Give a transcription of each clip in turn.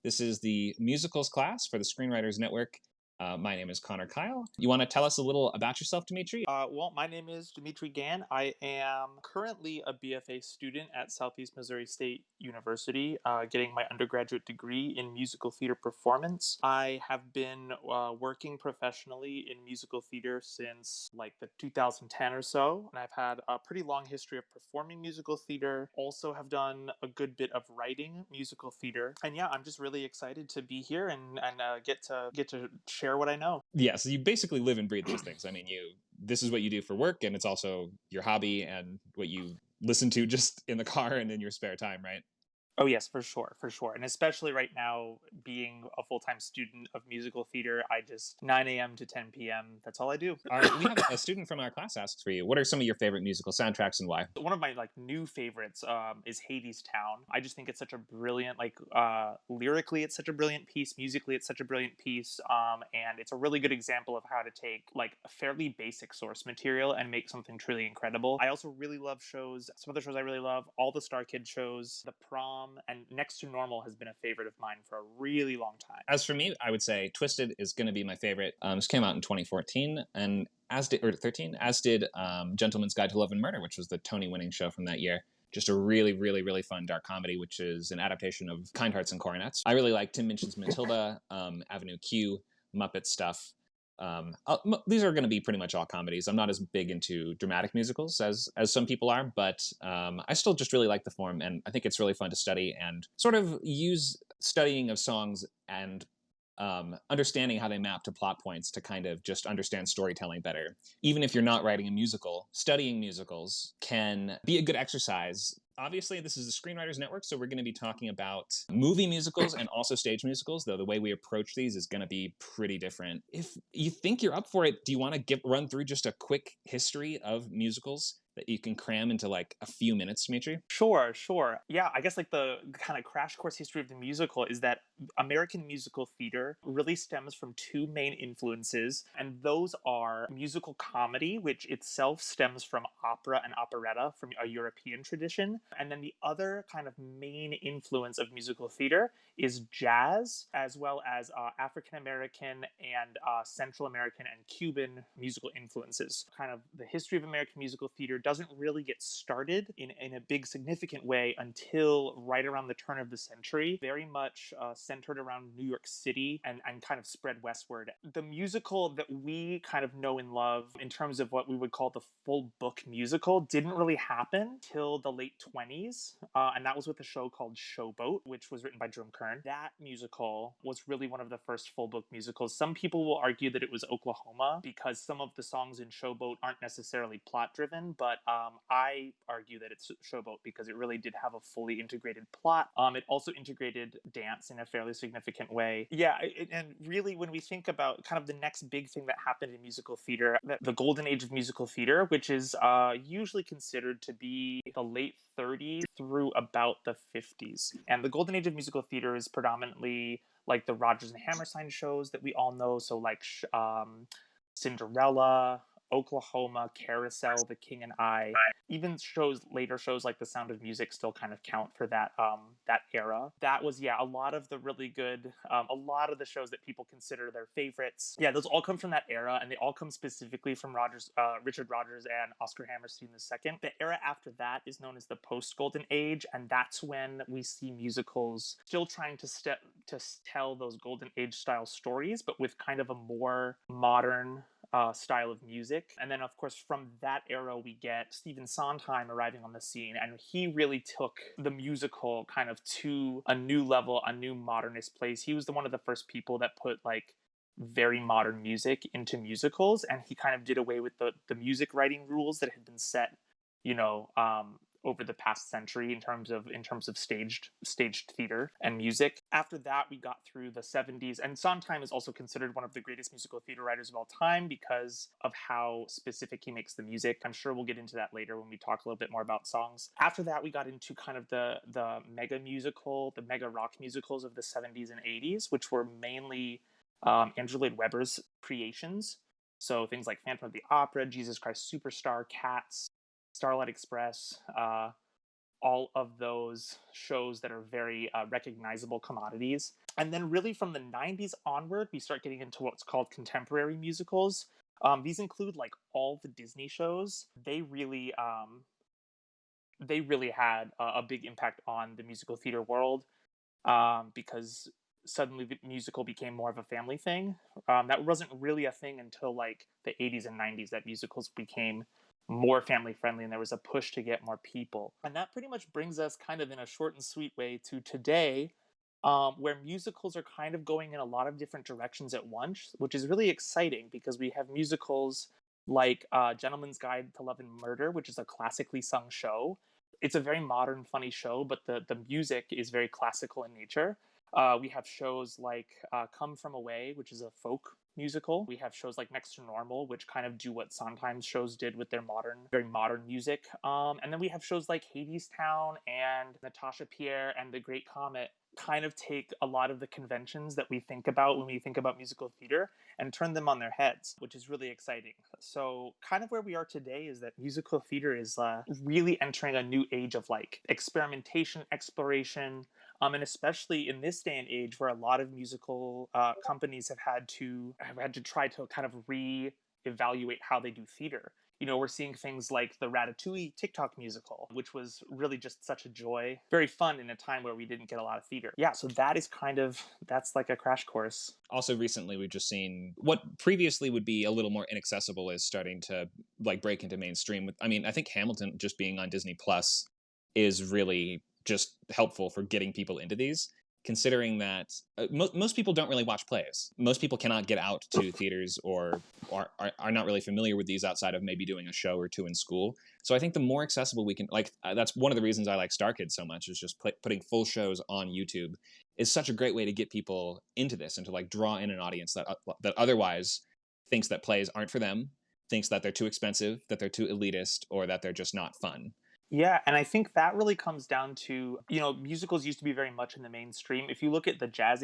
This is the musicals class for the Screenwriters Network. My name is Connor Kyle. You want to tell us a little about yourself, Dimitri? Well, my name is Dimitri Gann. I am currently a BFA student at Southeast Missouri State University, getting my undergraduate degree in musical theater performance. I have been working professionally in musical theater since like the 2010 or so, and I've had a pretty long history of performing musical theater. Also, have done a good bit of writing musical theater, and yeah, I'm just really excited to be here and get to share what I know. Yeah, so you basically live and breathe these things. I mean, this is what you do for work, and it's also your hobby and what you listen to just in the car and in your spare time, right? Oh yes, for sure, for sure. And especially right now, being a full-time student of musical theater, I just 9 a.m. to 10 p.m. That's all I do. We have a student from our class asks for you. What are some of your favorite musical soundtracks and why? One of my like new favorites is Hades Town. I just think it's such a brilliant, like lyrically, it's such a brilliant piece. Musically, it's such a brilliant piece, and it's a really good example of how to take like a fairly basic source material and make something truly incredible. I also really love shows. Some other shows I really love: all the Star Kid shows, The Prom, and Next to Normal has been a favorite of mine for a really long time. As for me, I would say Twisted is going to be my favorite. This came out in 2014, and as did or 13, as did Gentleman's Guide to Love and Murder, which was the Tony-winning show from that year. Just a really, really, really fun dark comedy, which is an adaptation of Kind Hearts and Coronets. I really like Tim Minchin's Matilda, Avenue Q, Muppet stuff. These are going to be pretty much all comedies. I'm not as big into dramatic musicals as some people are, but I still just really like the form, and I think it's really fun to study and sort of use studying of songs and understanding how they map to plot points to kind of just understand storytelling better. Even if you're not writing a musical, studying musicals can be a good exercise. Obviously, this is the Screenwriters Network, so we're going to be talking about movie musicals and also stage musicals, though the way we approach these is going to be pretty different. If you think you're up for it, do you want to run through just a quick history of musicals that you can cram into like a few minutes, Dimitri? Sure, sure. Yeah, I guess like the kind of crash course history of the musical is that American musical theater really stems from two main influences, and those are musical comedy, which itself stems from opera and operetta from a European tradition, and then the other kind of main influence of musical theater is jazz, as well as African American and Central American and Cuban musical influences. Kind of the history of American musical theater doesn't really get started in a big significant way until right around the turn of the century, very much centered around New York City and kind of spread westward. The musical that we kind of know and love in terms of what we would call the full book musical didn't really happen till the late 20s, and that was with a show called Showboat, which was written by Jerome Kern. That musical was really one of the first full book musicals. Some people will argue that it was Oklahoma because some of the songs in Showboat aren't necessarily plot driven, but I argue that it's Showboat because it really did have a fully integrated plot. It also integrated dance in a fairly significant way. Yeah, and really, when we think about kind of the next big thing that happened in musical theater, the golden age of musical theater, which is usually considered to be the late 30s through about the 50s. And the golden age of musical theater is predominantly like the Rodgers and Hammerstein shows that we all know. So like Cinderella, Oklahoma, Carousel, The King and I. Even later shows like The Sound of Music still kind of count for that era. That was a lot of the really good, a lot of the shows that people consider their favorites. Yeah, those all come from that era, and they all come specifically from Richard Rodgers and Oscar Hammerstein II. The era after that is known as the post Golden Age, and that's when we see musicals still trying to tell those Golden Age style stories, but with kind of a more modern style of music. And then, of course, from that era, we get Stephen Sondheim arriving on the scene, and he really took the musical kind of to a new level, a new modernist place. He was one of the first people that put like very modern music into musicals, and he kind of did away with the music writing rules that had been set, you know, over the past century in terms of staged theater and music. After that, we got through the 70s, and Sondheim is also considered one of the greatest musical theater writers of all time because of how specific he makes the music. I'm sure we'll get into that later when we talk a little bit more about songs. After that, we got into kind of the mega rock musicals of the 70s and 80s, which were mainly Andrew Lloyd Webber's creations. So things like Phantom of the Opera, Jesus Christ Superstar, Cats, Starlight Express, all of those shows that are very recognizable commodities. And then, really, from the 90s onward, we start getting into what's called contemporary musicals. These include like all the Disney shows. They really had a big impact on the musical theater world because suddenly the musical became more of a family thing. That wasn't really a thing until like the 80s and 90s that musicals became more family friendly and there was a push to get more people. And that pretty much brings us kind of in a short and sweet way to today, where musicals are kind of going in a lot of different directions at once, which is really exciting because we have musicals like Gentleman's Guide to Love and Murder, which is a classically sung show. It's a very modern, funny show, but the music is very classical in nature. We have shows like Come From Away, which is a folk musical. We have shows like Next to Normal, which kind of do what Sondheim's shows did with their very modern music. And then we have shows like Hades Town and Natasha Pierre and The Great Comet kind of take a lot of the conventions that we think about when we think about musical theater and turn them on their heads, which is really exciting. So kind of where we are today is that musical theater is really entering a new age of like experimentation, exploration, and especially in this day and age where a lot of musical companies have had to try to kind of re-evaluate how they do theater. We're seeing things like the Ratatouille TikTok musical, which was really just such a joy. Very fun in a time where we didn't get a lot of theater. Yeah, so that's like a crash course. Also, recently we've just seen what previously would be a little more inaccessible is starting to like break into mainstream. I mean, I think Hamilton just being on Disney Plus is really just helpful for getting people into these, considering that most people don't really watch plays. Most people cannot get out to theaters or are not really familiar with these outside of maybe doing a show or two in school. So I think the more accessible we can, like, that's one of the reasons I like Star Kids so much, is just putting full shows on YouTube is such a great way to get people into this and to like draw in an audience that otherwise thinks that plays aren't for them, thinks that they're too expensive, that they're too elitist, or that they're just not fun. Yeah, and I think that really comes down to, musicals used to be very much in the mainstream. If you look at the Jazz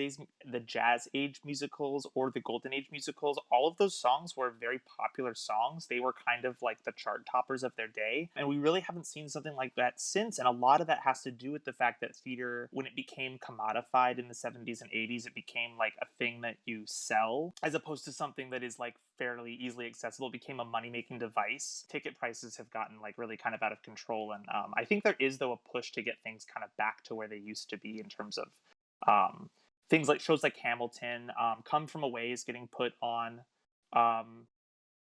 Age musicals or the Golden Age musicals, all of those songs were very popular songs. They were kind of like the chart toppers of their day. And we really haven't seen something like that since. And a lot of that has to do with the fact that theater, when it became commodified in the 70s and 80s, it became like a thing that you sell as opposed to something that is like fairly easily accessible. It became a money-making device. Ticket prices have gotten like really kind of out of control. And I think there is, though, a push to get things kind of back to where they used to be in terms of things like shows like Hamilton. Come From Away is getting put on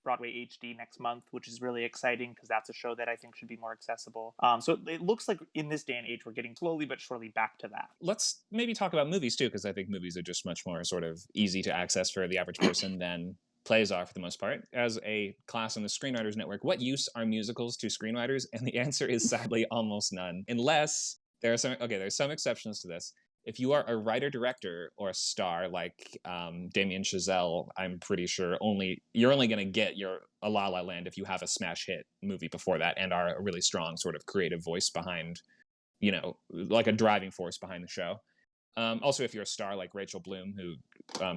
Broadway HD next month, which is really exciting because that's a show that I think should be more accessible. So it looks like in this day and age, we're getting slowly but surely back to that. Let's maybe talk about movies too, because I think movies are just much more sort of easy to access for the average person than plays are for the most part. As a class on the Screenwriters Network, what use are musicals to screenwriters? And the answer is sadly almost none, unless there's some exceptions to this. If you are a writer director or a star like Damien Chazelle, I'm pretty sure you're only going to get your a La La Land if you have a smash hit movie before that and are a really strong sort of creative voice behind, like a driving force behind the show. Also, if you're a star like Rachel Bloom, who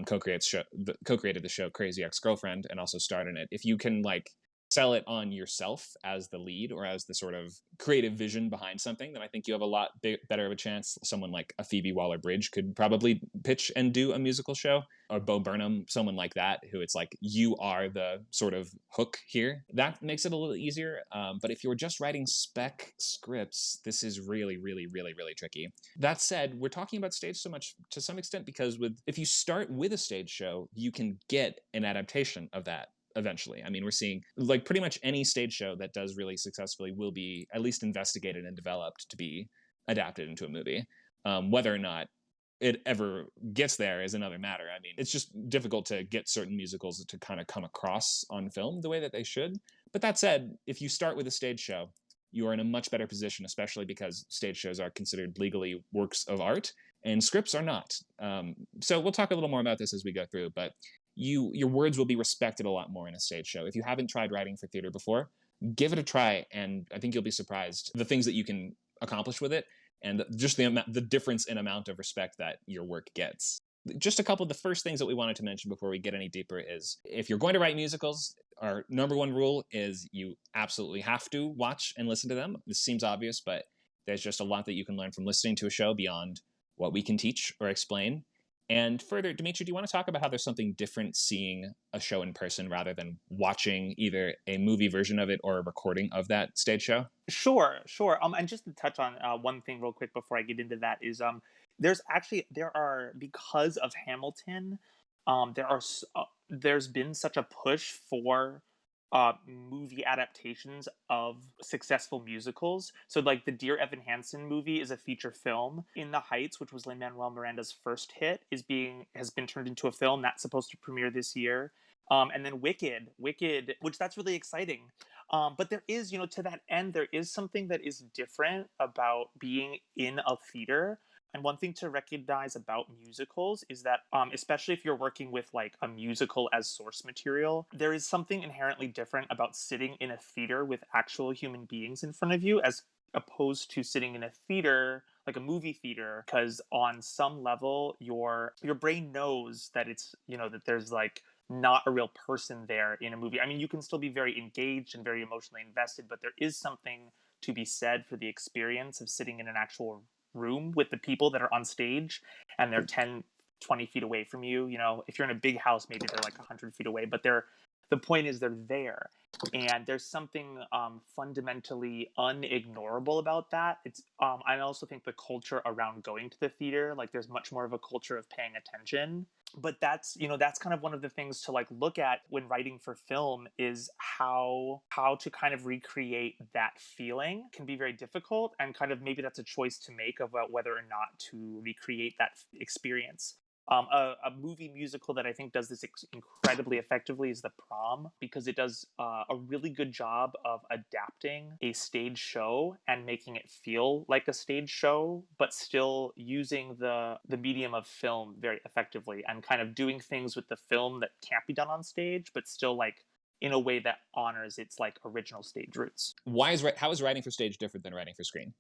co-created the show Crazy Ex-Girlfriend and also starred in it, if you can like sell it on yourself as the lead or as the sort of creative vision behind something, then I think you have a lot better of a chance. Someone like a Phoebe Waller-Bridge could probably pitch and do a musical show, or Bo Burnham, someone like that, who it's like, you are the sort of hook here. That makes it a little easier. But if you're just writing spec scripts, this is really, really, really, really tricky. That said, we're talking about stage so much to some extent because if you start with a stage show, you can get an adaptation of that eventually. I mean, we're seeing like pretty much any stage show that does really successfully will be at least investigated and developed to be adapted into a movie. Whether or not it ever gets there is another matter. I mean, it's just difficult to get certain musicals to kind of come across on film the way that they should. But that said, if you start with a stage show, you are in a much better position, especially because stage shows are considered legally works of art and scripts are not. So we'll talk a little more about this as we go through, but your words will be respected a lot more in a stage show. If you haven't tried writing for theater before, give it a try, and I think you'll be surprised the things that you can accomplish with it, and just the difference in amount of respect that your work gets. Just a couple of the first things that we wanted to mention before we get any deeper is, if you're going to write musicals, our number one rule is you absolutely have to watch and listen to them. This seems obvious, but There's just a lot that you can learn from listening to a show beyond what we can teach or explain. And further, Dimitri, do you want to talk about how there's something different seeing a show in person rather than watching either a movie version of it or a recording of that stage show? Sure. And just to touch on one thing real quick before I get into that is there are because of Hamilton, there's been such a push for movie adaptations of successful musicals. So like the Dear Evan Hansen movie is a feature film. In the Heights, which was Lin-Manuel Miranda's first hit, has been turned into a film that's supposed to premiere this year. And then Wicked, which that's really exciting. But there is, to that end, there is something that is different about being in a theater. And one thing to recognize about musicals is that, especially if you're working with like a musical as source material, there is something inherently different about sitting in a theater with actual human beings in front of you as opposed to sitting in a theater like a movie theater, because on some level your brain knows that it's that there's like not a real person there in a movie. I mean, you can still be very engaged and very emotionally invested, but there is something to be said for the experience of sitting in an actual room with the people that are on stage and they're 10-20 feet away from you. If you're in a big house, maybe they're like 100 feet away, but the point is they're there. And there's something fundamentally unignorable about that. I also think the culture around going to the theater, like there's much more of a culture of paying attention. But that's kind of one of the things to like look at when writing for film is how to kind of recreate that feeling can be very difficult, and kind of maybe that's a choice to make about whether or not to recreate that experience. A movie musical that I think does this incredibly effectively is The Prom, because it does a really good job of adapting a stage show and making it feel like a stage show, but still using the medium of film very effectively and kind of doing things with the film that can't be done on stage, but still like in a way that honors its like original stage roots. How is writing for stage different than writing for screen?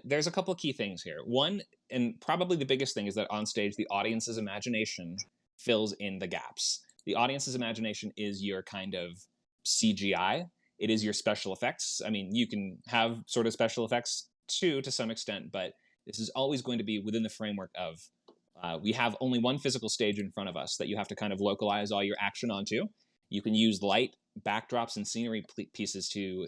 There's a couple of key things here. One, and probably the biggest thing, is that on stage, the audience's imagination fills in the gaps. The audience's imagination is your kind of CGI. It is your special effects. I mean, you can have sort of special effects too, to some extent, but this is always going to be within the framework of we have only one physical stage in front of us that you have to kind of localize all your action onto. You can use light, backdrops, and scenery pieces to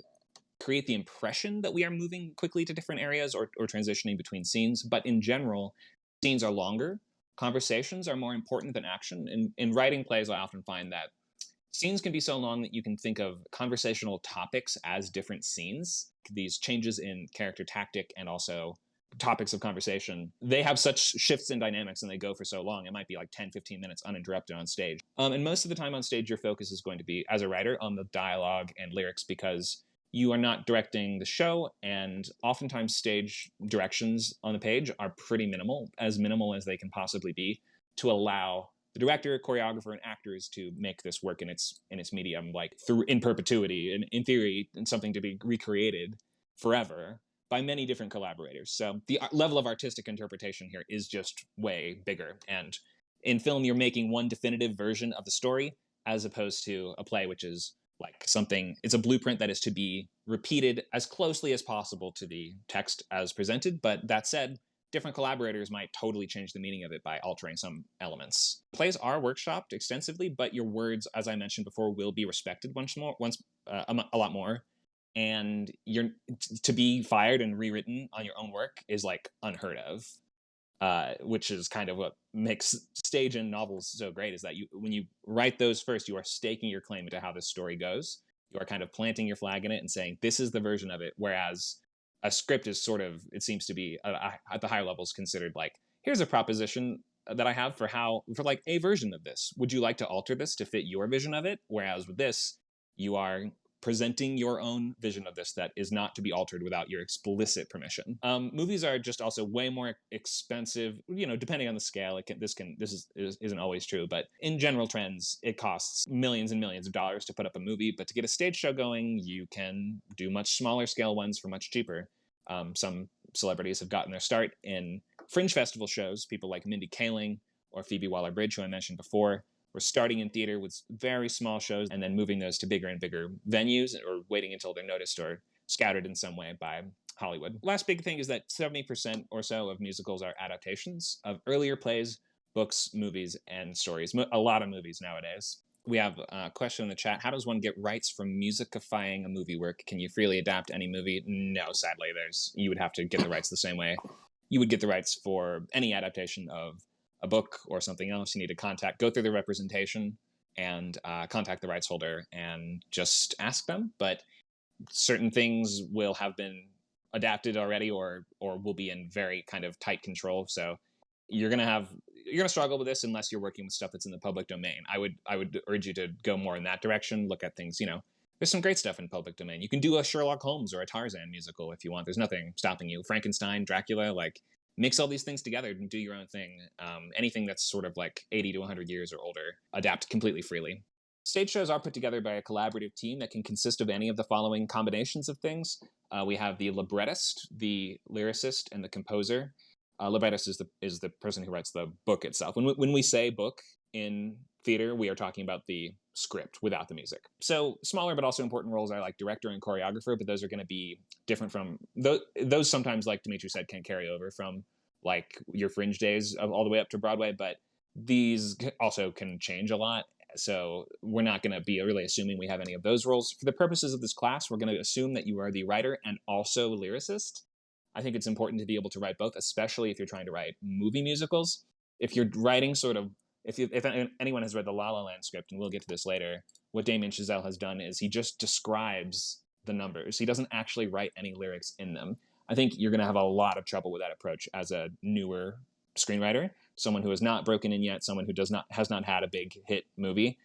create the impression that we are moving quickly to different areas or transitioning between scenes. But in general, scenes are longer. Conversations are more important than action. In writing plays, I often find that scenes can be so long that you can think of conversational topics as different scenes. These changes in character tactic and also topics of conversation, they have such shifts in dynamics and they go for so long. It might be like 10-15 minutes uninterrupted on stage. And most of the time on stage, your focus is going to be, as a writer, on the dialogue and lyrics, because you are not directing the show, and oftentimes stage directions on the page are pretty minimal as they can possibly be, to allow the director, choreographer, and actors to make this work in its medium, like in perpetuity, and in theory, and something to be recreated forever by many different collaborators. So the level of artistic interpretation here is just way bigger. And in film, you're making one definitive version of the story, as opposed to a play, which is like it's a blueprint that is to be repeated as closely as possible to the text as presented. But that said, different collaborators might totally change the meaning of it by altering some elements. Plays are workshopped extensively, but your words, as I mentioned before, will be respected a lot more. And to be fired and rewritten on your own work is like unheard of. Which is kind of what makes stage and novels so great, is that when you write those first, you are staking your claim into how this story goes. You are kind of planting your flag in it and saying, this is the version of it. Whereas a script is sort of, it seems to be at the higher levels considered like, here's a proposition that I have for like a version of this. Would you like to alter this to fit your vision of it? Whereas with this, you are presenting your own vision of this that is not to be altered without your explicit permission. Movies are just also way more expensive, depending on the scale. This isn't always true, but in general trends, it costs millions and millions of dollars to put up a movie. But to get a stage show going, you can do much smaller scale ones for much cheaper. Some celebrities have gotten their start in fringe festival shows. People like Mindy Kaling or Phoebe Waller-Bridge, who I mentioned before, were starting in theater with very small shows and then moving those to bigger and bigger venues, or waiting until they're noticed or scouted in some way by Hollywood. Last big thing is that 70% or so of musicals are adaptations of earlier plays, books, movies, and stories. A lot of movies nowadays. We have a question in the chat. How does one get rights from musicifying a movie work? Can you freely adapt any movie? No, sadly, you would have to get the rights the same way you would get the rights for any adaptation of a book or something else. You need to go through the representation and contact the rights holder and just ask them. But certain things will have been adapted already or will be in very kind of tight control. So you're gonna struggle with this unless you're working with stuff that's in the public domain. I would urge you to go more in that direction. Look at things, there's some great stuff in public domain. You can do a Sherlock Holmes or a Tarzan musical if you want. There's nothing stopping you. Frankenstein, Dracula, like mix all these things together and do your own thing. Anything that's sort of like 80 to 100 years or older, adapt completely freely. Stage shows are put together by a collaborative team that can consist of any of the following combinations of things. We have the librettist, the lyricist, and the composer. Librettist is the person who writes the book itself. When we say book in theater, we are talking about the script without the music. So smaller but also important roles are like director and choreographer, but those are going to be different from those. Sometimes, like Dimitri said, can carry over from like your fringe days all the way up to Broadway, but these also can change a lot. So we're not going to be really assuming we have any of those roles. For the purposes of this class, we're going to assume that you are the writer and also lyricist. I think it's important to be able to write both, especially if you're trying to write movie musicals. If you're writing sort of, if anyone has read the La La Land script, and we'll get to this later, what Damien Chazelle has done is he just describes the numbers. He doesn't actually write any lyrics in them. I think you're going to have a lot of trouble with that approach as a newer screenwriter, someone who has not broken in yet, someone who has not had a big hit movie.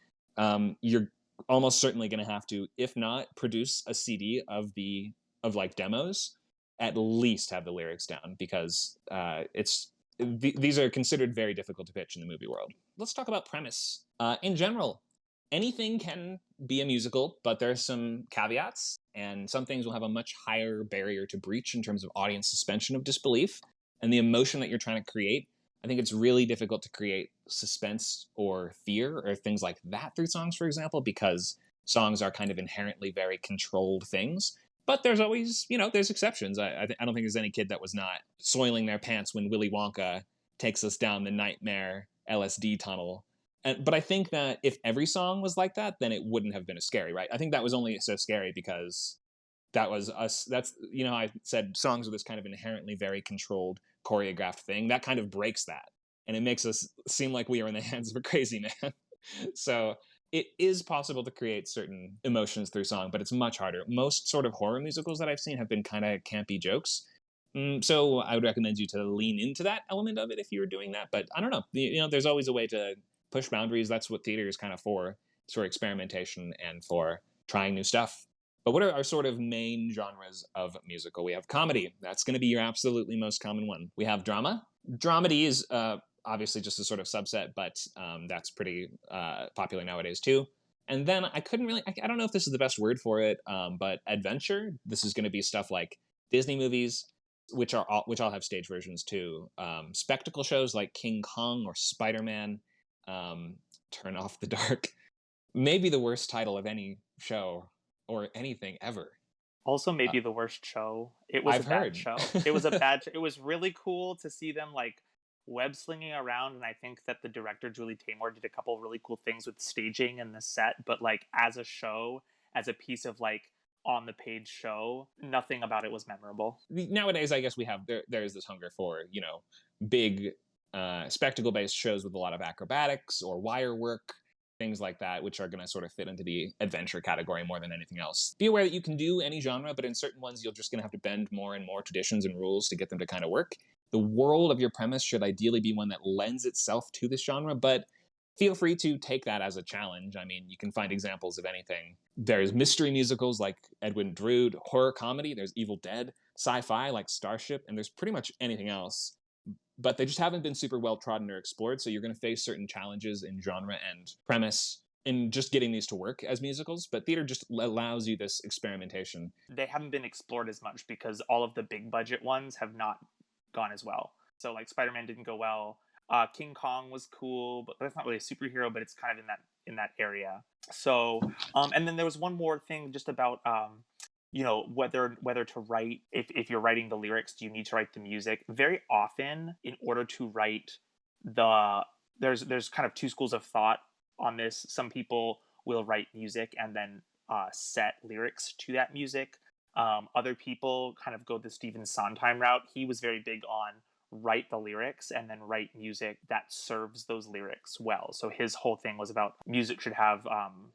You're almost certainly going to have to, if not produce a CD of like demos, at least have the lyrics down, because these are considered very difficult to pitch in the movie world. Let's talk about premise. In general, anything can be a musical, but there are some caveats, and some things will have a much higher barrier to breach in terms of audience suspension of disbelief and the emotion that you're trying to create. I think it's really difficult to create suspense or fear or things like that through songs, for example, because songs are kind of inherently very controlled things. But there's always, there's exceptions. I don't think there's any kid that was not soiling their pants when Willy Wonka takes us down the nightmare LSD tunnel. But I think that if every song was like that, then it wouldn't have been as scary, right? I think that was only so scary because that was us. That's, I said songs are this kind of inherently very controlled, choreographed thing. That kind of breaks that. And it makes us seem like we are in the hands of a crazy man. So it is possible to create certain emotions through song, but it's much harder. Most sort of horror musicals that I've seen have been kind of campy jokes. So I would recommend you to lean into that element of it if you were doing that. But I don't know. There's always a way to push boundaries. That's what theater is kind of for. It's for experimentation and for trying new stuff. But what are our sort of main genres of musical? We have comedy. That's going to be your absolutely most common one. We have drama. Dramedy is obviously just a sort of subset, but that's pretty popular nowadays too. And then I don't know if this is the best word for it, but adventure. This is going to be stuff like Disney movies, which all have stage versions too. Spectacle shows like King Kong or Spider-Man. Turn Off the Dark. Maybe the worst title of any show or anything ever. Also, maybe the worst show. It was I've a bad heard. show. It was a bad show. It was really cool to see them like web slinging around, and I think that the director Julie Taymor did a couple of really cool things with staging and the set, but like as a show, as a piece of like on the page show, nothing about it was memorable. Nowadays, I guess there's this hunger for, big spectacle based shows with a lot of acrobatics or wire work, things like that, which are going to sort of fit into the adventure category more than anything else. Be aware that you can do any genre, but in certain ones, you're just going to have to bend more and more traditions and rules to get them to kind of work. The world of your premise should ideally be one that lends itself to this genre, but feel free to take that as a challenge. I mean, you can find examples of anything. There's mystery musicals like Edwin Drood, horror comedy, there's Evil Dead, sci-fi like Starship, and there's pretty much anything else. But they just haven't been super well trodden or explored, so you're going to face certain challenges in genre and premise in just getting these to work as musicals, but theater just allows you this experimentation. They haven't been explored as much because all of the big budget ones have not gone as well. So like Spider-Man didn't go well. King Kong was cool, but that's not really a superhero, but it's kind of in that area. So and then there was one more thing just about whether to write, if you're writing the lyrics, do you need to write the music? Very often, in order to write the there's kind of two schools of thought on this. Some people will write music and then set lyrics to that music. Other people kind of go the Stephen Sondheim route. He was very big on write the lyrics and then write music that serves those lyrics well. So his whole thing was about music should have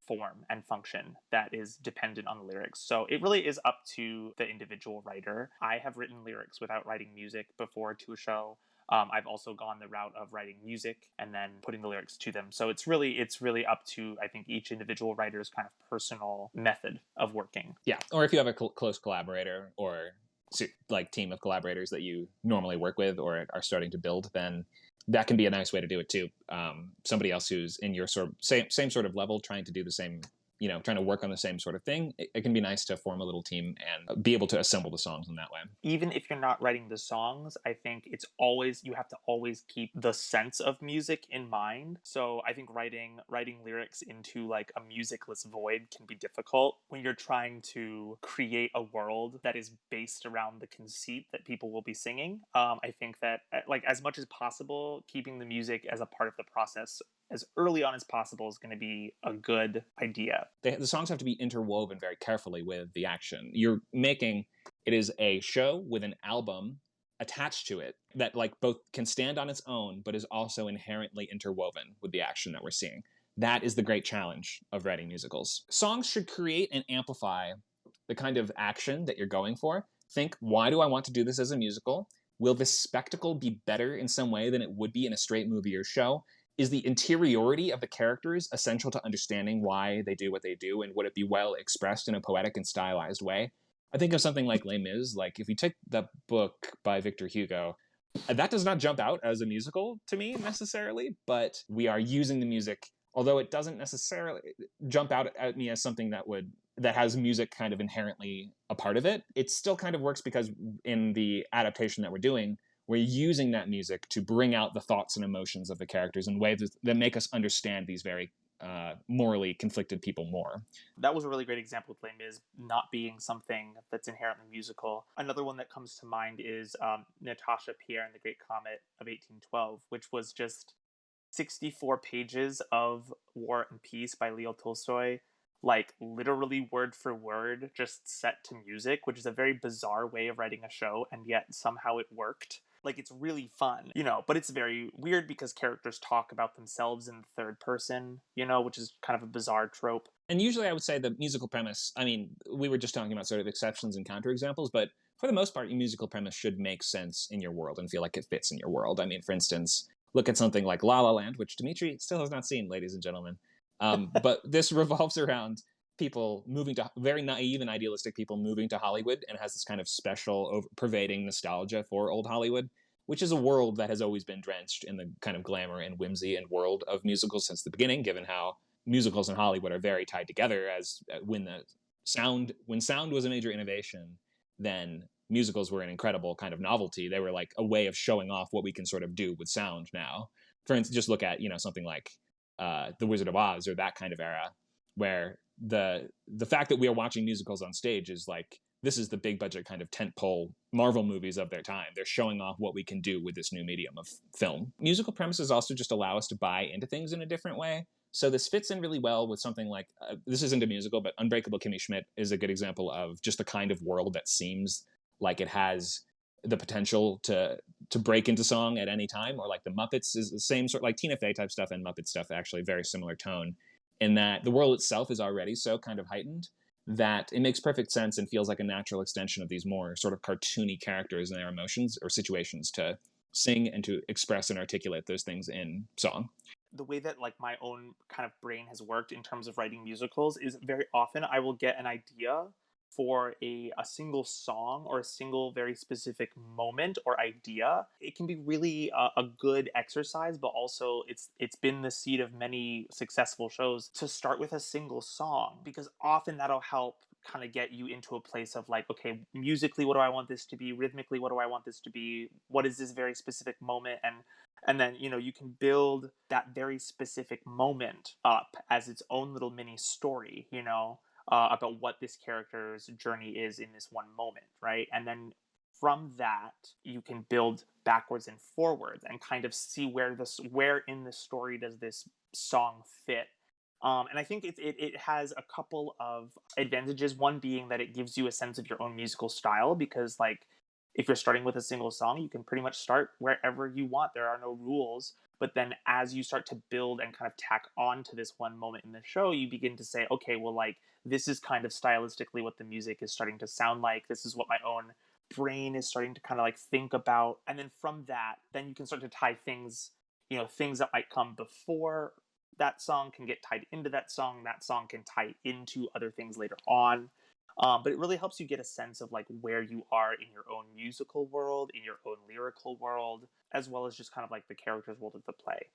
form and function that is dependent on the lyrics. So it really is up to the individual writer. I have written lyrics without writing music before to a show. I've also gone the route of writing music and then putting the lyrics to them. So it's really up to, I think, each individual writer's kind of personal method of working. Yeah, or if you have a close collaborator or like team of collaborators that you normally work with or are starting to build, then that can be a nice way to do it too. Somebody else who's in your sort of same sort of level, trying to do the same, trying to work on the same sort of thing. It can be nice to form a little team and be able to assemble the songs in that way. Even if you're not writing the songs, I think you have to always keep the sense of music in mind. So I think writing lyrics into like a musicless void can be difficult when you're trying to create a world that is based around the conceit that people will be singing. I think that like as much as possible, keeping the music as a part of the process as early on as possible is going to be a good idea. The songs have to be interwoven very carefully with the action. It is a show with an album attached to it that like both can stand on its own, but is also inherently interwoven with the action that we're seeing. That is the great challenge of writing musicals. Songs should create and amplify the kind of action that you're going for. Think, why do I want to do this as a musical? Will this spectacle be better in some way than it would be in a straight movie or show? Is the interiority of the characters essential to understanding why they do what they do, and would it be well expressed in a poetic and stylized way? I think of something like Les Mis. Like if you take the book by Victor Hugo, that does not jump out as a musical to me necessarily, but we are using the music, although it doesn't necessarily jump out at me as something that has music kind of inherently a part of it. It still kind of works because in the adaptation that we're doing, we're using that music to bring out the thoughts and emotions of the characters in ways that make us understand these very morally conflicted people more. That was a really great example with Les Mis not being something that's inherently musical. Another one that comes to mind is Natasha Pierre and the Great Comet of 1812, which was just 64 pages of War and Peace by Leo Tolstoy, like literally word for word, just set to music, which is a very bizarre way of writing a show, and yet somehow it worked. Like, it's really fun, but it's very weird because characters talk about themselves in the third person, which is kind of a bizarre trope. And usually I would say the musical premise, I mean, we were just talking about sort of exceptions and counterexamples, but for the most part, your musical premise should make sense in your world and feel like it fits in your world. I mean, for instance, look at something like La La Land, which Dimitri still has not seen, ladies and gentlemen. But this revolves around people moving to very naive and idealistic people moving to Hollywood, and has this kind of special pervading nostalgia for old Hollywood, which is a world that has always been drenched in the kind of glamour and whimsy and world of musicals since the beginning, given how musicals in Hollywood are very tied together. As when sound was a major innovation, then musicals were an incredible kind of novelty. They were like a way of showing off what we can sort of do with sound now. For instance, just look at something like The Wizard of Oz or that kind of era, where the fact that we are watching musicals on stage is like, this is the big budget kind of tentpole Marvel movies of their time. They're showing off what we can do with this new medium of film. Musical premises also just allow us to buy into things in a different way. So this fits in really well with something like, this isn't a musical, but Unbreakable Kimmy Schmidt is a good example of just the kind of world that seems like it has the potential to break into song at any time. Or like The Muppets is the same sort, like Tina Fey type stuff and Muppet stuff, actually very similar tone, in that the world itself is already so kind of heightened that it makes perfect sense and feels like a natural extension of these more sort of cartoony characters and their emotions or situations to sing and to express and articulate those things in song. The way that like my own kind of brain has worked in terms of writing musicals is very often I will get an idea for a single song or a single very specific moment or idea. It can be really a good exercise, but also it's been the seed of many successful shows to start with a single song, because often that'll help kind of get you into a place of like, okay, musically, what do I want this to be? Rhythmically, what do I want this to be? What is this very specific moment? And then, you can build that very specific moment up as its own little mini story, about what this character's journey is in this one moment, right? And then from that, you can build backwards and forwards and kind of see where in the story does this song fit. And I think it has a couple of advantages. One being that it gives you a sense of your own musical style, because like if you're starting with a single song, you can pretty much start wherever you want. There are no rules. But then as you start to build and kind of tack on to this one moment in the show, you begin to say, okay, well, like this is kind of stylistically what the music is starting to sound like. This is what my own brain is starting to kind of like think about. And then from that, then you can start to tie things, things that might come before that song can get tied into that song can tie into other things later on. But it really helps you get a sense of like where you are in your own musical world, in your own lyrical world, as well as just kind of like the character's world of the play.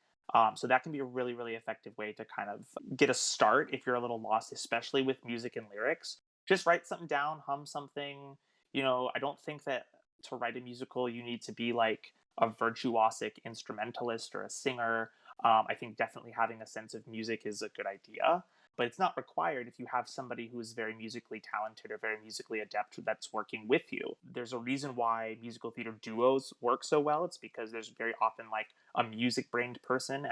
So that can be a really, really effective way to kind of get a start if you're a little lost, especially with music and lyrics. Just write something down, hum something. I don't think that to write a musical, you need to be like a virtuosic instrumentalist or a singer. I think definitely having a sense of music is a good idea, but it's not required if you have somebody who is very musically talented or very musically adept that's working with you. There's a reason why musical theater duos work so well. It's because there's very often like a music-brained person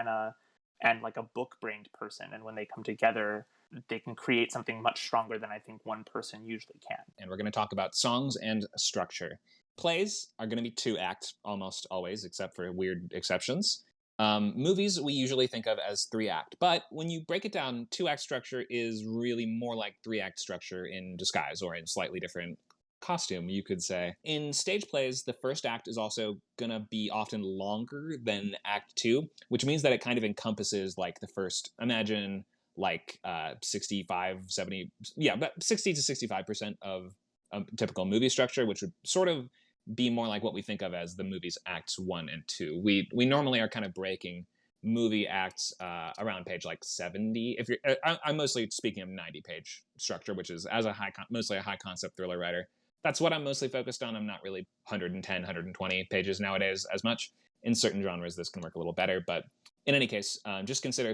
and like a book-brained person, and when they come together, they can create something much stronger than I think one person usually can. And we're going to talk about songs and structure. Plays are going to be 2 acts almost always, except for weird exceptions. Movies we usually think of as 3-act, but when you break it down, 2-act structure is really more like 3-act structure in disguise, or in slightly different costume, you could say. In stage plays, the first act is also gonna be often longer than Act 2, which means that it kind of encompasses like the first, imagine like 65, 70, yeah, about 60 to 65% of a typical movie structure, which would sort of be more like what we think of as the movie's acts 1 and 2. We normally are kind of breaking movie acts around page like 70. If you're, I'm mostly speaking of 90-page structure, which is as a mostly a high concept thriller writer. That's what I'm mostly focused on. I'm not really 110, 120 pages nowadays as much. In certain genres, this can work a little better, but in any case, just consider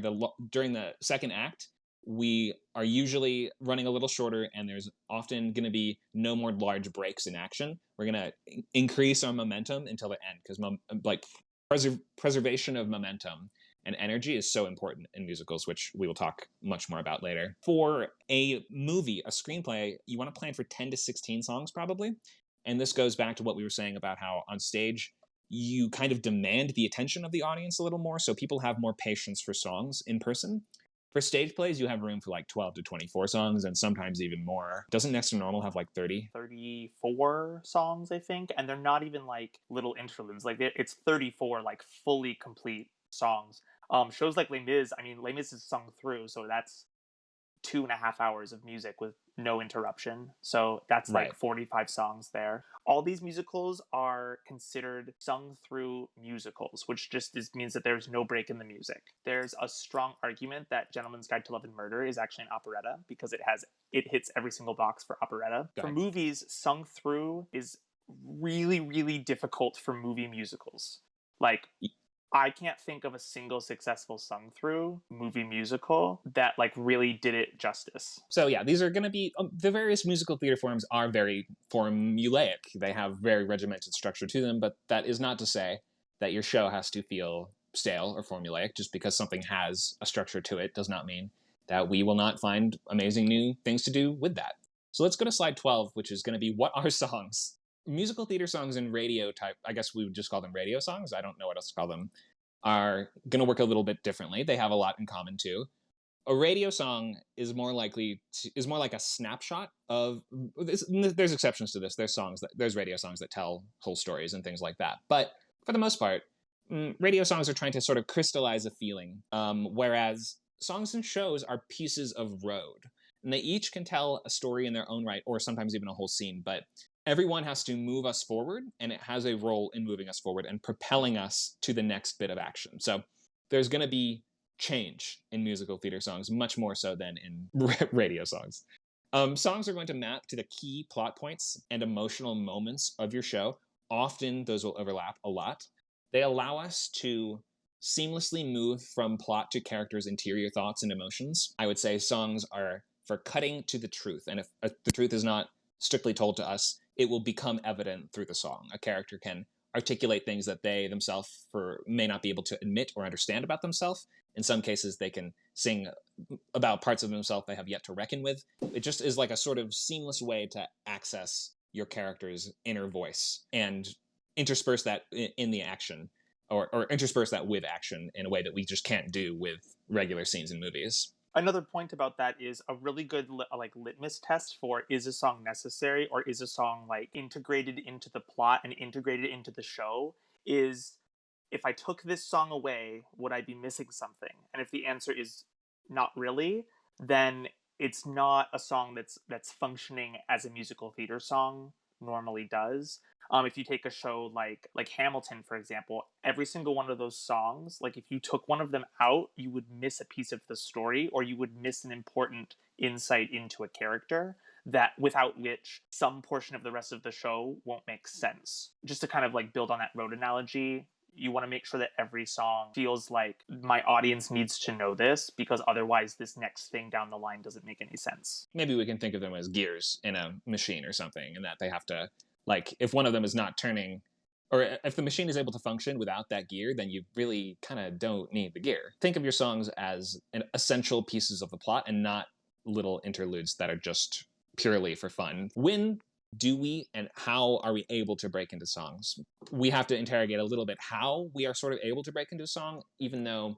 during the second act, we are usually running a little shorter, and there's often going to be no more large breaks in action. We're going to increase our momentum until the end, because like preservation of momentum and energy is so important in musicals, which we will talk much more about later. For a movie, a screenplay, you want to plan for 10 to 16 songs probably. And this goes back to what we were saying about how on stage, you kind of demand the attention of the audience a little more, so people have more patience for songs in person. For stage plays, you have room for like 12 to 24 songs, and sometimes even more. Doesn't Next to Normal have like 30? 34 songs, I think, and they're not even like little interludes. Like it's 34 like fully complete songs. Shows like Les Mis, I mean, Les Mis is sung through, so that's 2.5 hours of music with no interruption. So that's like 45 songs there. All these musicals are considered sung through musicals, which just means that there's no break in the music. There's a strong argument that Gentleman's Guide to Love and Murder is actually an operetta because it hits every single box for operetta. For movies, sung through is really, really difficult for movie musicals. Like, I can't think of a single successful sung through movie musical that like really did it justice. So yeah, these are going to be the various musical theater forms are very formulaic. They have very regimented structure to them, but that is not to say that your show has to feel stale or formulaic. Just because something has a structure to it does not mean that we will not find amazing new things to do with that. So let's go to slide 12, which is going to be what are songs? Musical theater songs and radio type, I guess we would just call them radio songs, I don't know what else to call them, are going to work a little bit differently. They have a lot in common too. A radio song is more like a snapshot of this. There's exceptions to this. There's radio songs that tell whole stories and things like that. But for the most part, radio songs are trying to sort of crystallize a feeling, whereas songs and shows are pieces of road. And they each can tell a story in their own right, or sometimes even a whole scene. But everyone has to move us forward, and it has a role in moving us forward and propelling us to the next bit of action. So there's going to be change in musical theater songs, much more so than in radio songs. Songs are going to map to the key plot points and emotional moments of your show. Often those will overlap a lot. They allow us to seamlessly move from plot to characters' interior thoughts and emotions. I would say songs are for cutting to the truth. And if the truth is not strictly told to us, it will become evident through the song. A character can articulate things that they themselves may not be able to admit or understand about themselves. In some cases, they can sing about parts of themselves they have yet to reckon with. It just is like a sort of seamless way to access your character's inner voice and intersperse that in the action, or intersperse that with action in a way that we just can't do with regular scenes in movies. Another point about that is a really good like litmus test for, is a song necessary or is a song like integrated into the plot and integrated into the show, is if I took this song away, would I be missing something? And if the answer is not really, then it's not a song that's functioning as a musical theater song normally does. If you take a show like Hamilton, for example, every single one of those songs, like if you took one of them out, you would miss a piece of the story, or you would miss an important insight into a character that without which some portion of the rest of the show won't make sense. Just to kind of like build on that road analogy, you want to make sure that every song feels like my audience needs to know this, because otherwise this next thing down the line doesn't make any sense. Maybe we can think of them as gears in a machine or something, and that they have to, like, if one of them is not turning, or if the machine is able to function without that gear, then you really kind of don't need the gear. Think of your songs as essential pieces of the plot and not little interludes that are just purely for fun. When do we and how are we able to break into songs? We have to interrogate a little bit how we are sort of able to break into a song, even though,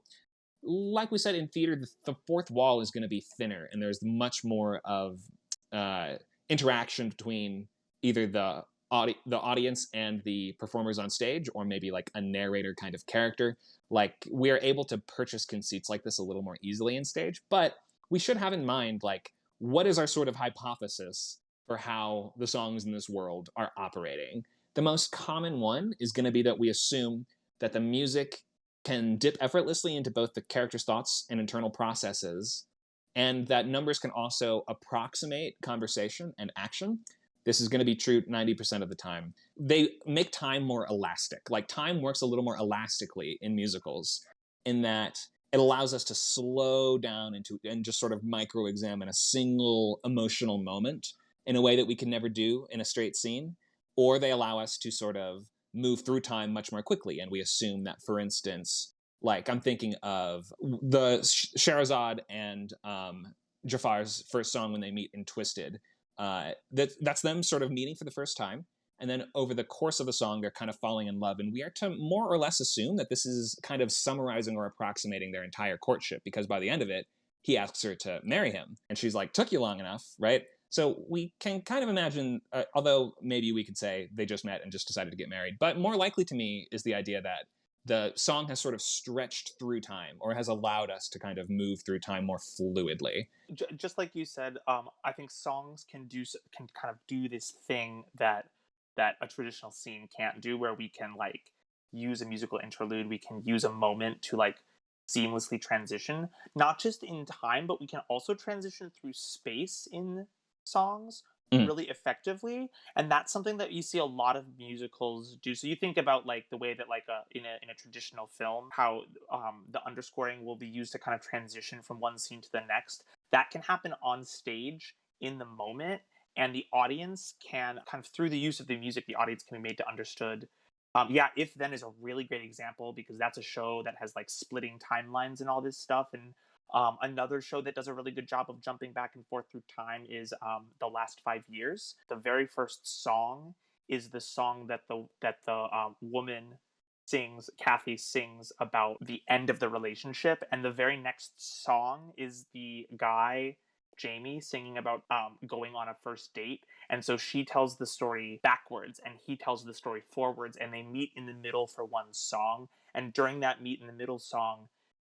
like we said, in theater, the fourth wall is going to be thinner, and there's much more of interaction between either the audience and the performers on stage, or maybe like a narrator kind of character. Like, we are able to purchase conceits like this a little more easily in stage, but we should have in mind, like, what is our sort of hypothesis for how the songs in this world are operating? The most common one is going to be that we assume that the music can dip effortlessly into both the character's thoughts and internal processes, and that numbers can also approximate conversation and action. This is going to be true 90% of the time. They make time more elastic. Like, time works a little more elastically in musicals, in that it allows us to slow down and just sort of micro-examine a single emotional moment in a way that we can never do in a straight scene. Or they allow us to sort of move through time much more quickly. And we assume that, for instance, like, I'm thinking of the Sherazade and Jafar's first song when they meet in Twisted. That's them sort of meeting for the first time. And then over the course of the song, they're kind of falling in love. And we are to more or less assume that this is kind of summarizing or approximating their entire courtship, because by the end of it, he asks her to marry him. And she's like, took you long enough, right? So we can kind of imagine, although maybe we could say they just met and just decided to get married. But more likely to me is the idea that the song has sort of stretched through time, or has allowed us to kind of move through time more fluidly. Just like you said, I think songs can kind of do this thing that a traditional scene can't do, where we can like use a musical interlude, we can use a moment to like seamlessly transition, not just in time, but we can also transition through space in songs really effectively. And that's something that you see a lot of musicals do. So you think about like the way that like in a traditional film, how the underscoring will be used to kind of transition from one scene to the next. That can happen on stage in the moment, and the audience can kind of, through the use of the music, the audience can be made to understood. Yeah, If Then is a really great example, because that's a show that has like splitting timelines and all this stuff. And another show that does a really good job of jumping back and forth through time is The Last 5 Years. The very first song is the song that the woman sings, Kathy sings about the end of the relationship, and the very next song is the guy, Jamie, singing about going on a first date. And so she tells the story backwards and he tells the story forwards, and they meet in the middle for one song. And during that meet in the middle song,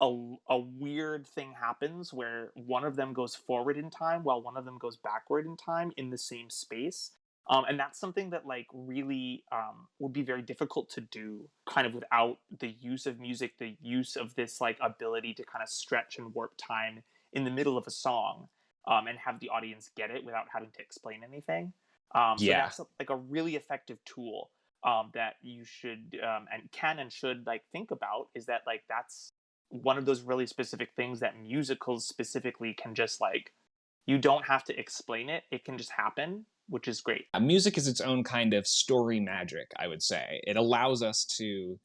a weird thing happens where one of them goes forward in time while one of them goes backward in time in the same space. And that's something that like really would be very difficult to do kind of without the use of music, the use of this like ability to kind of stretch and warp time in the middle of a song, and have the audience get it without having to explain anything. So Yeah. that's like a really effective tool that you should and can and should like think about, is that like that's one of those really specific things that musicals specifically can just like You don't have to explain it. It can just happen, which is great. Music is its own kind of story magic, I would say. It allows us to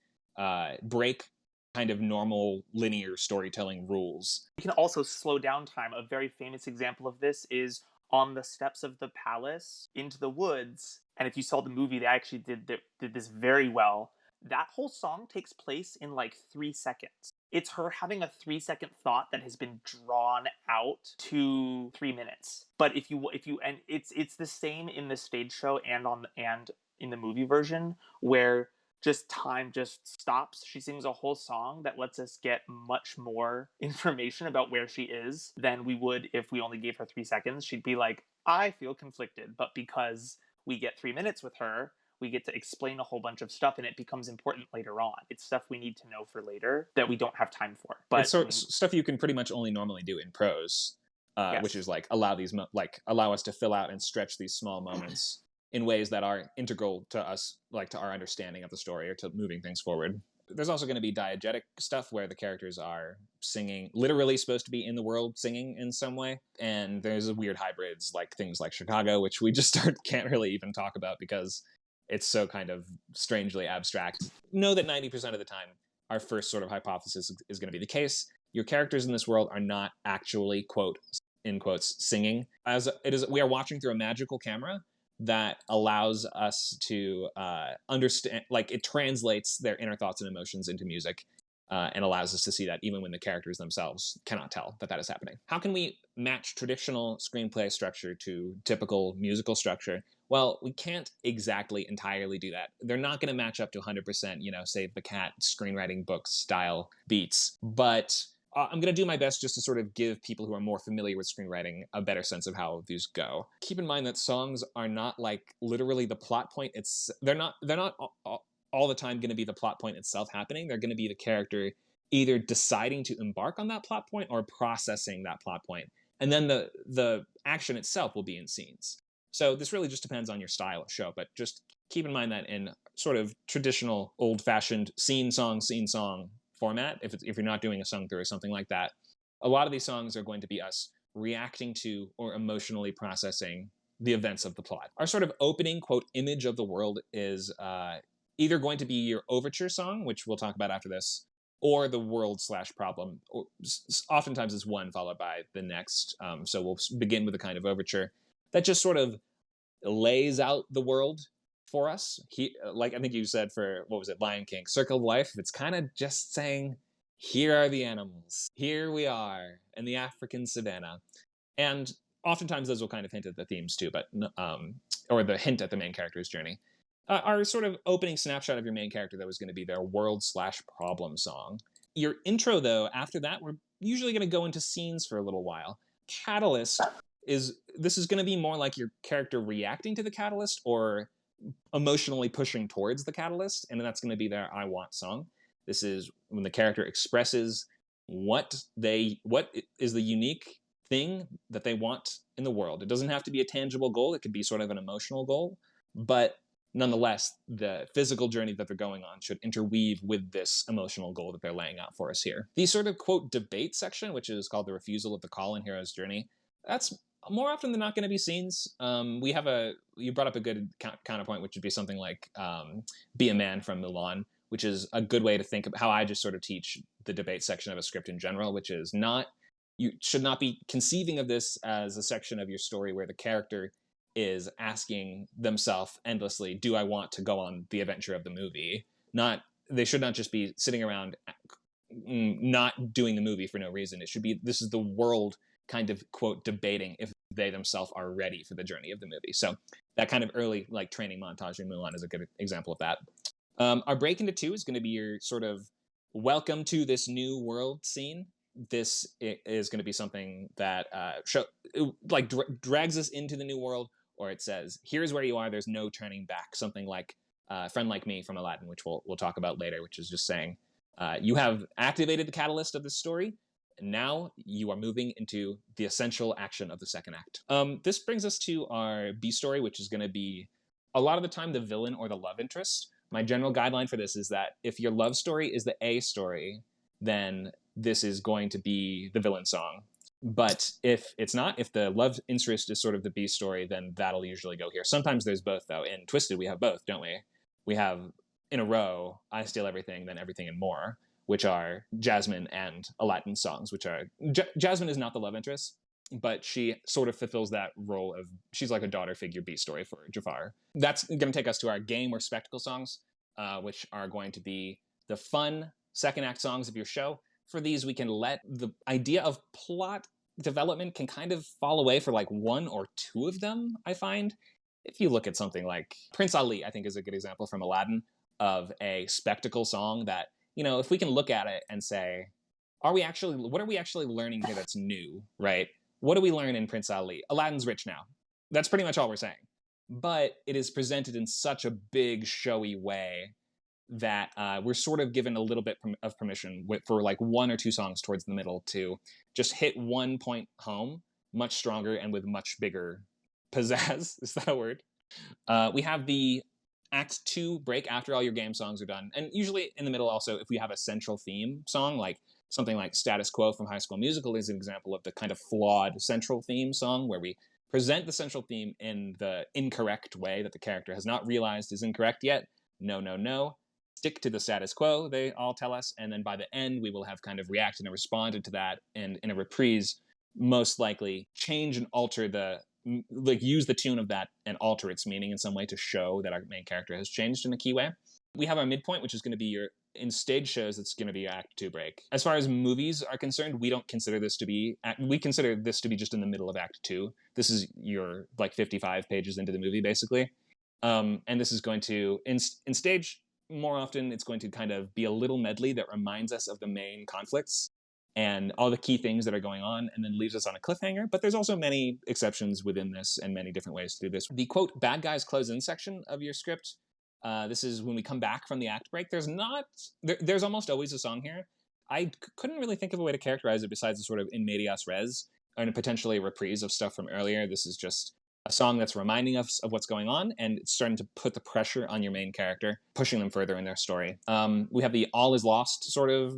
break kind of normal linear storytelling rules. You can also slow down time. A very famous example of this is on the steps of the palace into the woods. And if you saw the movie, they actually did this very well. That whole song takes place in like 3 seconds. It's her having a 3 second thought that has been drawn out to 3 minutes. But if you and it's the same in the stage show and in the movie version, where just time just stops. She sings a whole song that lets us get much more information about where she is than we would if we only gave her 3 seconds. She'd be like, I feel conflicted. But because we get 3 minutes with her, we get to explain a whole bunch of stuff, and it becomes important later on. It's stuff we need to know for later that we don't have time for. But it's stuff you can pretty much only normally do in prose, Yes. which is like allow us to fill out and stretch these small moments in ways that are integral to us, like to our understanding of the story or to moving things forward. There's also going to be diegetic stuff where the characters are singing, literally supposed to be in the world singing in some way. And there's weird hybrids like things like Chicago, which we just can't really even talk about because it's so kind of strangely abstract. Know that 90% of the time, our first sort of hypothesis is going to be the case. Your characters in this world are not actually, quote, in quotes, singing. As it is, we are watching through a magical camera that allows us to understand, like it translates their inner thoughts and emotions into music and allows us to see that even when the characters themselves cannot tell that that is happening. How can we match traditional screenplay structure to typical musical structure? Well, we can't exactly entirely do that. They're not going to match up to 100%, Save the Cat screenwriting book style beats, but I'm going to do my best just to sort of give people who are more familiar with screenwriting a better sense of how these go. Keep in mind that songs are not like literally the plot point. They're not all the time going to be the plot point itself happening. They're going to be the character either deciding to embark on that plot point or processing that plot point. And then the action itself will be in scenes. So this really just depends on your style of show, but just keep in mind that in sort of traditional old-fashioned scene song format, if you're not doing a sung through or something like that, a lot of these songs are going to be us reacting to or emotionally processing the events of the plot. Our sort of opening, quote, image of the world is either going to be your overture song, which we'll talk about after this, or the world/problem. Oftentimes it's one followed by the next. So we'll begin with a kind of overture that just sort of lays out the world for us. Like I think you said for, what was it, Lion King, Circle of Life, it's kind of just saying, here are the animals. Here we are in the African savannah. And oftentimes those will kind of hint at the themes too, but or the hint at the main character's journey. Our sort of opening snapshot of your main character, that was going to be their world/problem song. Your intro, though, after that, we're usually going to go into scenes for a little while. Catalyst this is going to be more like your character reacting to the catalyst or emotionally pushing towards the catalyst, and that's going to be their I Want song. This is when the character expresses what is the unique thing that they want in the world. It doesn't have to be a tangible goal. It could be sort of an emotional goal, but nonetheless, the physical journey that they're going on should interweave with this emotional goal that they're laying out for us here. The sort of, quote, debate section, which is called the refusal of the call in Hero's Journey, that's more often than not going to be scenes. You brought up a good counterpoint, which would be something like Be a Man from Mulan, which is a good way to think of how I just sort of teach the debate section of a script in general, which is you should not be conceiving of this as a section of your story where the character is asking themselves endlessly, do I want to go on the adventure of the movie? They should not just be sitting around not doing the movie for no reason. It should be, this is the world kind of, quote, debating if they themselves are ready for the journey of the movie. So that kind of early like training montage in Mulan is a good example of that. Our break into two is going to be your sort of welcome to this new world scene. This is going to be something that drags us into the new world, or it says, here's where you are, there's no turning back. Something like Friend Like Me from Aladdin, which we'll talk about later, which is just saying, you have activated the catalyst of this story, and now you are moving into the essential action of the second act. This brings us to our B story, which is going to be a lot of the time the villain or the love interest. My general guideline for this is that if your love story is the A story, then this is going to be the villain song. But if it's not, if the love interest is sort of the B story, then that'll usually go here. Sometimes there's both, though. In Twisted, we have both, don't we? We have in a row, I Steal Everything, then Everything and More, which are Jasmine and Aladdin songs, which are Jasmine is not the love interest, but she sort of fulfills that role of she's like a daughter figure B story for Jafar. That's going to take us to our game or spectacle songs, which are going to be the fun second act songs of your show. For these, we can let the idea of plot development can kind of fall away for like one or two of them, I find. If you look at something like Prince Ali, I think is a good example from Aladdin of a spectacle song that, you know, if we can look at it and say, what are we actually learning here that's new, right? What do we learn in Prince Ali? Aladdin's rich now. That's pretty much all we're saying. But it is presented in such a big, showy way that we're sort of given a little bit of permission for like one or two songs towards the middle to just hit one point home much stronger and with much bigger pizzazz. Is that a word? We have the Act 2 break after all your game songs are done. And usually in the middle also, if we have a central theme song, like something like Status Quo from High School Musical is an example of the kind of flawed central theme song where we present the central theme in the incorrect way that the character has not realized is incorrect yet. No, no, no. Stick to the status quo, they all tell us, and then by the end we will have kind of reacted and responded to that, and in a reprise most likely change and alter like use the tune of that and alter its meaning in some way to show that our main character has changed in a key way. We have our midpoint, which is going to be in stage shows, it's going to be your Act 2 break. As far as movies are concerned, we don't consider this to be, we consider this to be just in the middle of Act 2. This is your like 55 pages into the movie, basically. And this is going to, in stage, more often it's going to kind of be a little medley that reminds us of the main conflicts and all the key things that are going on, and then leaves us on a cliffhanger. But there's also many exceptions within this and many different ways to do this. The quote, bad guys close in section of your script, this is when we come back from the act break. There's almost always a song here. I couldn't really think of a way to characterize it besides a sort of in medias res, and potentially a reprise of stuff from earlier. This is just a song that's reminding us of what's going on, and it's starting to put the pressure on your main character, pushing them further in their story. We have the all is lost sort of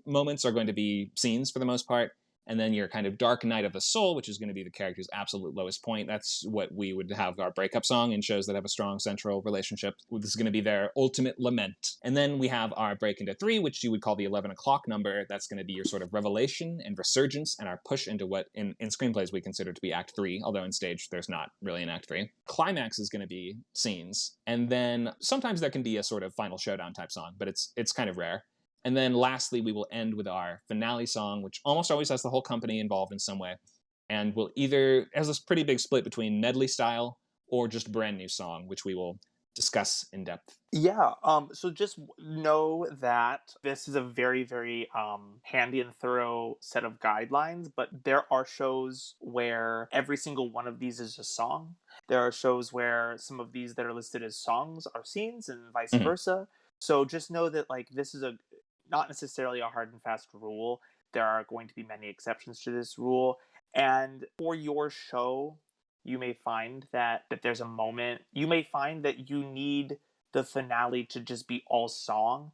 moments are going to be scenes for the most part. And then your kind of dark night of the soul, which is going to be the character's absolute lowest point. That's what we would have our breakup song in shows that have a strong central relationship. This is going to be their ultimate lament. And then we have our break into 3, which you would call the 11 o'clock number. That's going to be your sort of revelation and resurgence and our push into what in screenplays we consider to be Act 3, although in stage there's not really an Act 3. Climax is going to be scenes. And then sometimes there can be a sort of final showdown type song, but it's kind of rare. And then lastly, we will end with our finale song, which almost always has the whole company involved in some way. And will either has this pretty big split between medley style or just brand new song, which we will discuss in depth. Yeah, so just know that this is a very, very handy and thorough set of guidelines, but there are shows where every single one of these is a song. There are shows where some of these that are listed as songs are scenes and vice versa. So just know that like this is not necessarily a hard and fast rule. There are going to be many exceptions to this rule. And for your show, you may find that there's a moment, you may find that you need the finale to just be all song.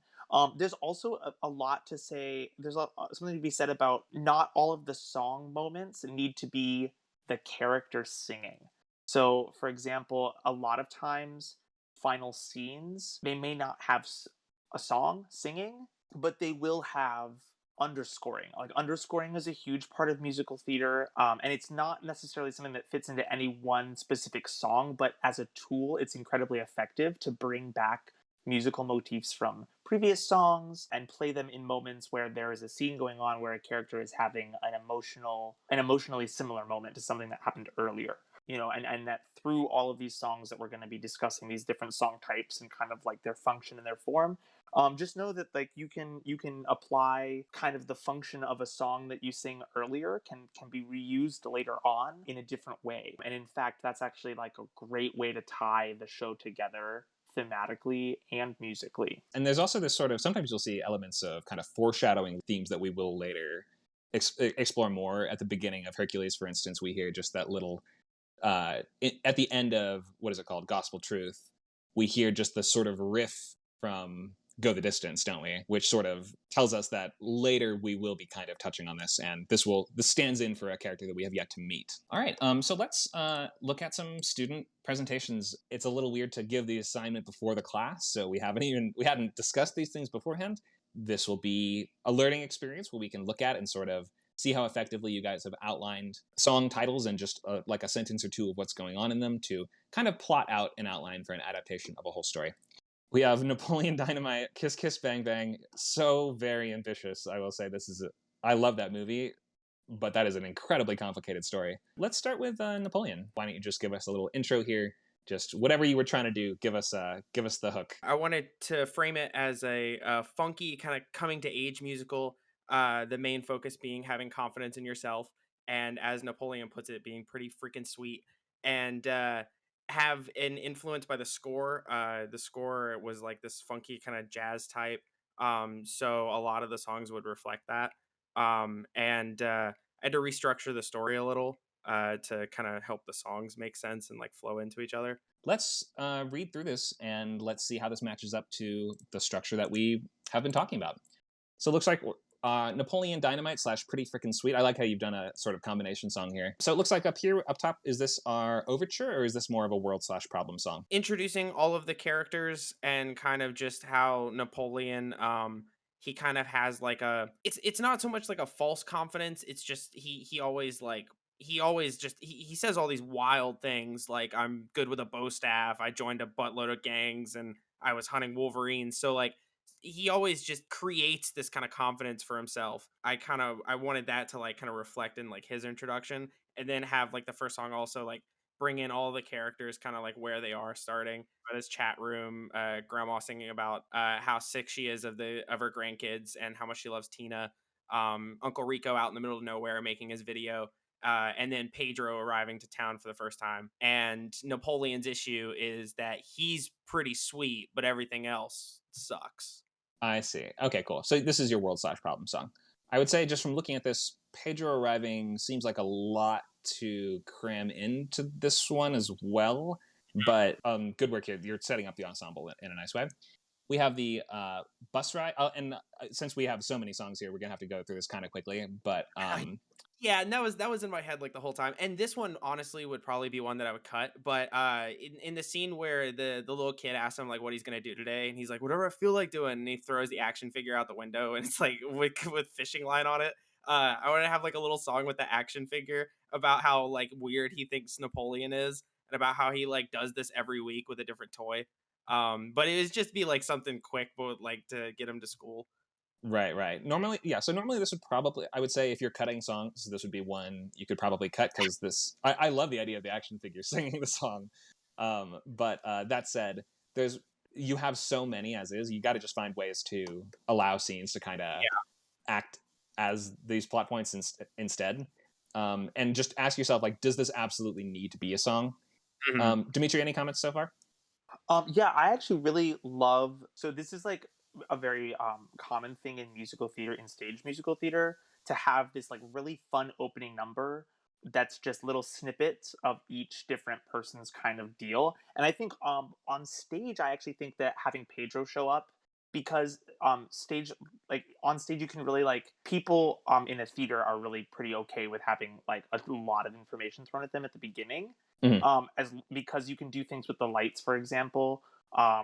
There's also a lot to say, there's something to be said about not all of the song moments need to be the character singing. So, for example, a lot of times, final scenes, they may not have a song singing, but they will have underscoring. Like underscoring is a huge part of musical theater, and it's not necessarily something that fits into any one specific song, but as a tool, it's incredibly effective to bring back musical motifs from previous songs and play them in moments where there is a scene going on where a character is having an emotionally similar moment to something that happened earlier. You know, and that through all of these songs that we're going to be discussing, these different song types and kind of like their function and their form, just know that like you can apply kind of the function of a song that you sing earlier can be reused later on in a different way. And in fact, that's actually like a great way to tie the show together thematically and musically. And there's also this sort of, sometimes you'll see elements of kind of foreshadowing themes that we will later explore more. At the beginning of Hercules, for instance, we hear just that little at the end of, what is it called, Gospel Truth, we hear just the sort of riff from go the distance, don't we? Which sort of tells us that later we will be kind of touching on this, and this stands in for a character that we have yet to meet. All right, so let's look at some student presentations. It's a little weird to give the assignment before the class, so we hadn't discussed these things beforehand. This will be a learning experience where we can look at and sort of see how effectively you guys have outlined song titles and just like a sentence or two of what's going on in them to kind of plot out an outline for an adaptation of a whole story. We have Napoleon Dynamite, Kiss Kiss Bang Bang. So very ambitious, I will say. I love that movie, but that is an incredibly complicated story. Let's start with Napoleon. Why don't you just give us a little intro here? Just whatever you were trying to do, give us the hook. I wanted to frame it as a funky kind of coming to age musical. The main focus being having confidence in yourself, and as Napoleon puts it, being pretty freaking sweet. And have an influence by the score. The score was like this funky kind of jazz type. So a lot of the songs would reflect that. And I had to restructure the story a little to kind of help the songs make sense and like flow into each other. Let's read through this and let's see how this matches up to the structure that we have been talking about. So it looks like Napoleon Dynamite / Pretty Frickin' Sweet. I like how you've done a sort of combination song here. So it looks like up here, up top, is this our overture or is this more of a world / problem song? Introducing all of the characters and kind of just how Napoleon, he kind of has like it's not so much like a false confidence. It's just he always just he says all these wild things like I'm good with a bow staff. I joined a buttload of gangs and I was hunting wolverines. So like he always just creates this kind of confidence for himself. I wanted that to like kind of reflect in like his introduction, and then have like the first song also like bring in all the characters kind of like where they are starting. This chat room, grandma singing about how sick she is of her grandkids and how much she loves Tina. Uncle Rico out in the middle of nowhere making his video. And then Pedro arriving to town for the first time. And Napoleon's issue is that he's pretty sweet, but everything else sucks. I see. Okay, cool. So this is your world / problem song. I would say just from looking at this, Pedro arriving seems like a lot to cram into this one as well. But good work here. You're setting up the ensemble in a nice way. We have the bus ride. And since we have so many songs here, we're going to have to go through this kind of quickly. But yeah, and that was in my head like the whole time. And this one honestly would probably be one that I would cut. But in the scene where the little kid asks him like what he's gonna do today, and he's like, whatever I feel like doing, and he throws the action figure out the window, and it's like with fishing line on it. I want to have like a little song with the action figure about how like weird he thinks Napoleon is, and about how he like does this every week with a different toy. But it would just be like something quick, but like to get him to school. Right. Normally, yeah. So normally this would probably, I would say if you're cutting songs, this would be one you could probably cut because I love the idea of the action figure singing the song. But that said, you have so many as is, you got to just find ways to allow scenes to kind of act as these plot points instead. And just ask yourself, like, does this absolutely need to be a song? Mm-hmm. Dimitri, any comments so far? Yeah, I actually really love. So this is like a very common thing in musical theater, in stage musical theater, to have this like really fun opening number that's just little snippets of each different person's kind of deal. And I think on stage, I actually think that having Pedro show up, because on stage you can really like people in a theater are really pretty okay with having like a lot of information thrown at them at the beginning. As because you can do things with the lights, for example.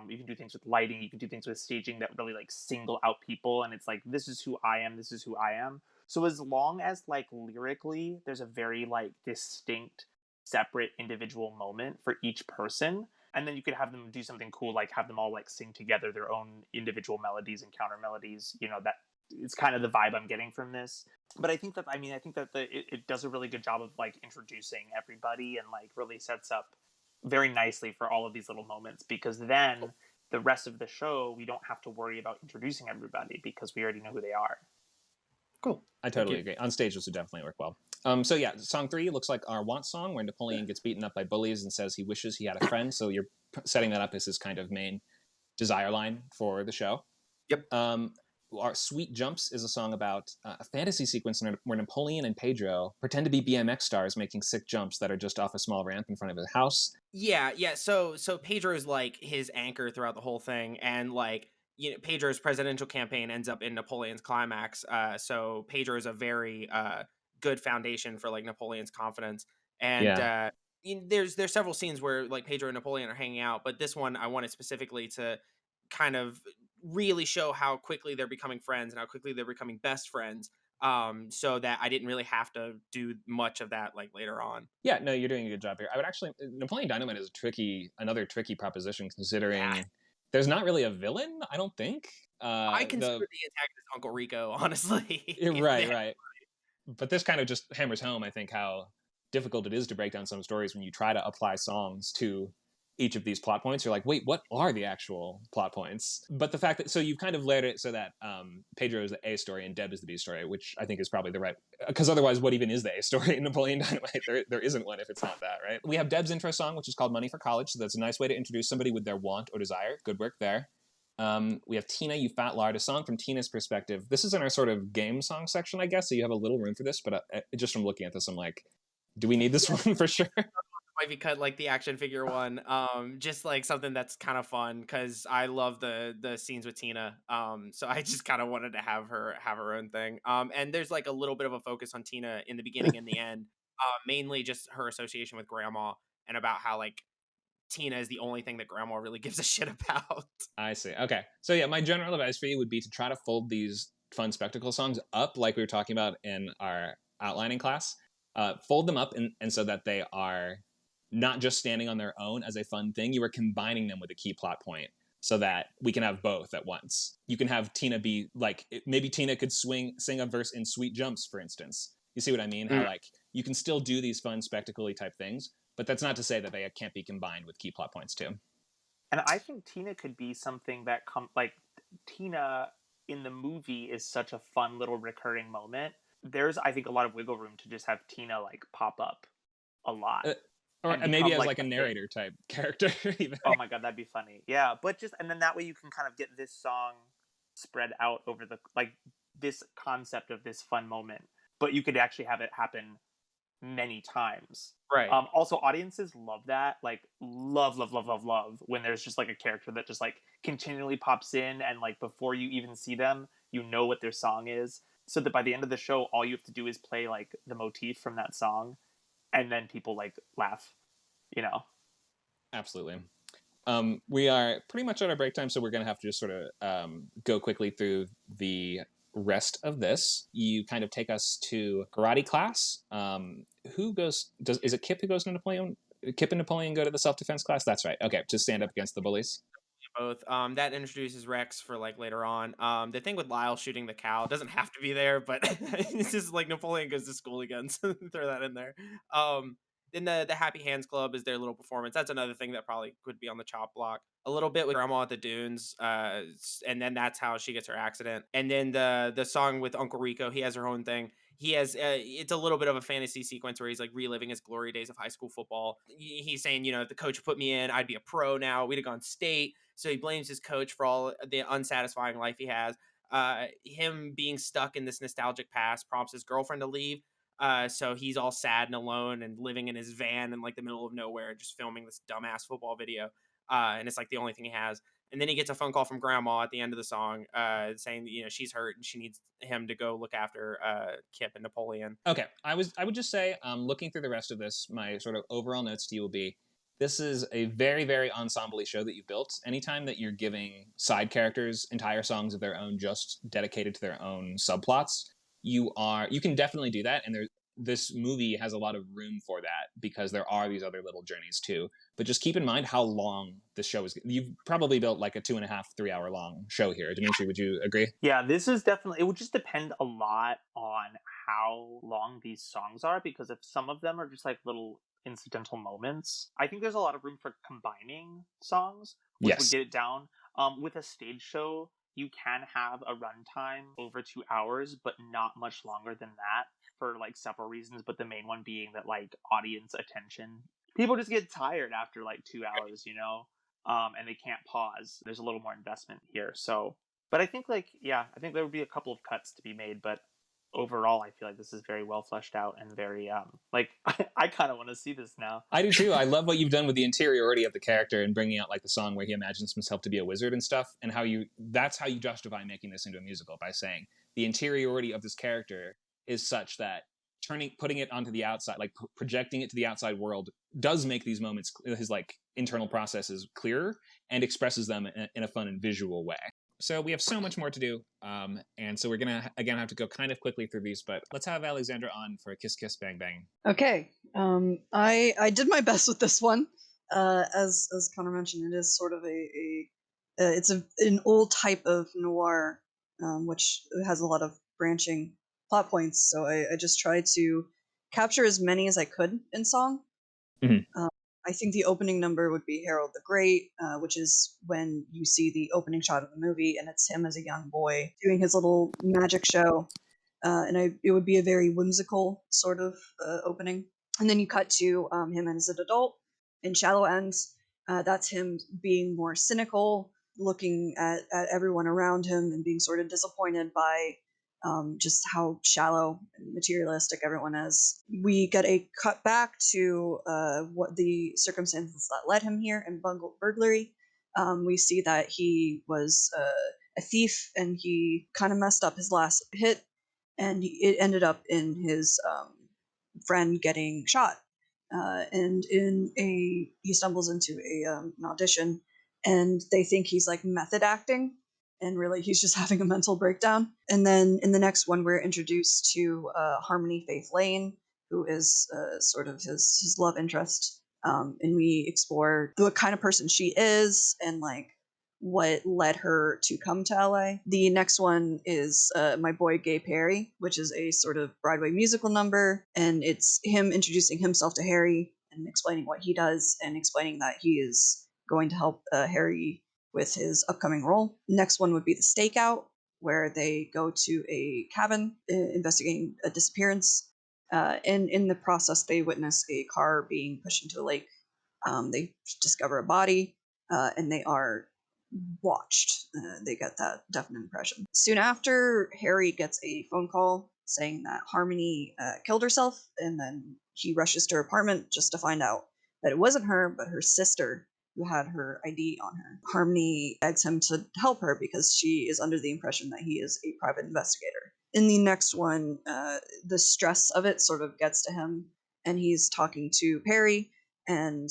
You can do things with lighting, you can do things with staging that really like single out people, and it's like, this is who I am, this is who I am. So as long as like lyrically there's a very like distinct separate individual moment for each person, and then you could have them do something cool, like have them all like sing together their own individual melodies and counter melodies, that it's kind of the vibe I'm getting from this. But I think that it does a really good job of like introducing everybody and like really sets up very nicely for all of these little moments, because then the rest of the show we don't have to worry about introducing everybody because we already know who they are. Cool. I totally agree. On stage, this would definitely work well. So yeah, song 3 looks like our want song, where Napoleon gets beaten up by bullies and says he wishes he had a friend. So you're setting that up as his kind of main desire line for the show. Yep. Our Sweet Jumps is a song about a fantasy sequence where Napoleon and Pedro pretend to be BMX stars making sick jumps that are just off a small ramp in front of his house. Yeah. So Pedro's like his anchor throughout the whole thing, and like Pedro's presidential campaign ends up in Napoleon's climax. So Pedro is a very good foundation for like Napoleon's confidence. And Yeah. there's several scenes where like Pedro and Napoleon are hanging out, but this one I wanted specifically to kind of really show how quickly they're becoming friends and how quickly they're becoming best friends. So that I didn't really have to do much of that like later on. Yeah, no, you're doing a good job here. I would actually Napoleon Dynamite is another tricky proposition Yeah, considering there's not really a villain, I don't think. I consider The the antagonist Uncle Rico, honestly. if Right, they right. But this kind of just hammers home, I think, how difficult it is to break down some stories when you try to apply songs to each of these plot points. You're like, wait, what are the actual plot points? But the fact that, so you've kind of layered it so that Pedro is the A story and Deb is the B story, which I think is probably the right, because otherwise, what even is the A story in Napoleon Dynamite? There isn't one if it's not that, right? We have Deb's intro song, which is called Money for College. So that's a nice way to introduce somebody with their want or desire. Good work there. We have Tina, You Fat Lard, a song from Tina's perspective. This is in our sort of game song section, I guess, so you have a little room for this, but just from looking at this, I'm like, do we need this one for sure? Might be cut like the action figure one. Just like something that's kind of fun because I love the scenes with Tina. So I just kind of wanted to have her own thing. And there's like a little bit of a focus on Tina in the beginning and the end. Mainly just her association with Grandma and about how like Tina is the only thing that Grandma really gives a shit about. I see. Okay. So yeah, my general advice for you would be to try to fold these fun spectacle songs up like we were talking about in our outlining class. Fold them up and so that they are not just standing on their own as a fun thing. You are combining them with a key plot point so that we can have both at once. You can have Tina be like, maybe Tina could sing a verse in Sweet Jumps, for instance. You see what I mean? How like you can still do these fun spectacle-y type things, but that's not to say that they can't be combined with key plot points too. And I think Tina could be something that like Tina in the movie is such a fun little recurring moment. There's, I think, a lot of wiggle room to just have Tina like pop up a lot. Or and maybe become, as like a narrator type character even. Oh my god, that'd be funny. Yeah, but just, and then that way you can kind of get this song spread out over the, like, this concept of this fun moment, but you could actually have it happen many times. Right. Also, audiences love that. Like, love when there's just like a character that just like continually pops in, and like before you even see them, you know what their song is. So that by the end of the show, all you have to do is play like the motif from that song, and then people like laugh. You know. Absolutely. We are pretty much at our break time, so we're going to have to just sort of go quickly through the rest of this. You kind of take us to karate class. Who goes? Is it Kip who goes to Napoleon? Kip and Napoleon go to the self-defense class. That's right. Okay, to stand up against the bullies. Both. That introduces Rex for like later on. The thing with Lyle shooting the cow doesn't have to be there, but it's just like Napoleon goes to school again, so throw that in there. Then the Happy Hands Club is their little performance. That's another thing that probably could be on the chop block. A little bit with Grandma at the dunes, and then that's how she gets her accident. And then the song with Uncle Rico, he has her own thing. He has it's a little bit of a fantasy sequence where he's like reliving his glory days of high school football. He's saying, you know, if the coach put me in, I'd be a pro now. We'd have gone state. So he blames his coach for all the unsatisfying life he has. Him being stuck in this nostalgic past prompts his girlfriend to leave. So he's all sad and alone and living in his van in like the middle of nowhere, just filming this dumbass football video. And it's like the only thing he has. And then he gets a phone call from Grandma at the end of the song, saying that, you know, she's hurt and she needs him to go look after Kip and Napoleon. Okay, I would just say, looking through the rest of this, my sort of overall notes to you will be, this is a very, very ensemble-y show that you built. Anytime that you're giving side characters entire songs of their own, just dedicated to their own subplots, you can definitely do that, and this movie has a lot of room for that because there are these other little journeys too. But just keep in mind how long this show is. You've probably built like a 2.5, 3 hour long show here. Dimitri, would you agree? Yeah, this is definitely, it would just depend a lot on how long these songs are, because if some of them are just like little incidental moments, I think there's a lot of room for combining songs, which would get it down. With a stage show, you can have a runtime over 2 hours, but not much longer than that, for like several reasons, but the main one being that like audience attention, people just get tired after like 2 hours, you know, and they can't pause. There's a little more investment here. So, but I think like, yeah, I think there would be a couple of cuts to be made, but overall, I feel like this is very well fleshed out and very like I kind of want to see this now. I do too. I love what you've done with the interiority of the character and bringing out like the song where he imagines himself to be a wizard and stuff, and that's how you justify making this into a musical, by saying the interiority of this character is such that putting it onto the outside, like projecting it to the outside world, does make these moments, his like internal processes, clearer and expresses them in a fun and visual way. So we have so much more to do, and so we're gonna again have to go kind of quickly through these, but let's have Alexandra on for Kiss Kiss Bang Bang. Okay, I did my best with this one. As Connor mentioned, it is sort of it's an old type of noir, which has a lot of branching plot points. So I just tried to capture as many as I could in song. Mm-hmm. I think the opening number would be Harold the Great, which is when you see the opening shot of the movie, and it's him as a young boy doing his little magic show. It would be a very whimsical sort of opening. And then you cut to him as an adult in Shallow Ends. That's him being more cynical, looking at everyone around him and being sort of disappointed by just how shallow and materialistic everyone is. We get a cut back to what the circumstances that led him here in burglary. We see that he was a thief and he kind of messed up his last hit, and it ended up in his friend getting shot. And he stumbles into an audition, and they think he's like method acting, and really he's just having a mental breakdown. And then in the next one, we're introduced to Harmony Faith Lane, who is sort of his love interest, and we explore what kind of person she is and like what led her to come to LA. The next one is My Boy Gay Perry, which is a sort of Broadway musical number, and it's him introducing himself to Harry and explaining what he does and explaining that he is going to help Harry with his upcoming role. Next one would be The Stakeout, where they go to a cabin investigating a disappearance. And in the process, they witness a car being pushed into a lake. They discover a body, and they are watched. They get that definite impression. Soon after, Harry gets a phone call saying that Harmony killed herself, and then he rushes to her apartment just to find out that it wasn't her, but her sister, who had her ID on her. Harmony begs him to help her because she is under the impression that he is a private investigator. In the next one, the stress of it sort of gets to him, and he's talking to Perry, and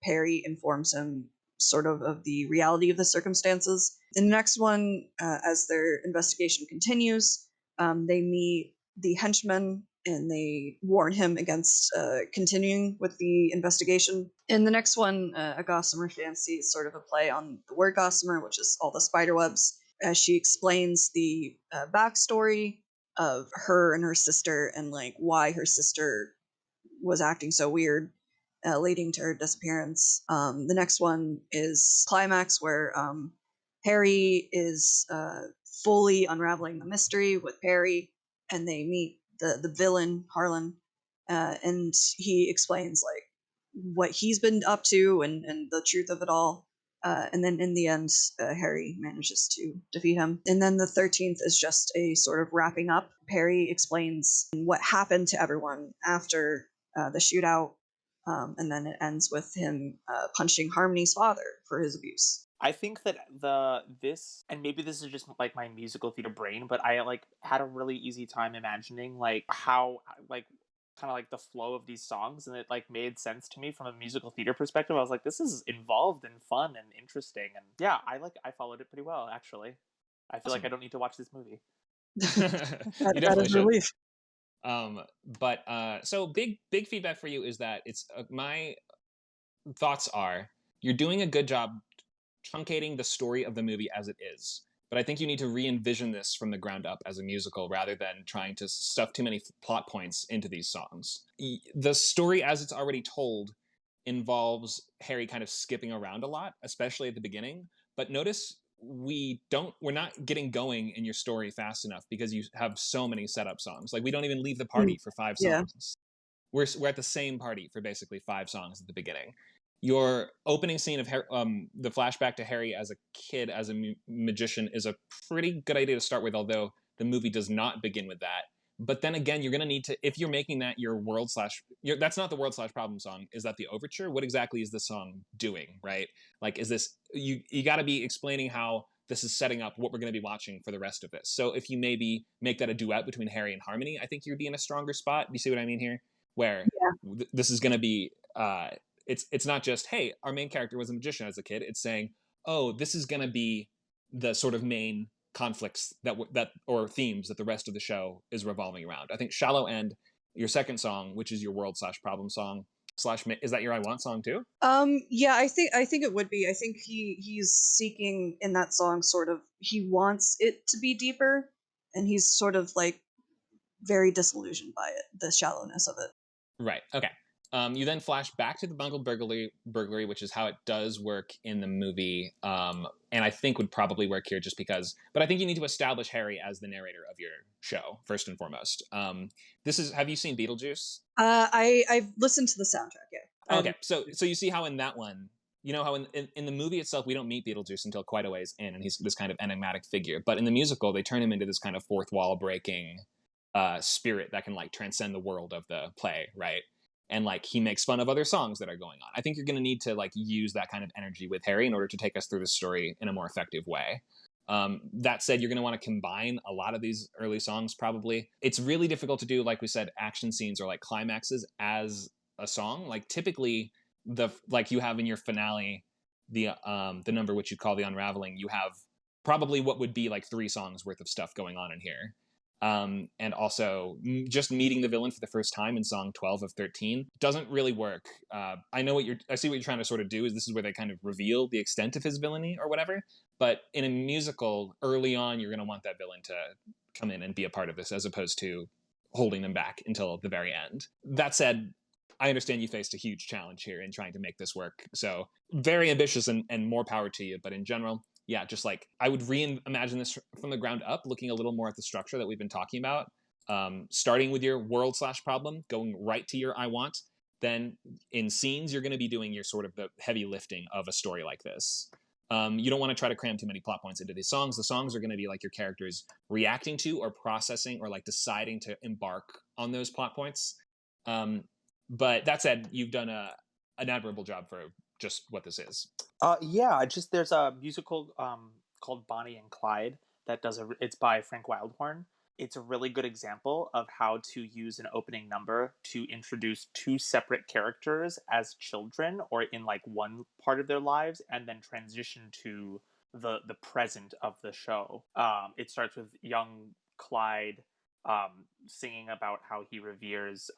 Perry informs him sort of the reality of the circumstances. In the next one, as their investigation continues, they meet the henchman and they warn him against continuing with the investigation. In the next one, A Gossamer Fancy is sort of a play on the word gossamer, which is all the spider webs. As she explains the backstory of her and her sister and like why her sister was acting so weird, leading to her disappearance. The next one is Climax, where Harry is fully unraveling the mystery with Perry, and they meet the villain Harlan, and he explains like what he's been up to and the truth of it all. And then in the end, Harry manages to defeat him. And then the 13th is just a sort of wrapping up. Perry explains what happened to everyone after the shootout, and then it ends with him punching Harmony's father for his abuse. I think that this, and maybe this is just like my musical theater brain, but I like had a really easy time imagining like how like kind of like the flow of these songs, and it like made sense to me from a musical theater perspective. I was like, this is involved and fun and interesting, and yeah, I followed it pretty well actually. I feel like I don't need to watch this movie. That is relief. So big feedback for you is that it's my thoughts are you're doing a good job truncating the story of the movie as it is, but I think you need to re-envision this from the ground up as a musical rather than trying to stuff too many plot points into these songs. The story as it's already told involves Harry kind of skipping around a lot, especially at the beginning, but notice we're not getting going in your story fast enough because you have so many setup songs. Like we don't even leave the party for 5 songs. We're at the same party for basically 5 songs at the beginning. Your opening scene of the flashback to Harry as a kid, as a magician, is a pretty good idea to start with, although the movie does not begin with that. But then again, you're going to need to, if you're making that your world slash, that's not the world slash problem song. Is that the overture? What exactly is the song doing, right? Like, is this, you got to be explaining how this is setting up what we're going to be watching for the rest of this. So if you maybe make that a duet between Harry and Harmony, I think you'd be in a stronger spot. You see what I mean here? Where this is going to be, it's not just, hey, our main character was a magician as a kid. It's saying, oh, this is going to be the sort of main conflicts that or themes that the rest of the show is revolving around. I think Shallow End, your second song, which is your world slash problem song slash, is that your I Want song too? Yeah, I think it would be. I think he's seeking in that song sort of, he wants it to be deeper, and he's sort of like very disillusioned by it, the shallowness of it. Right. Okay. You then flash back to the bungled burglary, which is how it does work in the movie, and I think would probably work here just because. But I think you need to establish Harry as the narrator of your show first and foremost. Have you seen Beetlejuice? I've listened to the soundtrack. Yeah. Okay, so you see how in that one, you know how in the movie itself we don't meet Beetlejuice until quite a ways in, and he's this kind of enigmatic figure. But in the musical, they turn him into this kind of fourth wall breaking spirit that can like transcend the world of the play, right? And like he makes fun of other songs that are going on. I think you're going to need to like use that kind of energy with Harry in order to take us through the story in a more effective way. That said, you're going to want to combine a lot of these early songs. Probably it's really difficult to do, like we said, action scenes or like climaxes as a song. Like typically like you have in your finale, the number which you call the unraveling, you have probably what would be like 3 songs worth of stuff going on in here. And also just meeting the villain for the first time in song 12 of 13 doesn't really work. I see what you're trying to sort of do is this is where they kind of reveal the extent of his villainy or whatever. But in a musical, early on, you're going to want that villain to come in and be a part of this as opposed to holding them back until the very end. That said, I understand you faced a huge challenge here in trying to make this work. So very ambitious and more power to you. But in general, yeah, just like I would reimagine this from the ground up, looking a little more at the structure that we've been talking about, starting with your world slash problem, going right to your I want. Then in scenes, you're going to be doing your sort of the heavy lifting of a story like this. You don't want to try to cram too many plot points into these songs. The songs are going to be like your characters reacting to or processing or like deciding to embark on those plot points. But that said, you've done an admirable job for just what this is. There's a musical called Bonnie and Clyde that it's by Frank Wildhorn. It's a really good example of how to use an opening number to introduce 2 separate characters as children or in like one part of their lives and then transition to the present of the show. It starts with young Clyde singing about how he reveres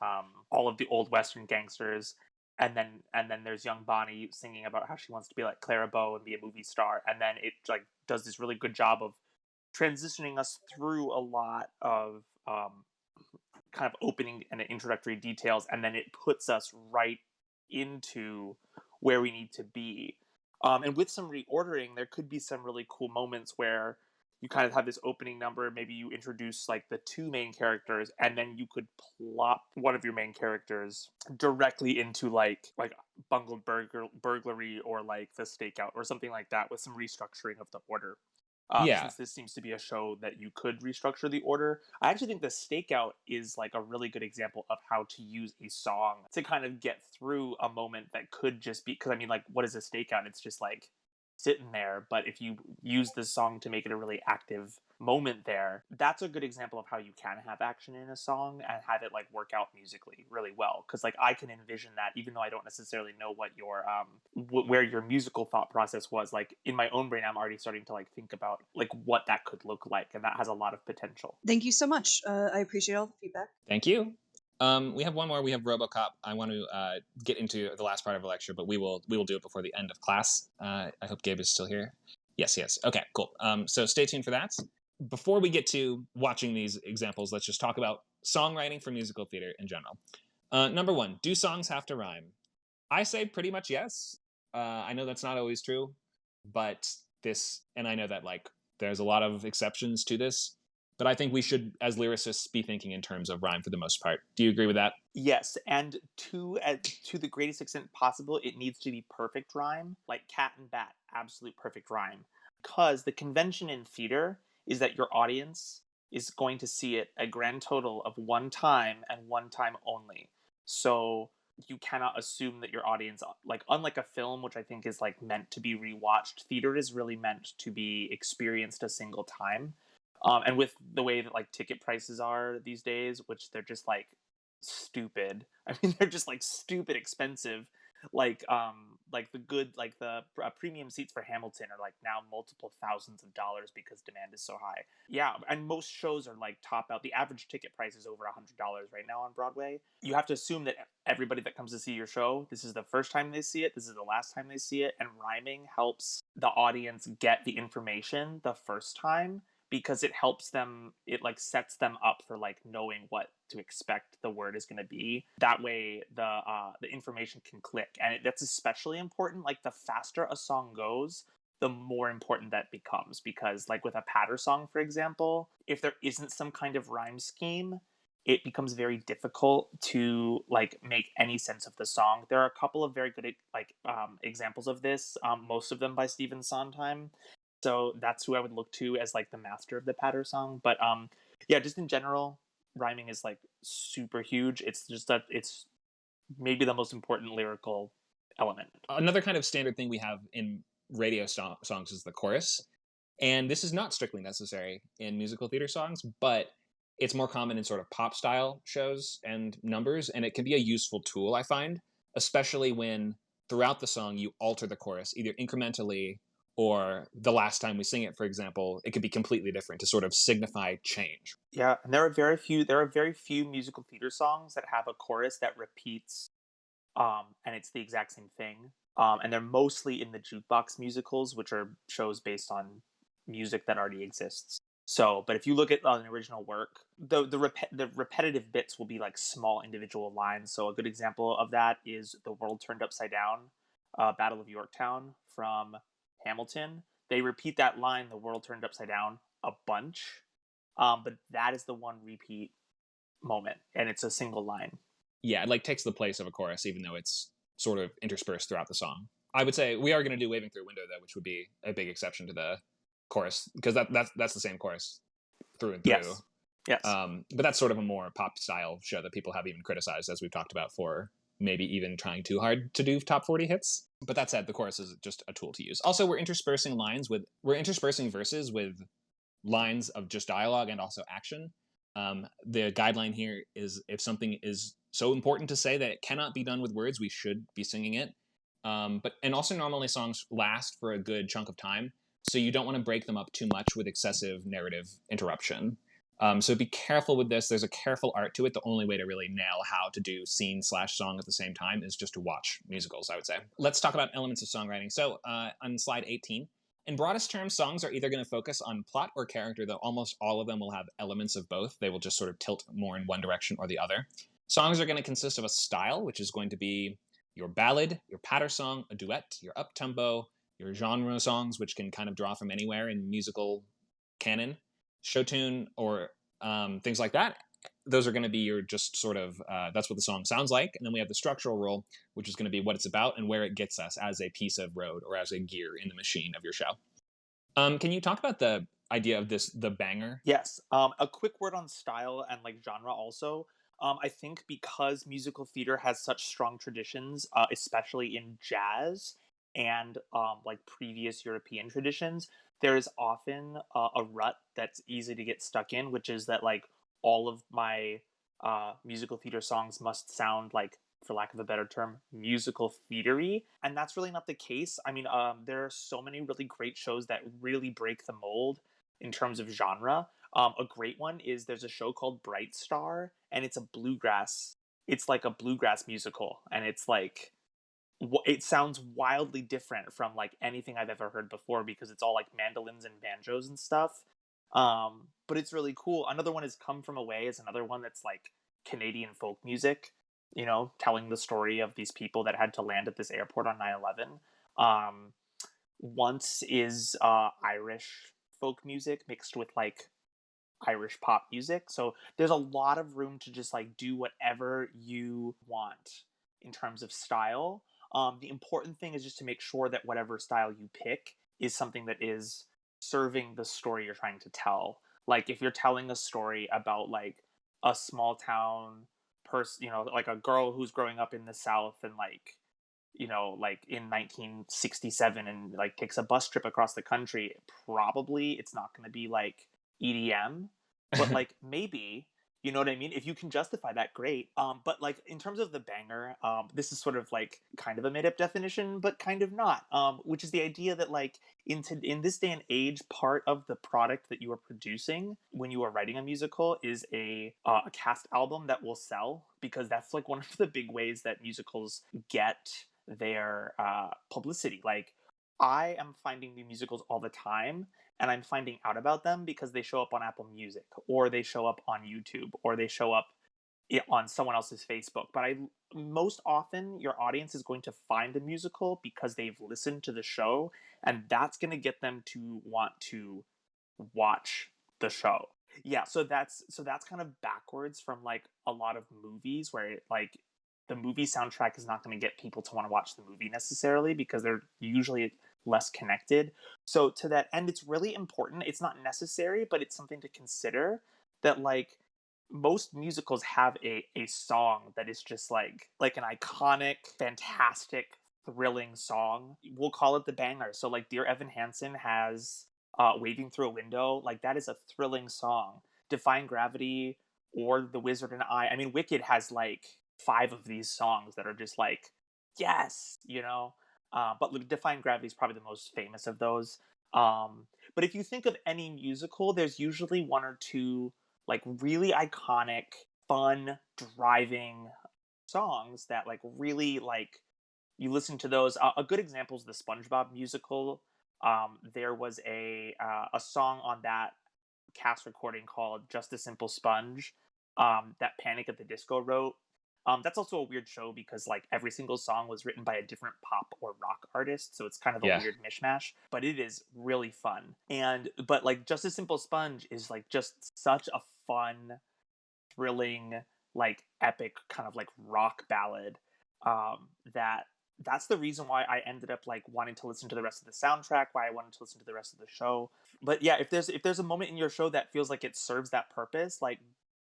all of the old Western gangsters. And then there's young Bonnie singing about how she wants to be like Clara Bow and be a movie star. And then it like does this really good job of transitioning us through a lot of kind of opening and introductory details. And then it puts us right into where we need to be. And with some reordering, there could be some really cool moments where you kind of have this opening number, maybe you introduce like the 2 main characters, and then you could plop one of your main characters directly into like bungled burglary or like the stakeout or something like that with some restructuring of the order. Since this seems to be a show that you could restructure the order, I actually think the stakeout is like a really good example of how to use a song to kind of get through a moment that could just be, because I mean, like, what is a stakeout? It's just like sitting there, but if you use the song to make it a really active moment there, that's a good example of how you can have action in a song and have it like work out musically really well. Because like I can envision that, even though I don't necessarily know what your where your musical thought process was, like in my own brain I'm already starting to like think about like what that could look like, and that has a lot of potential. Thank you so much. I appreciate all the feedback. Thank you. We have one more. We have RoboCop. I want to get into the last part of the lecture, but we will do it before the end of class. I hope Gabe is still here. Yes. Okay, cool. So stay tuned for that. Before we get to watching these examples, let's just talk about songwriting for musical theater in general. Number 1, do songs have to rhyme? I say pretty much yes. I know that's not always true, but and I know that like there's a lot of exceptions to this. But I think we should, as lyricists, be thinking in terms of rhyme for the most part. Do you agree with that? Yes, and to the greatest extent possible, it needs to be perfect rhyme, like cat and bat, absolute perfect rhyme. Because the convention in theater is that your audience is going to see it a grand total of one time and one time only. So you cannot assume that your audience, like unlike a film, which I think is like meant to be rewatched, theater is really meant to be experienced a single time. And with the way that like ticket prices are these days, which they're just like stupid. I mean, they're just like stupid expensive. Like the good, like the premium seats for Hamilton are like now multiple thousands of dollars because demand is so high. Yeah, and most shows are like top out. The average ticket price is over $100 right now on Broadway. You have to assume that everybody that comes to see your show, this is the first time they see it, this is the last time they see it, and rhyming helps the audience get the information the first time because it helps them, it like sets them up for like knowing what to expect the word is going to be. That way the information can click, and that's especially important. Like the faster a song goes, the more important that becomes, because like with a patter song, for example, if there isn't some kind of rhyme scheme, it becomes very difficult to like make any sense of the song. There are a couple of very good like examples of this, most of them by Stephen Sondheim. So that's who I would look to as like the master of the patter song. But yeah, just in general, rhyming is like super huge. It's just that it's maybe the most important lyrical element. Another kind of standard thing we have in radio songs is the chorus. And this is not strictly necessary in musical theater songs, but it's more common in sort of pop style shows and numbers. And it can be a useful tool, I find, especially when throughout the song you alter the chorus either incrementally or the last time we sing it, for example, it could be completely different to sort of signify change. Yeah, and there are very few musical theater songs that have a chorus that repeats, and it's the exact same thing. And they're mostly in the jukebox musicals, which are shows based on music that already exists. So, but if you look at an original work, the repetitive bits will be like small individual lines. So a good example of that is "The World Turned Upside Down," Battle of Yorktown from Hamilton. They repeat that line, "The world turned upside down," a bunch, but that is the one repeat moment, and it's a single line. Yeah, it like takes the place of a chorus, even though it's sort of interspersed throughout the song. I would say we are going to do "Waving Through a Window" though, which would be a big exception to the chorus because that's the same chorus through and through. Yes. Yes. But that's sort of a more pop style show that people have even criticized, as we've talked about, for maybe even trying too hard to do top 40 hits. But that said, the chorus is just a tool to use. Also, we're interspersing verses with lines of just dialogue and also action. The guideline here is if something is so important to say that it cannot be done with words, we should be singing it. And also normally songs last for a good chunk of time, so you don't want to break them up too much with excessive narrative interruption. So be careful with this. There's a careful art to it. The only way to really nail how to do scene/song at the same time is just to watch musicals, I would say. Let's talk about elements of songwriting. So on slide 18, in broadest terms, songs are either going to focus on plot or character, though almost all of them will have elements of both. They will just sort of tilt more in one direction or the other. Songs are going to consist of a style, which is going to be your ballad, your patter song, a duet, your up-tempo, your genre songs, which can kind of draw from anywhere in musical canon, show tune, or things like that. Those are going to be your just sort of, that's what the song sounds like. And then we have the structural role, which is going to be what it's about and where it gets us as a piece of road or as a gear in the machine of your show. Can you talk about the idea of the banger? Yes. A quick word on style and like genre also. I think because musical theater has such strong traditions, especially in jazz and like previous European traditions, there is often a rut that's easy to get stuck in, which is that like all of my musical theater songs must sound like, for lack of a better term, musical theatery, and that's really not the case. I mean, there are so many really great shows that really break the mold in terms of genre. A great one is there's a show called Bright Star, and it's a bluegrass. It's like a bluegrass musical, and it's like it sounds wildly different from like anything I've ever heard before because it's all like mandolins and banjos and stuff. But it's really cool. Another one is Come From Away is another one that's like Canadian folk music, you know, telling the story of these people that had to land at this airport on 9/11. Once is Irish folk music mixed with like Irish pop music. So there's a lot of room to just like do whatever you want in terms of style. The important thing is just to make sure that whatever style you pick is something that is serving the story you're trying to tell. Like if you're telling a story about like a small town person, like a girl who's growing up in the South and like, like in 1967 and like takes a bus trip across the country, probably it's not going to be like EDM, but like maybe, you know what I mean? If you can justify that, great. But like in terms of the banger, this is sort of like kind of a made up definition, but kind of not. Which is the idea that like in this day and age, part of the product that you are producing when you are writing a musical is a cast album that will sell, because that's like one of the big ways that musicals get their publicity. Like I am finding new musicals all the time, and I'm finding out about them because they show up on Apple Music, or they show up on YouTube, or they show up on someone else's Facebook. But most often your audience is going to find the musical because they've listened to the show, and that's going to get them to want to watch the show. Yeah, so that's kind of backwards from like a lot of movies where like the movie soundtrack is not going to get people to want to watch the movie necessarily because they're usually less connected. So to that end, it's really important. It's not necessary, but it's something to consider that like most musicals have a song that is just like an iconic, fantastic, thrilling song. We'll call it the banger. So like Dear Evan Hansen has Waving Through a Window. Like that is a thrilling song. Defying Gravity or The Wizard and I mean, Wicked has like 5 of these songs that are just like, yes, but Defying Gravity is probably the most famous of those. But if you think of any musical, there's usually 1 or 2 like really iconic, fun, driving songs that like really like you listen to those. A good example is the SpongeBob musical. There was a song on that cast recording called Just a Simple Sponge that Panic at the Disco wrote. That's also a weird show because like every single song was written by a different pop or rock artist, so it's kind of a weird mishmash, but it is really fun. But like Just a Simple Sponge is like just such a fun, thrilling, like epic kind of like rock ballad that's the reason why I ended up like wanting to listen to the rest of the soundtrack, why I wanted to listen to the rest of the show. But yeah, if there's a moment in your show that feels like it serves that purpose, like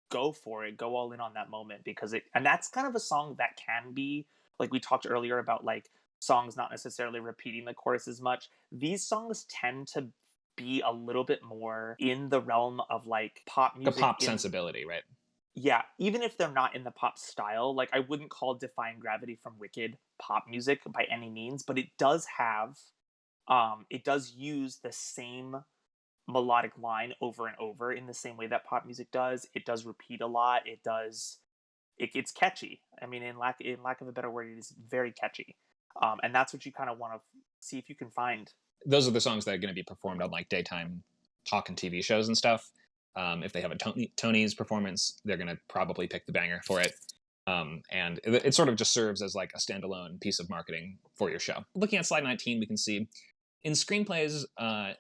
go for it, go all in on that moment, because and that's kind of a song that can be like we talked earlier about like songs not necessarily repeating the chorus as much. These songs tend to be a little bit more in the realm of like pop music, the pop sensibility, right? Yeah, even if they're not in the pop style, like I wouldn't call Defying Gravity from Wicked pop music by any means, but it does use the same melodic line over and over in the same way that pop music does. It does repeat a lot. It's catchy. I mean, in lack of a better word, it is very catchy. And that's what you kind of want to see if you can find. Those are the songs that are going to be performed on like daytime talk and TV shows and stuff. If they have a Tony's performance, they're going to probably pick the banger for it. And it sort of just serves as like a standalone piece of marketing for your show. Looking at slide 19, we can see in screenplays,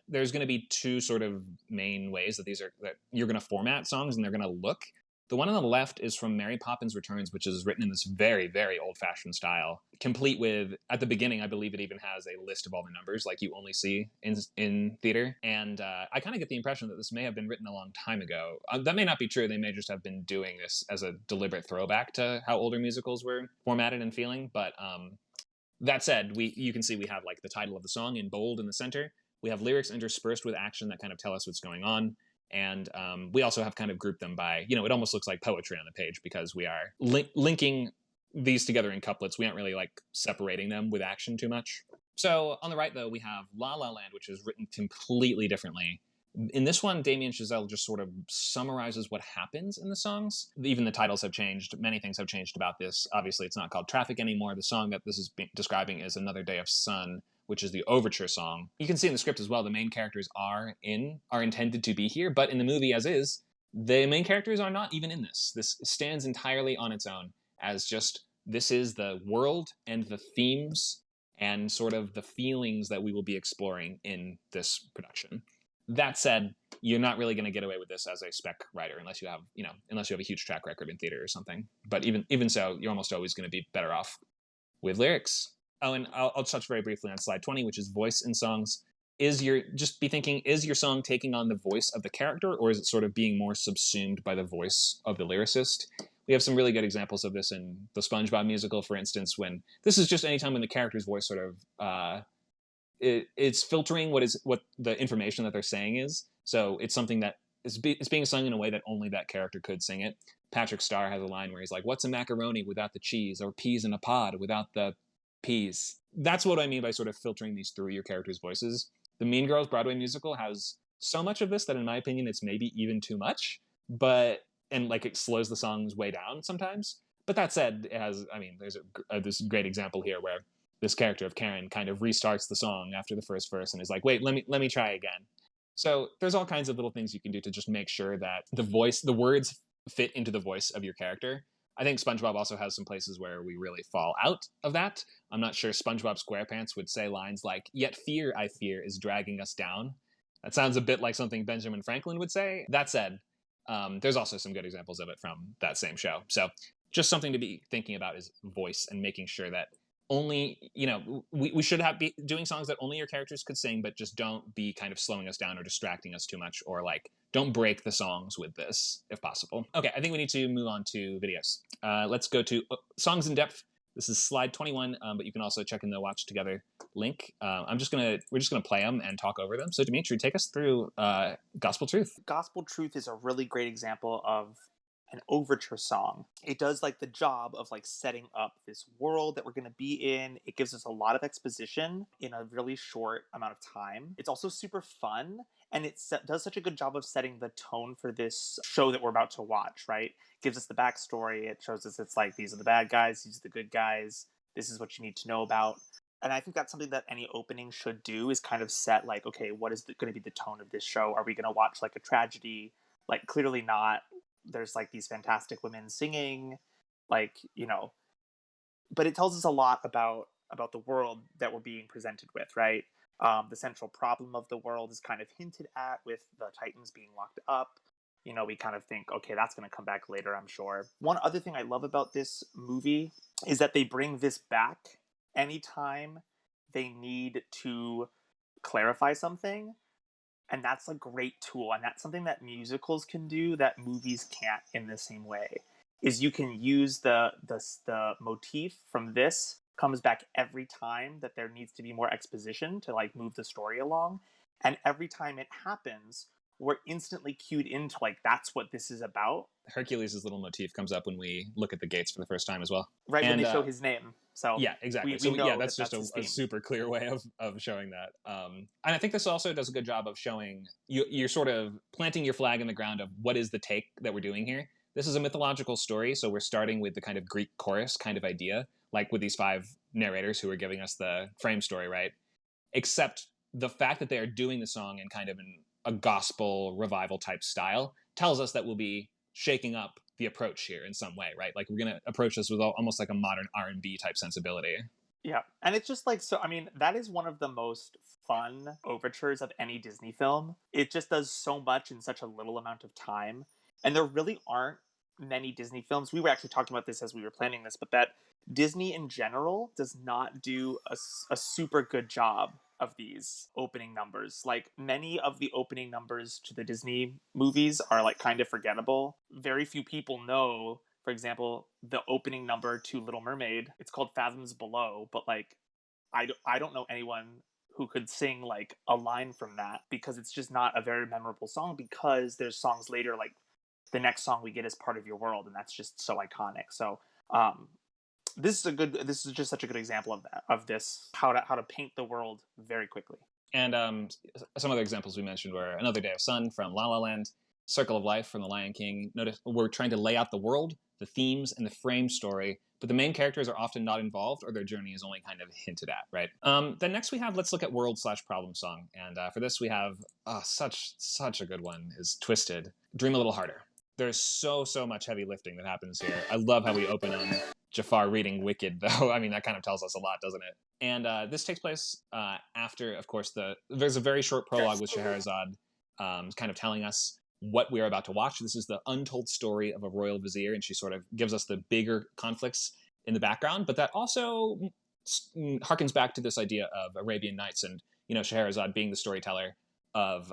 there's going to be 2 sort of main ways that that you're going to format songs and they're going to look. The one on the left is from Mary Poppins Returns, which is written in this very, very old-fashioned style, complete with, at the beginning, I believe it even has a list of all the numbers like you only see in theater. And I kind of get the impression that this may have been written a long time ago. That may not be true. They may just have been doing this as a deliberate throwback to how older musicals were formatted and feeling. But that said, you can see we have like the title of the song in bold in the center. We have lyrics interspersed with action that kind of tell us what's going on. And we also have kind of grouped them by, it almost looks like poetry on the page because we are linking these together in couplets. We aren't really like separating them with action too much. So on the right, though, we have La La Land, which is written completely differently. In this one, Damien Chazelle just sort of summarizes what happens in the songs. Even the titles have changed. Many things have changed about this. Obviously, it's not called Traffic anymore. The song that this is describing is Another Day of Sun, which is the Overture song. You can see in the script as well, the main characters are intended to be here, but in the movie as is, the main characters are not even in this. This stands entirely on its own as just, this is the world and the themes and sort of the feelings that we will be exploring in this production. That said, you're not really going to get away with this as a spec writer unless you have a huge track record in theater or something. But even so, you're almost always going to be better off with lyrics. Oh, and I'll touch very briefly on slide 20, which is voice in songs. just be thinking, is your song taking on the voice of the character, or is it sort of being more subsumed by the voice of the lyricist? We have some really good examples of this in the Spongebob musical, for instance, when this is just any time when the character's voice sort of it's filtering what the information that they're saying is. So it's something that it's being sung in a way that only that character could sing it. Patrick Starr has a line where he's like, "What's a macaroni without the cheese, or peas in a pod without the peas?" That's what I mean by sort of filtering these through your characters' voices. The Mean Girls Broadway musical has so much of this that, in my opinion, it's maybe even too much. And like it slows the songs way down sometimes. But that said, it has, I mean, there's this great example here where this character of Karen kind of restarts the song after the first verse and is like, "Wait, let me try again." So there's all kinds of little things you can do to just make sure that the words fit into the voice of your character. I think SpongeBob also has some places where we really fall out of that. I'm not sure SpongeBob SquarePants would say lines like, "Yet fear, I fear, is dragging us down." That sounds a bit like something Benjamin Franklin would say. That said, there's also some good examples of it from that same show. So just something to be thinking about is voice, and making sure that only, we should be doing songs that only your characters could sing, but just don't be kind of slowing us down or distracting us too much, or like don't break the songs with this if possible. Okay, I think we need to move on to videos. Let's go to Songs in Depth. This is slide 21, but you can also check in the Watch Together link. We're just gonna play them and talk over them. So Dimitri, take us through Gospel Truth. Gospel Truth is a really great example of an overture song. It does like the job of like setting up this world that we're going to be in. It gives us a lot of exposition in a really short amount of time. It's also super fun, and it does such a good job of setting the tone for this show that we're about to watch, right? It gives us the backstory. It shows us it's like, these are the bad guys, these are the good guys, this is what you need to know about. And I think that's something that any opening should do, is kind of set like, okay, what is going to be the tone of this show? Are we going to watch like a tragedy? Like, clearly not. There's like these fantastic women singing, like, but it tells us a lot about the world that we're being presented with, right? The central problem of the world is kind of hinted at with the Titans being locked up. We kind of think, okay, that's going to come back later, I'm sure. One other thing I love about this movie is that they bring this back anytime they need to clarify something. And that's a great tool. And that's something that musicals can do that movies can't in the same way. Is you can use the motif from this comes back every time that there needs to be more exposition to like move the story along. And every time it happens, we're instantly cued into like, that's what this is about. Hercules' little motif comes up when we look at the gates for the first time as well. Right, when they show his name. So yeah, exactly. We know that's just a super clear way of showing that. And I think this also does a good job of showing you're sort of planting your flag in the ground of what is the take that we're doing here. This is a mythological story, so we're starting with the kind of Greek chorus kind of idea, like with these 5 narrators who are giving us the frame story, right? Except the fact that they are doing the song in kind of a gospel revival type style tells us that we'll be shaking up the approach here in some way, right? Like, we're going to approach this with almost like a modern R&B type sensibility. Yeah, and it's just like, so I mean, that is one of the most fun overtures of any Disney film. It just does so much in such a little amount of time, and there really aren't many Disney films. We were actually talking about this as we were planning this, but that Disney in general does not do a super good job of these opening numbers. Like, many of the opening numbers to the Disney movies are like kind of forgettable. Very few people know, for example, the opening number to Little Mermaid. It's called Fathoms Below, but like I don't know anyone who could sing like a line from that, because it's just not a very memorable song, because there's songs later, like the next song we get is Part of Your World, and that's just so iconic. So this is just such a good example of this, how to paint the world very quickly. And some other examples we mentioned were Another Day of Sun from La La Land, Circle of Life from The Lion King. Notice we're trying to lay out the world, the themes, and the frame story, but the main characters are often not involved, or their journey is only kind of hinted at, right? Then next we have, let's look at world/problem song. And for this we have such a good one is Twisted, Dream a Little Harder. There's so much heavy lifting that happens here. I love how we open on Jafar reading Wicked, though. I mean, that kind of tells us a lot, doesn't it? And this takes place after, of course, there's a very short prologue with Scheherazade kind of telling us what we're about to watch. This is the untold story of a royal vizier, and she sort of gives us the bigger conflicts in the background, but that also harkens back to this idea of Arabian Nights and, Scheherazade being the storyteller of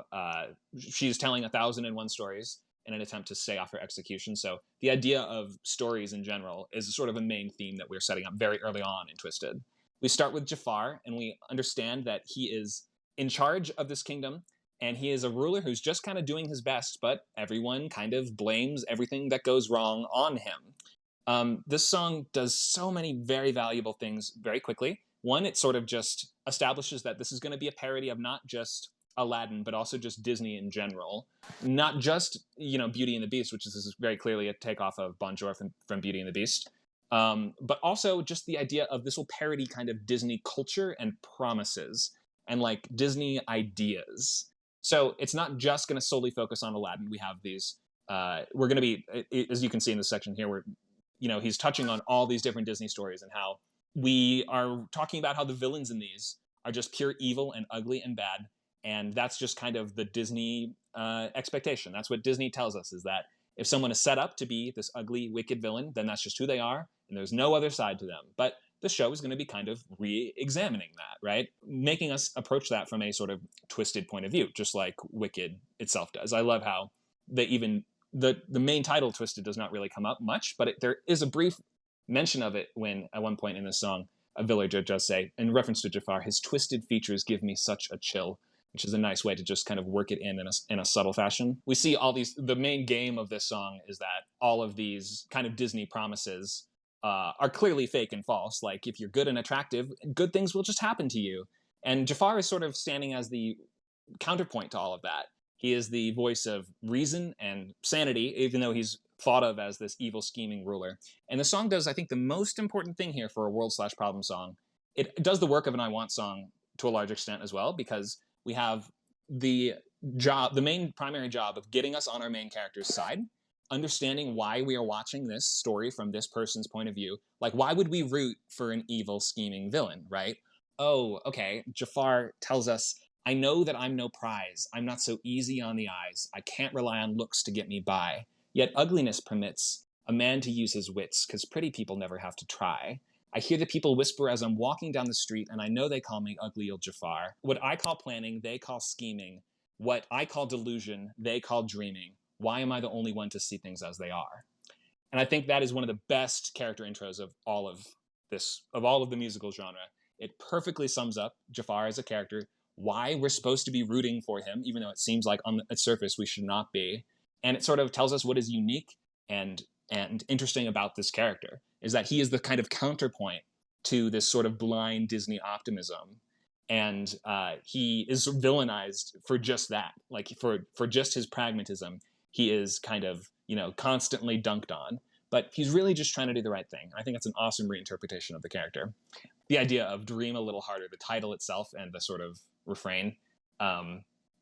she's telling 1,001 stories in an attempt to stay off her execution. So the idea of stories in general is sort of a main theme that we're setting up very early on in Twisted. We start with Jafar, and we understand that he is in charge of this kingdom, and he is a ruler who's just kind of doing his best, but everyone kind of blames everything that goes wrong on him. This song does so many very valuable things very quickly. One, it sort of just establishes that this is going to be a parody of not just Aladdin, but also just Disney in general. Not just, Beauty and the Beast, which is very clearly a takeoff of Bonjour from Beauty and the Beast, but also just the idea of this will parody kind of Disney culture and promises and like Disney ideas. So it's not just going to solely focus on Aladdin. We have these, we're going to be, as you can see in this section here, he's touching on all these different Disney stories and how we are talking about how the villains in these are just pure evil and ugly and bad. And that's just kind of the Disney expectation. That's what Disney tells us, is that if someone is set up to be this ugly, wicked villain, then that's just who they are, and there's no other side to them. But the show is going to be kind of re-examining that, right? Making us approach that from a sort of twisted point of view, just like Wicked itself does. I love how the main title, Twisted, does not really come up much, but there is a brief mention of it when, at one point in this song, a villager does say, in reference to Jafar, his twisted features give me such a chill, which is a nice way to just kind of work it in a subtle fashion. We see all these, the main game of this song is that all of these kind of Disney promises are clearly fake and false. Like, if you're good and attractive, good things will just happen to you. And Jafar is sort of standing as the counterpoint to all of that. He is the voice of reason and sanity, even though he's thought of as this evil, scheming ruler. And the song does, I think, the most important thing here for a world/problem song. It does the work of an I Want song to a large extent as well, because we have the main primary job of getting us on our main character's side, understanding why we are watching this story from this person's point of view. Like, why would we root for an evil, scheming villain, right? Oh, okay, Jafar tells us, I know that I'm no prize. I'm not so easy on the eyes. I can't rely on looks to get me by. Yet ugliness permits a man to use his wits, 'cause pretty people never have to try. I hear the people whisper as I'm walking down the street, and I know they call me ugly old Jafar. What I call planning, they call scheming. What I call delusion, they call dreaming. Why am I the only one to see things as they are? And I think that is one of the best character intros of all of the musical genre. It perfectly sums up Jafar as a character, why we're supposed to be rooting for him, even though it seems like on the surface we should not be. And it sort of tells us what is unique and interesting about this character, is that he is the kind of counterpoint to this sort of blind Disney optimism. And he is villainized for just that, like for just his pragmatism. He is kind of, constantly dunked on, but he's really just trying to do the right thing. I think that's an awesome reinterpretation of the character. The idea of dream a little harder, the title itself and the sort of refrain,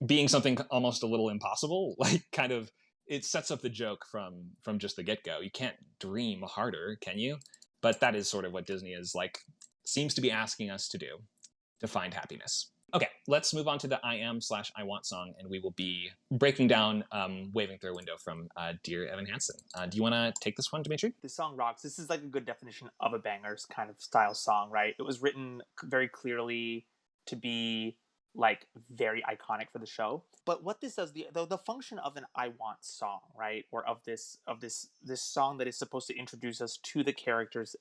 being something almost a little impossible, like kind of, it sets up the joke from just the get-go. You can't dream harder, can you? But that is sort of what Disney is like, seems to be asking us to do, to find happiness. Okay, let's move on to the I Am/I Want song, and we will be breaking down Waving Through a Window from Dear Evan Hansen. Do you want to take this one, Dimitri? This song rocks. This is like a good definition of a bangers kind of style song, right? It was written very clearly to be like very iconic for the show. But what this does, the function of an I Want song, right, or of this song that is supposed to introduce us to the character's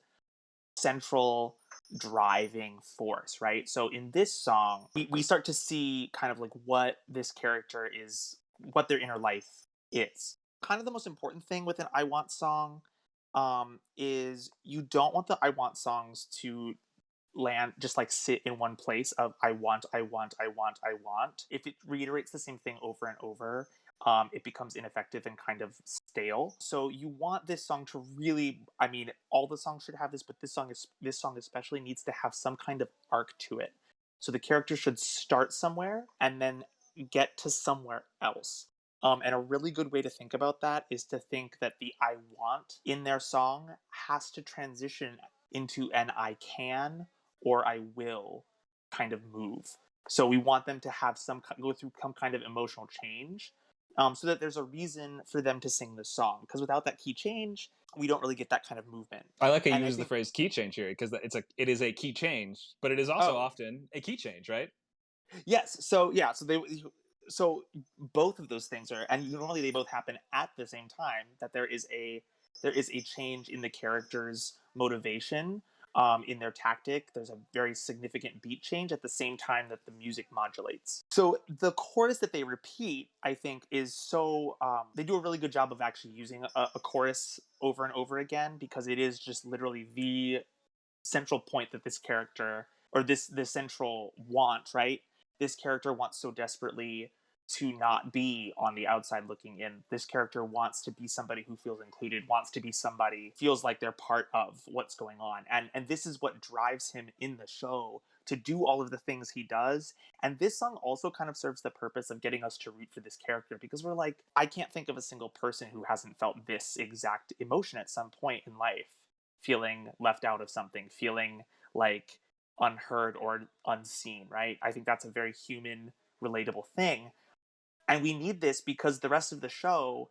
central driving force, right? So in this song, we start to see kind of like what this character is, what their inner life is. Kind of the most important thing with an I Want song is you don't want the I Want songs to land, just like sit in one place of I want. If it reiterates the same thing over and over, it becomes ineffective and kind of stale. So you want this song to really, I mean, all the songs should have this, but this song especially needs to have some kind of arc to it. So the character should start somewhere and then get to somewhere else. And a really good way to think about that is to think that the I want in their song has to transition into an I can or I will kind of move. So we want them to have go through some kind of emotional change, so that there's a reason for them to sing this song. Because without that key change, we don't really get that kind of movement. I like how you use the phrase key change here, because it is a key change, but it is also often a key change, right? Yes. So yeah. So both of those things are, and normally they both happen at the same time. That there is a change in the character's motivation, in their tactic. There's a very significant beat change at the same time that the music modulates. So the chorus that they repeat, I think, is so they do a really good job of actually using a chorus over and over again, because it is just literally the central point that this character, or this central want, right? This character wants so desperately to not be on the outside looking in. This character wants to be somebody who feels included, wants to be somebody feels like they're part of what's going on. And this is what drives him in the show to do all of the things he does. And this song also kind of serves the purpose of getting us to root for this character, because we're like, I can't think of a single person who hasn't felt this exact emotion at some point in life, feeling left out of something, feeling like unheard or unseen, right? I think that's a very human, relatable thing. And we need this because the rest of the show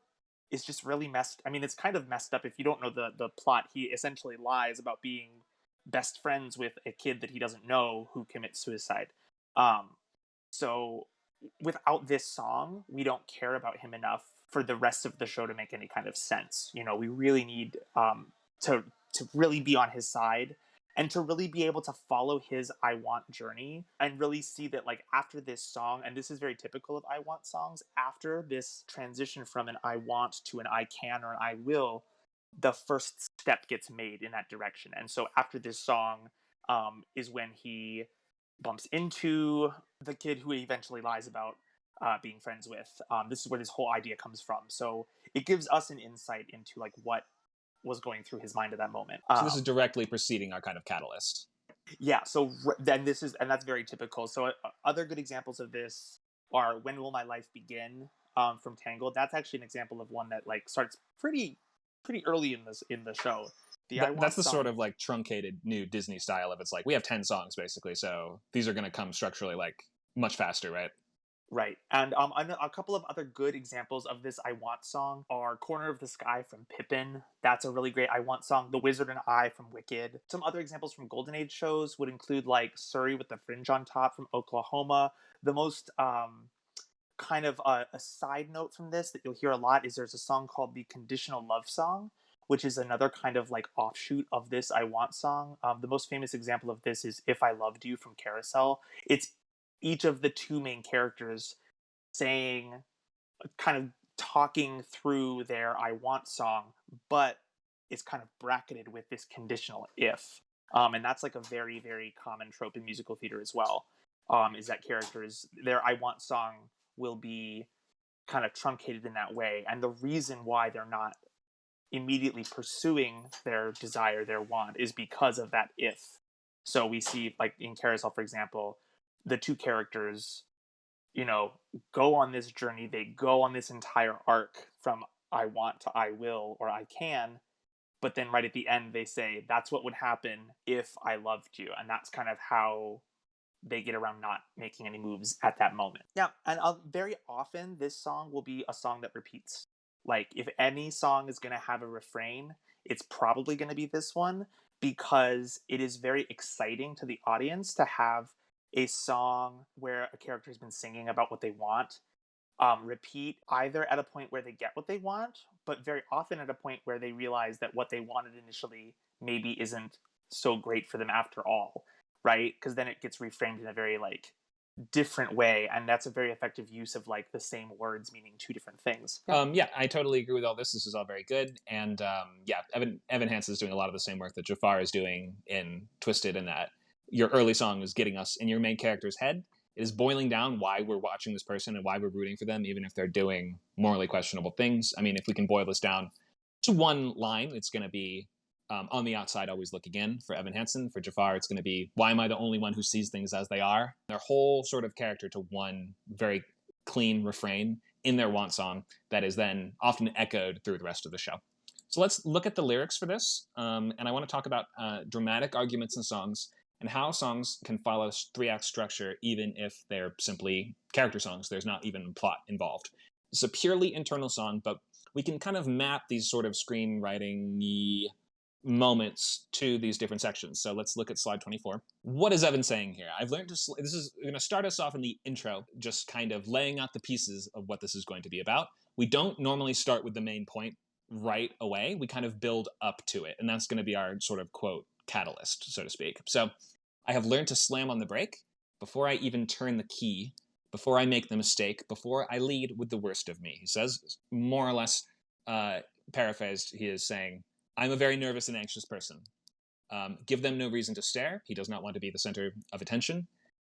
is just really messed. I mean, it's kind of messed up if you don't know the plot. He essentially lies about being best friends with a kid that he doesn't know who commits suicide. Um, so without this song, we don't care about him enough for the rest of the show to make any kind of sense. We really need to really be on his side, and to really be able to follow his I Want journey, and really see that, like, after this song, and this is very typical of I Want songs, after this transition from an I want to an I can or an I will, the first step gets made in that direction. And so after this song, is when he bumps into the kid who he eventually lies about being friends with. This is where this whole idea comes from. So it gives us an insight into, like, what was going through his mind at that moment. So this is directly preceding our kind of catalyst. Yeah. So then that's very typical. So other good examples of this are "When Will My Life Begin" from Tangled. That's actually an example of one that, like, starts pretty early in the show. The I Want That's the song, sort of like truncated new Disney style of, it's like we have 10 songs basically, so these are going to come structurally like much faster, right? right. And a couple of other good examples of this I Want song are "Corner of the Sky" from Pippin. That's a really great I Want song. "The Wizard and I" from Wicked. Some other examples from Golden Age shows would include, like, "Surrey with the Fringe on Top" from Oklahoma. The most kind of a side note from this that you'll hear a lot is there's a song called "The Conditional Love Song," which is another kind of, like, offshoot of this I Want song. The most famous example of this is "If I Loved You" from Carousel. It's each of the two main characters saying, kind of talking through their I Want song, but it's kind of bracketed with this conditional "if." And that's, like, a very, very common trope in musical theater as well, is that characters, their I Want song will be kind of truncated in that way. And the reason why they're not immediately pursuing their desire, their want, is because of that "if." So we see, like, in Carousel, for example, the two characters, go on this journey. They go on this entire arc from I want to I will or I can. But then right at the end, they say, that's what would happen if I loved you. And that's kind of how they get around not making any moves at that moment. Yeah. And very often, this song will be a song that repeats. Like, if any song is going to have a refrain, it's probably going to be this one, because it is very exciting to the audience to have a song where a character has been singing about what they want repeat, either at a point where they get what they want, but very often at a point where they realize that what they wanted initially maybe isn't so great for them after all, right? Because then it gets reframed in a very, like, different way, and that's a very effective use of, like, the same words meaning two different things. Yeah, I totally agree with all this. This is all very good, and yeah, Evan Hansen is doing a lot of the same work that Jafar is doing in Twisted, in that your early song is getting us in your main character's head. It is boiling down why we're watching this person and why we're rooting for them, even if they're doing morally questionable things. I mean, if we can boil this down to one line, it's going to be "On the outside, always look again" for Evan Hansen. For Jafar, it's going to be "Why am I the only one who sees things as they are?" Their whole sort of character to one very clean refrain in their want song that is then often echoed through the rest of the show. So let's look at the lyrics for this, and I want to talk about dramatic arguments in songs and how songs can follow three-act structure even if they're simply character songs. There's not even plot involved. It's a purely internal song, but we can kind of map these sort of screenwriting moments to these different sections. So let's look at slide 24. What is Evan saying here? I've learned to, this is going to start us off in the intro, just kind of laying out the pieces of what this is going to be about. We don't normally start with the main point right away. We kind of build up to it. And that's going to be our sort of quote catalyst, so to speak. So I have learned to slam on the brake before I even turn the key, before I make the mistake, before I lead with the worst of me. He says, more or less, paraphrased, he is saying, I'm a very nervous and anxious person. Give them no reason to stare. He does not want to be the center of attention.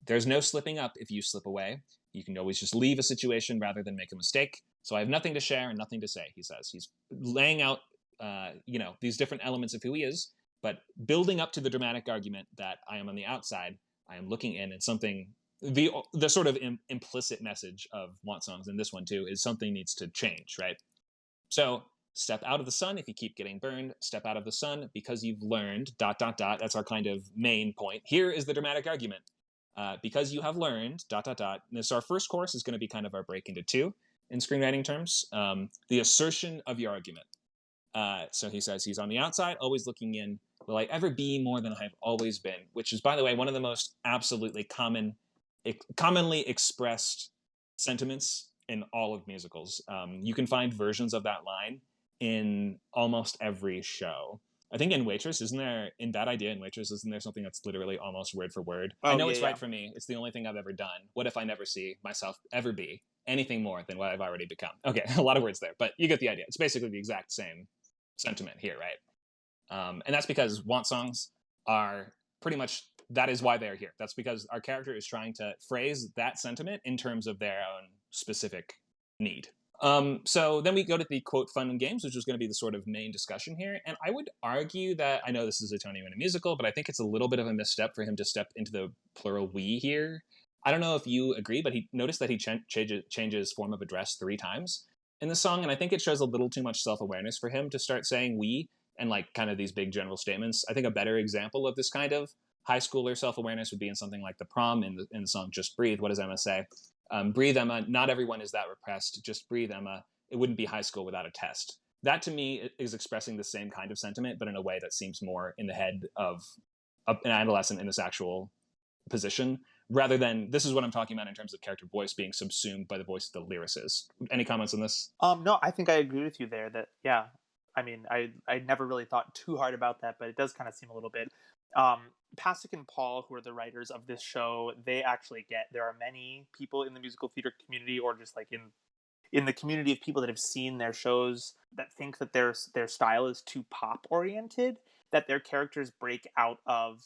There's no slipping up if you slip away. You can always just leave a situation rather than make a mistake. So I have nothing to share and nothing to say, he says. He's laying out, these different elements of who he is, but building up to the dramatic argument that I am on the outside, I am looking in, and something, the sort of implicit message of Want Songs in this one too is something needs to change, right? So step out of the sun if you keep getting burned. Step out of the sun because you've learned, ... That's our kind of main point. Here is the dramatic argument. Because you have learned, ... This, our first course is going to be kind of our break into two in screenwriting terms. The assertion of your argument. So he says he's on the outside, always looking in. Will I ever be more than I've always been? Which is, by the way, one of the most absolutely commonly expressed sentiments in all of musicals. You can find versions of that line in almost every show. I think in Waitress, isn't there, in Bad Idea in Waitress, isn't there something that's literally almost word for word? Oh, I know yeah, it's yeah. right for me. It's the only thing I've ever done. What if I never see myself ever be anything more than what I've already become? Okay, a lot of words there, but you get the idea. It's basically the exact same sentiment here, right? And that's because Want Songs are pretty much, that is why they're here. That's because our character is trying to phrase that sentiment in terms of their own specific need. So then we go to the quote fun and games, which is going to be the sort of main discussion here. And I would argue that, I know this is a Tony-winning musical, but I think it's a little bit of a misstep for him to step into the plural we here. I don't know if you agree, but he noticed that he changes form of address 3 times in the song. And I think it shows a little too much self-awareness for him to start saying we and like kind of these big general statements. I think a better example of this kind of high schooler self-awareness would be in something like the Prom in the song Just Breathe. What does Emma say? Breathe, Emma. Not everyone is that repressed. Just breathe, Emma. It wouldn't be high school without a test. That to me is expressing the same kind of sentiment, but in a way that seems more in the head of an adolescent in this actual position, rather than, this is what I'm talking about in terms of character voice being subsumed by the voice of the lyricist. Any comments on this? No, I think I agree with you there that, yeah, I mean, I never really thought too hard about that, but it does kind of seem a little bit. Pasek and Paul, who are the writers of this show, they actually get, there are many people in the musical theater community, or just like in the community of people that have seen their shows, that think that their style is too pop oriented, that their characters break out of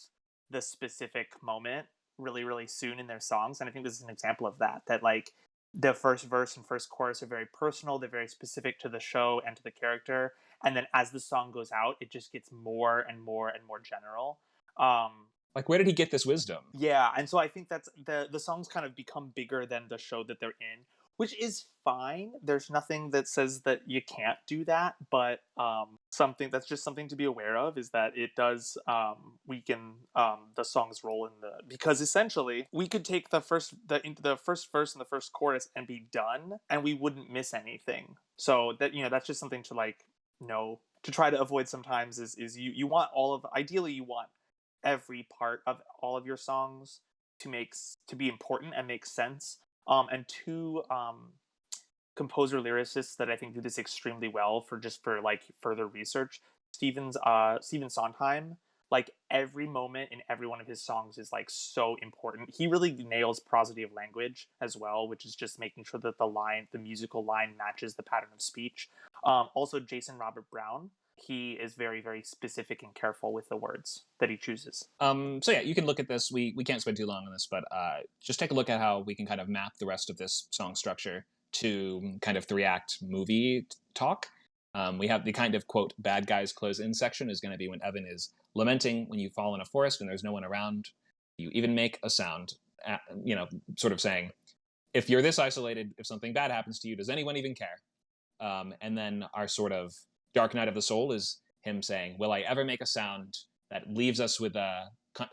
the specific moment really, really soon in their songs. And I think this is an example of that, that like the first verse and first chorus are very personal, they're very specific to the show and to the character. And then as the song goes out, it just gets more and more and more general. Like, where did he get this wisdom? Yeah, and so I think that's the songs kind of become bigger than the show that they're in, which is fine. There's nothing that says that you can't do that, but something that's just something to be aware of is that it does weaken the song's role in the, because essentially we could take the first verse and the first chorus and be done, and we wouldn't miss anything. So that, you know, that's just something to like know, to try to avoid sometimes is you want ideally you want every part of all of your songs to be important and make sense. And two composer lyricists that I think do this extremely well for like further research, Stephen Sondheim, like every moment in every one of his songs is like so important. He really nails prosody of language as well, which is just making sure that the musical line matches the pattern of speech. Also Jason Robert Brown, he is very, very specific and careful with the words that he chooses. So yeah, you can look at this. We can't spend too long on this, but just take a look at how we can kind of map the rest of this song structure to kind of 3-act movie talk. We have the kind of, quote, bad guys close in section is going to be when Evan is lamenting when you fall in a forest and there's no one around. You even make a sound, sort of saying, if you're this isolated, if something bad happens to you, does anyone even care? And then our sort of Dark Night of the Soul is him saying, will I ever make a sound that leaves us with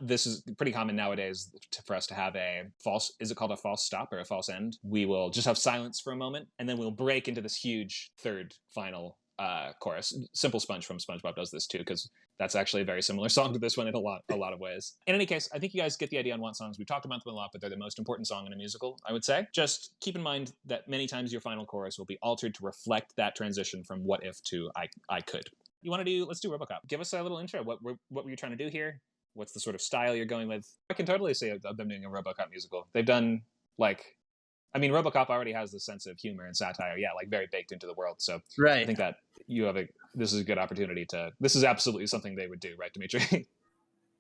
this is pretty common nowadays for us to have is it called a false stop or a false end? We will just have silence for a moment, and then we'll break into this huge third final chorus. Simple Sponge from SpongeBob does this too, because that's actually a very similar song to this one in a lot of ways. In any case, I think you guys get the idea on what songs. We talked about them a lot, but they're the most important song in a musical, I would say. Just keep in mind that many times your final chorus will be altered to reflect that transition from what if to I could. You want to do, let's do RoboCop. Give us a little intro. What were you trying to do here? What's the sort of style you're going with? I can totally see them doing a RoboCop musical. They've done, like, I mean, RoboCop already has the sense of humor and satire, yeah, like very baked into the world. So Right. I think that this is a good opportunity this is absolutely something they would do, right, Dimitri?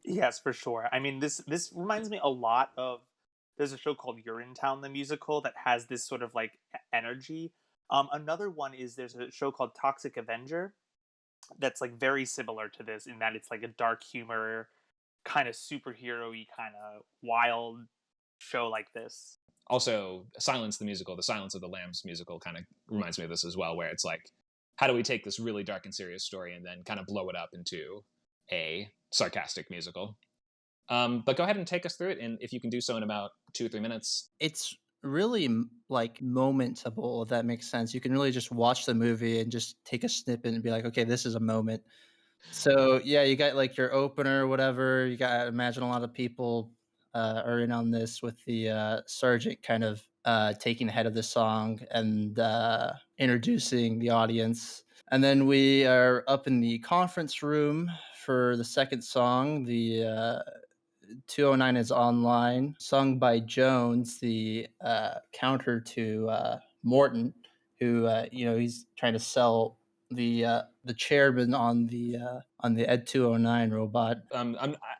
Yes, for sure. I mean, this reminds me a lot of, there's a show called Urinetown the Musical that has this sort of like energy. Another one is there's a show called Toxic Avenger that's like very similar to this in that it's like a dark humor, kind of superhero-y, kind of wild show like this. Also, Silence the Musical, the Silence of the Lambs musical kind of reminds me of this as well, where it's like, how do we take this really dark and serious story and then kind of blow it up into a sarcastic musical? But go ahead and take us through it, and if you can do so in about 2 or 3 minutes. It's really like momentable, if that makes sense. You can really just watch the movie and just take a snippet and be like, okay, this is a moment. So yeah, you got like your opener or whatever. You got, I imagine a lot of people are in on this with the sergeant kind of taking the head of the song and introducing the audience. And then we are up in the conference room for the second song. The 209 is online, sung by Jones, the counter to Morton, who he's trying to sell the chairman on the Ed 209 robot.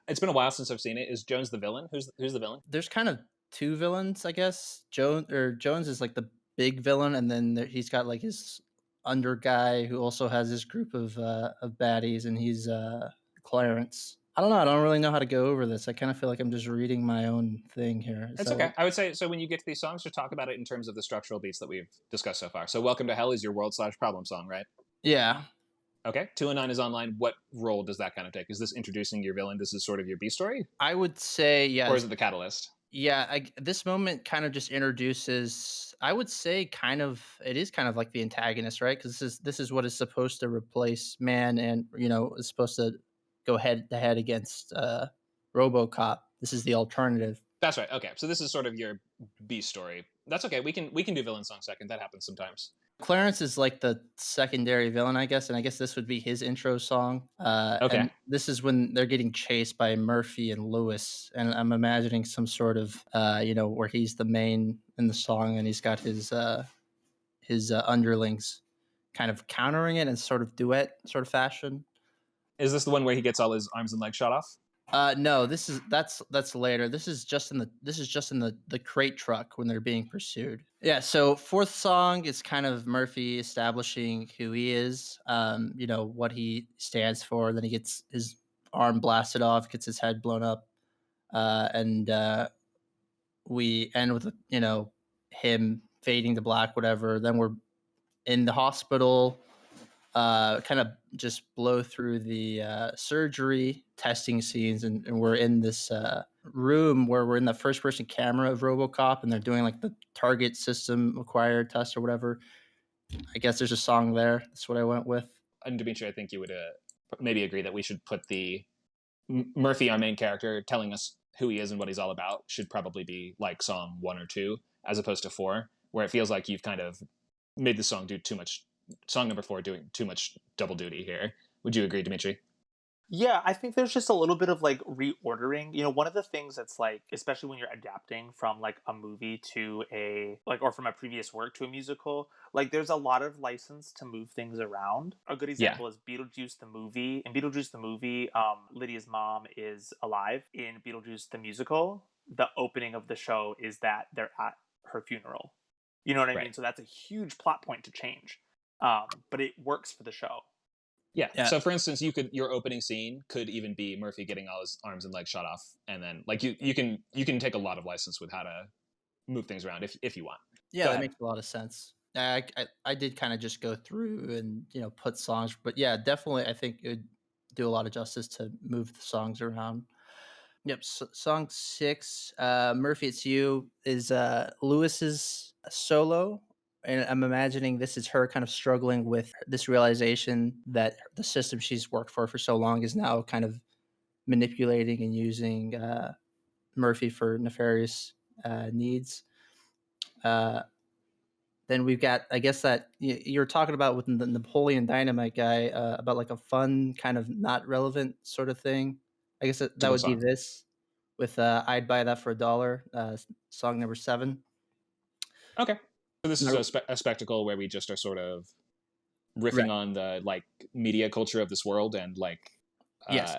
It's been a while since I've seen it. Is Jones the villain? Who's the villain? There's kind of two villains, I guess. Jones is like the big villain, and then he's got like his under guy who also has this group of baddies, and he's Clarence. I don't know. I don't really know how to go over this. I kind of feel like I'm just reading my own thing here. It's okay. I would say, so when you get to these songs, just talk about it in terms of the structural beats that we've discussed so far. So Welcome to Hell is your world/problem song, right? Yeah. Okay. 209 is online. What role does that kind of take? Is this introducing your villain? This is sort of your B story? I would say, yeah. Or is it the catalyst? Yeah, this moment kind of just introduces, I would say, it is kind of like the antagonist, right? Because this is what is supposed to replace Man, and is supposed to go head to head against RoboCop. This is the alternative. That's right. Okay, so this is sort of your B story. That's okay. We can do villain song second. That happens sometimes. Clarence is like the secondary villain, I guess, and I guess this would be his intro song. Okay. And this is when they're getting chased by Murphy and Lewis, and I'm imagining some sort of, where he's the main in the song, and he's got his underlings kind of countering it in sort of duet sort of fashion. Is this the one where he gets all his arms and legs shot off? No, that's later. This is just in the crate truck when they're being pursued. Yeah, so fourth song is kind of Murphy establishing who he is, what he stands for. Then he gets his arm blasted off, gets his head blown up, and we end with him fading to black, whatever. Then we're in the hospital. Kind of just blow through the surgery testing scenes, and we're in this room where we're in the first person camera of RoboCop, and they're doing like the target system acquired test or whatever. I guess there's a song there. That's what I went with. And Dimitri, I think you would maybe agree that we should put the Murphy, our main character, telling us who he is and what he's all about, should probably be like song 1 or 2 as opposed to 4, where it feels like you've kind of made the song do too much. Song number 4 doing too much double duty here. Would you agree, Dimitri? Yeah, I think there's just a little bit of like reordering. One of the things that's like, especially when you're adapting from like a movie to or from a previous work to a musical, like there's a lot of license to move things around. A good example is Beetlejuice the movie. In Beetlejuice the movie, Lydia's mom is alive. In Beetlejuice the musical, the opening of the show is that they're at her funeral. You know what I mean? So that's a huge plot point to change. But it works for the show. Yeah. So for instance, your opening scene could even be Murphy getting all his arms and legs shot off, and then like you can take a lot of license with how to move things around if you want. Yeah, that makes a lot of sense. I did kind of just go through and put songs, but yeah, definitely I think it would do a lot of justice to move the songs around. Yep, song 6, Murphy, It's You, is Lewis's solo, And I'm imagining this is her kind of struggling with this realization that the system she's worked for so long is now kind of manipulating and using Murphy for nefarious needs. Uh, then we've got, I guess that you're talking about with the Napoleon Dynamite guy about like a fun kind of not relevant sort of thing. I guess that Typical would be song. this with "I'd Buy That for $1," song number 7. Okay. So this is Now- a spectacle where we just are sort of riffing Right. on the like media culture of this world and like Yes.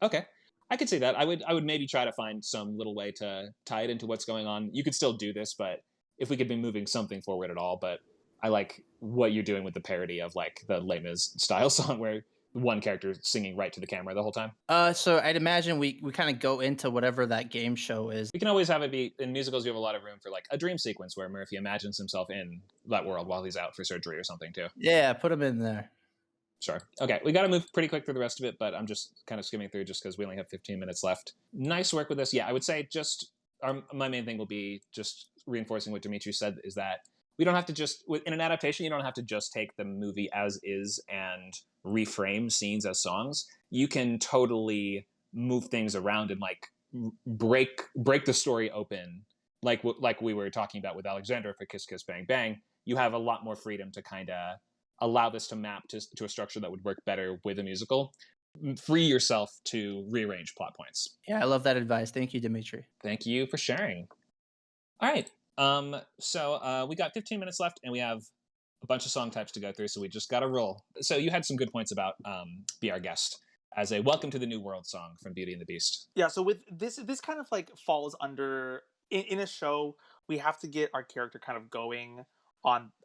okay. I could see that. I would maybe try to find some little way to tie it into what's going on. You could still do this, but if we could be moving something forward at all, but I like what you're doing with the parody of like the Les Mis style song where one character is singing right to the camera the whole time. So I'd imagine we kind of go into whatever that game show is. We can always have it be in musicals. You have a lot of room for like a dream sequence where Murphy imagines himself in that world while he's out for surgery or something too. Yeah, put them in there. Sure. Okay, we got to move pretty quick through the rest of it, but I'm just kind of skimming through just because we only have 15 minutes left. Nice work with this. Yeah, I would say just my main thing will be just reinforcing what Dimitri said is that we don't have to just, in an adaptation, you don't have to just take the movie as is and reframe scenes as songs. You can totally move things around and like break the story open, like we were talking about with Alexandra for Kiss Kiss Bang Bang. You have a lot more freedom to kind of allow this to map to a structure that would work better with a musical. Free yourself to rearrange plot points. Yeah, I love that advice. Thank you, Dimitri. Thank you for sharing. All right. So we got 15 minutes left, and we have a bunch of song types to go through, so we just got to roll. So you had some good points about Be Our Guest as a Welcome to the New World song from Beauty and the Beast. Yeah, so with this kind of like falls under in a show, we have to get our character kind of going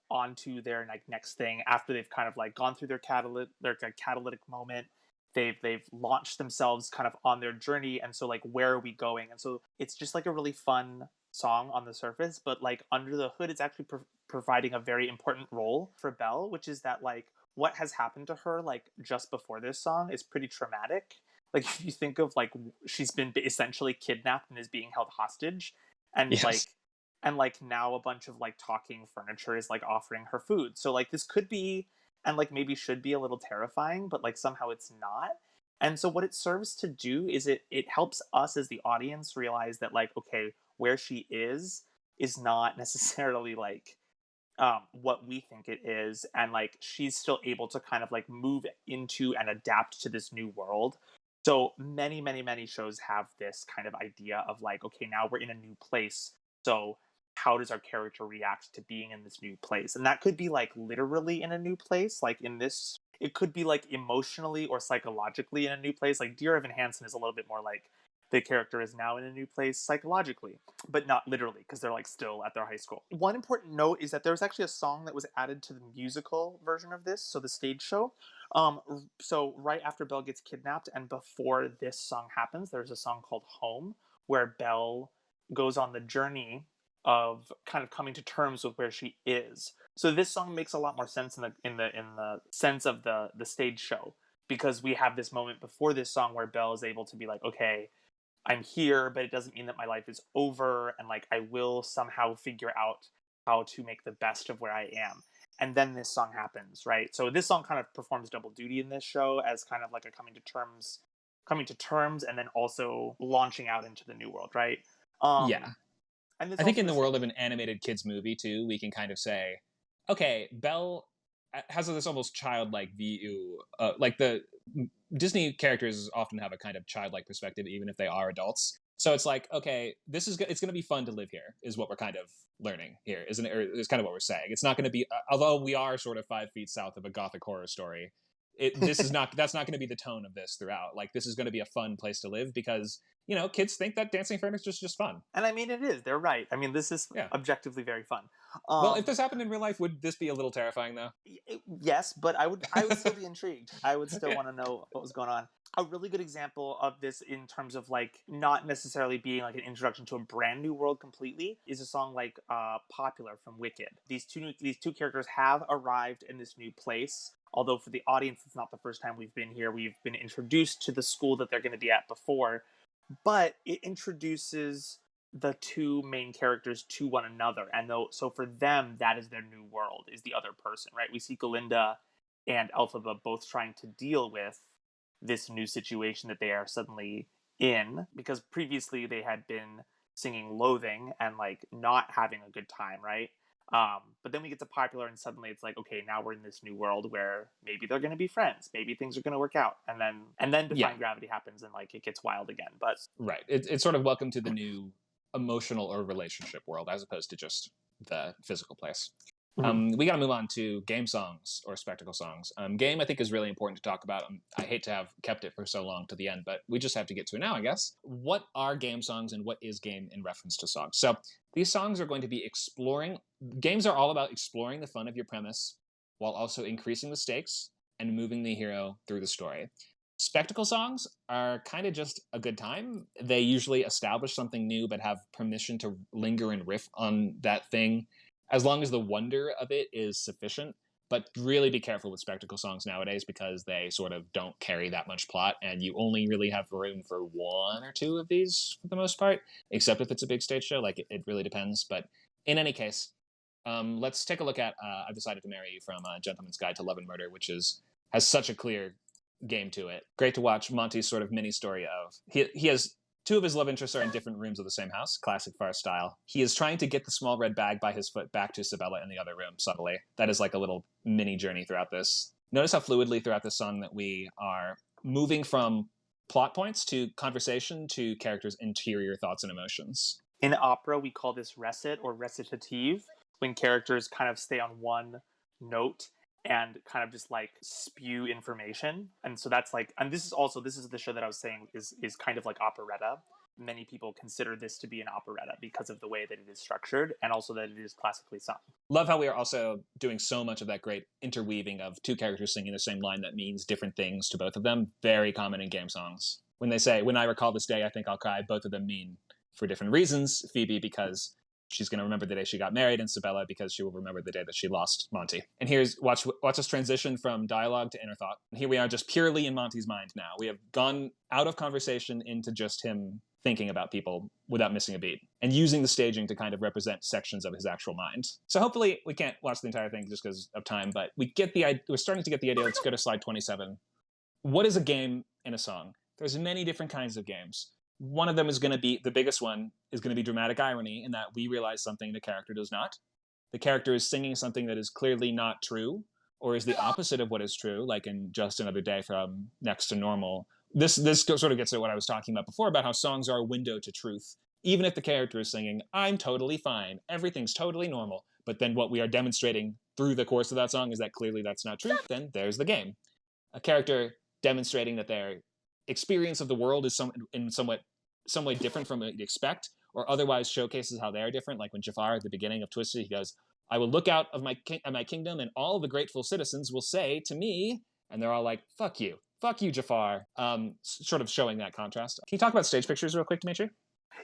onto their like next thing after they've kind of like gone through their catalytic moment. They've launched themselves kind of on their journey, and so like where are we going? And so it's just like a really fun song on the surface, but like under the hood it's actually providing a very important role for Belle, which is that like what has happened to her like just before this song is pretty traumatic. Like if you think of like she's been essentially kidnapped and is being held hostage, and Yes. like now a bunch of like talking furniture is like offering her food. So like this could be, and like maybe should be, a little terrifying, but like somehow it's not. And so what it serves to do is it helps us as the audience realize that like, okay, where she is not necessarily like what we think it is, and like she's still able to kind of like move into and adapt to this new world. So many shows have this kind of idea of like, okay, now we're in a new place, so how does our character react to being in this new place? And that could be like literally in a new place, like in this, it could be like emotionally or psychologically in a new place. Like Dear Evan Hansen is a little bit more like the character is now in a new place psychologically, but not literally, because they're like still at their high school. One important note is that there was actually a song that was added to the musical version of this, so the stage show. So right after Belle gets kidnapped and before this song happens, there's a song called Home, where Belle goes on the journey of kind of coming to terms with where she is. So this song makes a lot more sense in the sense of the stage show, because we have this moment before this song where Belle is able to be like, okay, I'm here, but it doesn't mean that my life is over, and like I will somehow figure out how to make the best of where I am. And then this song happens, right? So this song kind of performs double duty in this show as kind of like a coming to terms, and then also launching out into the new world, right? Yeah. And I think in the world of an animated kids movie too, we can kind of say, okay, Belle has this almost childlike view. Like the Disney characters often have a kind of childlike perspective, even if they are adults. So it's like, okay, it's going to be fun to live here, is what we're kind of learning here, isn't it? Or is kind of what we're saying. It's not going to be, although we are sort of 5 feet south of a gothic horror story. That's not going to be the tone of this throughout. Like this is going to be a fun place to live because kids think that dancing furniture is just fun. And I mean, it is. They're right. I mean, this is objectively very fun. Well, if this happened in real life, would this be a little terrifying, though? Yes, but I would still be intrigued. I would still want to know what was going on. A really good example of this in terms of like not necessarily being like an introduction to a brand new world completely is a song like Popular from Wicked. These two characters have arrived in this new place. Although for the audience, it's not the first time we've been here. We've been introduced to the school that they're going to be at before. But it introduces the two main characters to one another. And so for them, that is their new world, is the other person, right? We see Galinda and Elphaba both trying to deal with this new situation that they are suddenly in, because previously they had been singing Loathing and like not having a good time, right? But then we get to Popular, and suddenly it's like, okay, now we're in this new world where maybe they're going to be friends, maybe things are going to work out, and then Defying Gravity happens, and like it gets wild again. But right, it's sort of welcome to the new emotional or relationship world as opposed to just the physical place. We got to move on to game songs or spectacle songs. Game, I think, is really important to talk about. I hate to have kept it for so long to the end, but we just have to get to it now, I guess. What are game songs and what is game in reference to songs? So these songs are going to be exploring. Games are all about exploring the fun of your premise while also increasing the stakes and moving the hero through the story. Spectacle songs are kind of just a good time. They usually establish something new but have permission to linger and riff on that thing as long as the wonder of it is sufficient. But really be careful with spectacle songs nowadays because they sort of don't carry that much plot, and you only really have room for one or two of these for the most part, except if it's a big stage show. Like, it really depends. But in any case, let's take a look at I've Decided to Marry You from Gentleman's Guide to Love and Murder, which has such a clear game to it. Great to watch Monty's sort of mini story of he has two of his love interests are in different rooms of the same house, classic farce style. He is trying to get the small red bag by his foot back to Sabella in the other room subtly. That is like a little mini journey throughout this. Notice how fluidly throughout this song that we are moving from plot points to conversation to characters' interior thoughts and emotions. In opera, we call this recit or recitative, when characters kind of stay on one note and kind of just like spew information. And so that's like, and this is the show that I was saying is kind of like operetta. Many people consider this to be an operetta because of the way that it is structured and also that it is classically sung. Love how we are also doing so much of that great interweaving of two characters singing the same line that means different things to both of them. Very common in game songs. When they say, "When I recall this day, I think I'll cry," both of them mean for different reasons. Phoebe because she's going to remember the day she got married, and Sabella because she will remember the day that she lost Monty. And here's, watch us transition from dialogue to inner thought. And here we are just purely in Monty's mind now. We have gone out of conversation into just him thinking about people without missing a beat and using the staging to kind of represent sections of his actual mind. So hopefully we can't watch the entire thing just because of time, but we're starting to get the idea. Let's go to slide 27. What is a game in a song? There's many different kinds of games. One of them is going to be, the biggest one, is going to be dramatic irony in that we realize something the character does not. The character is singing something that is clearly not true or is the opposite of what is true, like in Just Another Day from Next to Normal. This sort of gets at what I was talking about before about how songs are a window to truth. Even if the character is singing, "I'm totally fine, everything's totally normal," but then what we are demonstrating through the course of that song is that clearly that's not true, then there's the game. A character demonstrating that their experience of the world is some way different from what you'd expect, or otherwise showcases how they're different. Like when Jafar at the beginning of Twisted, he goes, "I will look out of my kingdom, and all the grateful citizens will say to me," and they're all like, "Fuck you, Jafar." Sort of showing that contrast. Can you talk about stage pictures real quick, Dimitri?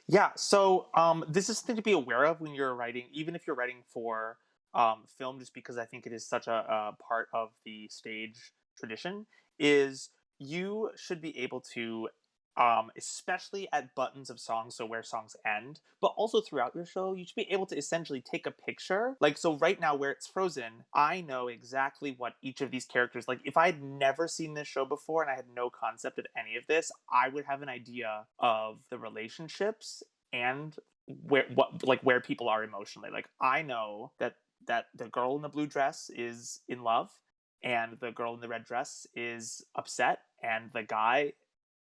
Yeah, so this is something to be aware of when you're writing, even if you're writing for film, just because I think it is such a part of the stage tradition, is you should be able to, especially at buttons of songs, so where songs end, but also throughout your show, you should be able to essentially take a picture. Like, so right now where it's frozen, I know exactly what each of these characters, like if I had never seen this show before and I had no concept of any of this, I would have an idea of the relationships and where people are emotionally. Like, I know that the girl in the blue dress is in love and the girl in the red dress is upset and the guy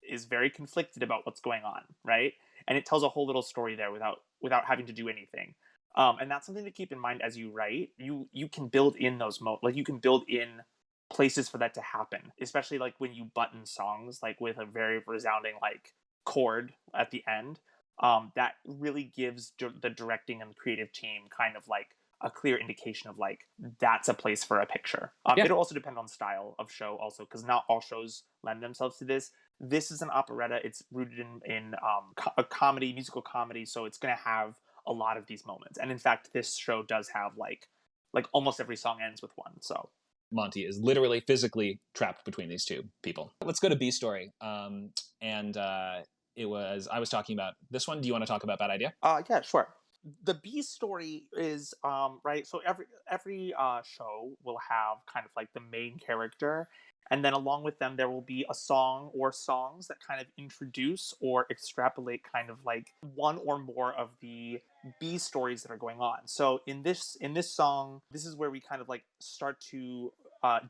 is very conflicted about what's going on, right? And it tells a whole little story there without having to do anything. And that's something to keep in mind as you write. You can build in those like you can build in places for that to happen, especially like when you button songs like with a very resounding like chord at the end. That really gives the directing and the creative team kind of like a clear indication of like that's a place for a picture. It'll also depend on style of show also, because not all shows lend themselves to this. This is an operetta. It's rooted in a comedy, musical comedy, so it's going to have a lot of these moments. And in fact, this show does have like almost every song ends with one. So Monty is literally physically trapped between these two people. Let's go to B story. I was talking about this one. Do you want to talk about Bad Idea? Yeah, sure. The B story is right. So every show will have kind of like the main character, and then along with them there will be a song or songs that kind of introduce or extrapolate kind of like one or more of the B stories that are going on. So in this song, this is where we kind of like start to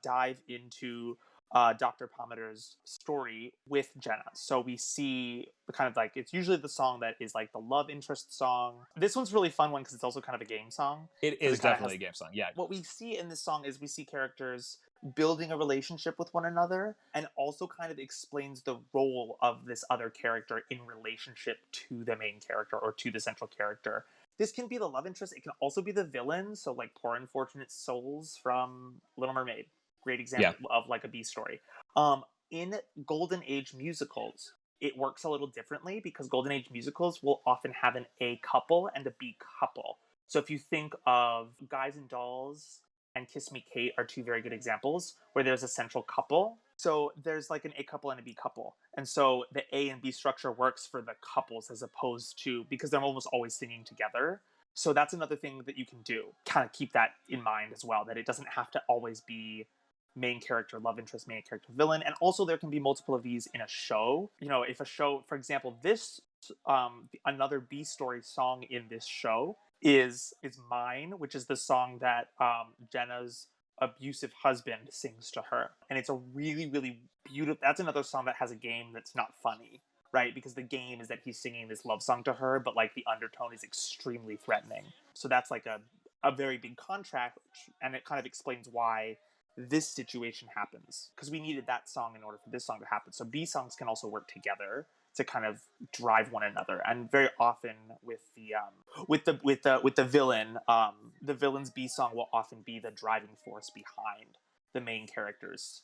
dive into Dr. Pomader's story with Jenna. So we see the kind of like, it's usually the song that is like the love interest song. This one's really fun one because it's also kind of a game song. It is definitely a game song, yeah. What we see in this song is we see characters building a relationship with one another, and also kind of explains the role of this other character in relationship to the main character or to the central character. This can be the love interest. It can also be the villain. So like Poor Unfortunate Souls from Little Mermaid. Great example of like a B story. In Golden Age musicals, it works a little differently because Golden Age musicals will often have an A couple and a B couple. So if you think of Guys and Dolls and Kiss Me Kate are two very good examples where there's a central couple. So there's like an A couple and a B couple. And so the A and B structure works for the couples as opposed to, because they're almost always singing together. So that's another thing that you can do. Kind of keep that in mind as well, that it doesn't have to always be main character, love interest, main character, villain. And also there can be multiple of these in a show. You know, if a show, for example, this, another B story song in this show is Mine, which is the song that Jenna's abusive husband sings to her. And it's a really, really beautiful, that's another song that has a game that's not funny, right? Because the game is that he's singing this love song to her, but like the undertone is extremely threatening. So that's like a very big contrast, and it kind of explains why this situation happens, because we needed that song in order for this song to happen. So B songs can also work together to kind of drive one another, and very often with the villain, the villain's B song will often be the driving force behind the main character's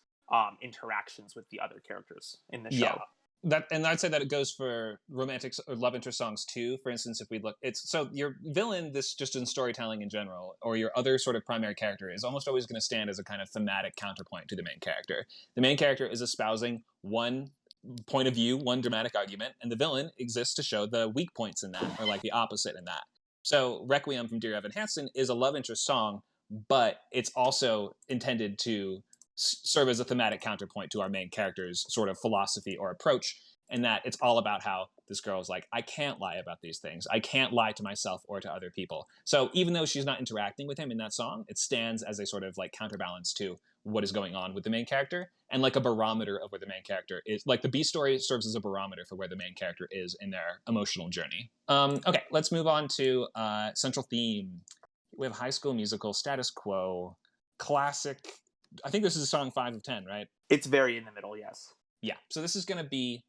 interactions with the other characters in the show. Yeah. And I'd say that it goes for romantic or love interest songs too. For instance, if we look, it's so your villain, this just in storytelling in general, or your other sort of primary character is almost always going to stand as a kind of thematic counterpoint to the main character. The main character is espousing one point of view, one dramatic argument, and the villain exists to show the weak points in that, or like the opposite in that. So Requiem from Dear Evan Hansen is a love interest song, but it's also intended to serve as a thematic counterpoint to our main character's sort of philosophy or approach, and that it's all about how this girl is like, I can't lie about these things. I can't lie to myself or to other people. So even though she's not interacting with him in that song, it stands as a sort of like counterbalance to what is going on with the main character, and like a barometer of where the main character is. Like the B story serves as a barometer for where the main character is in their emotional journey. Okay, let's move on to central theme. We have High School Musical, Status Quo, classic. I think this is song 5 of 10, right? It's very in the middle, yes. Yeah. So this is going to be,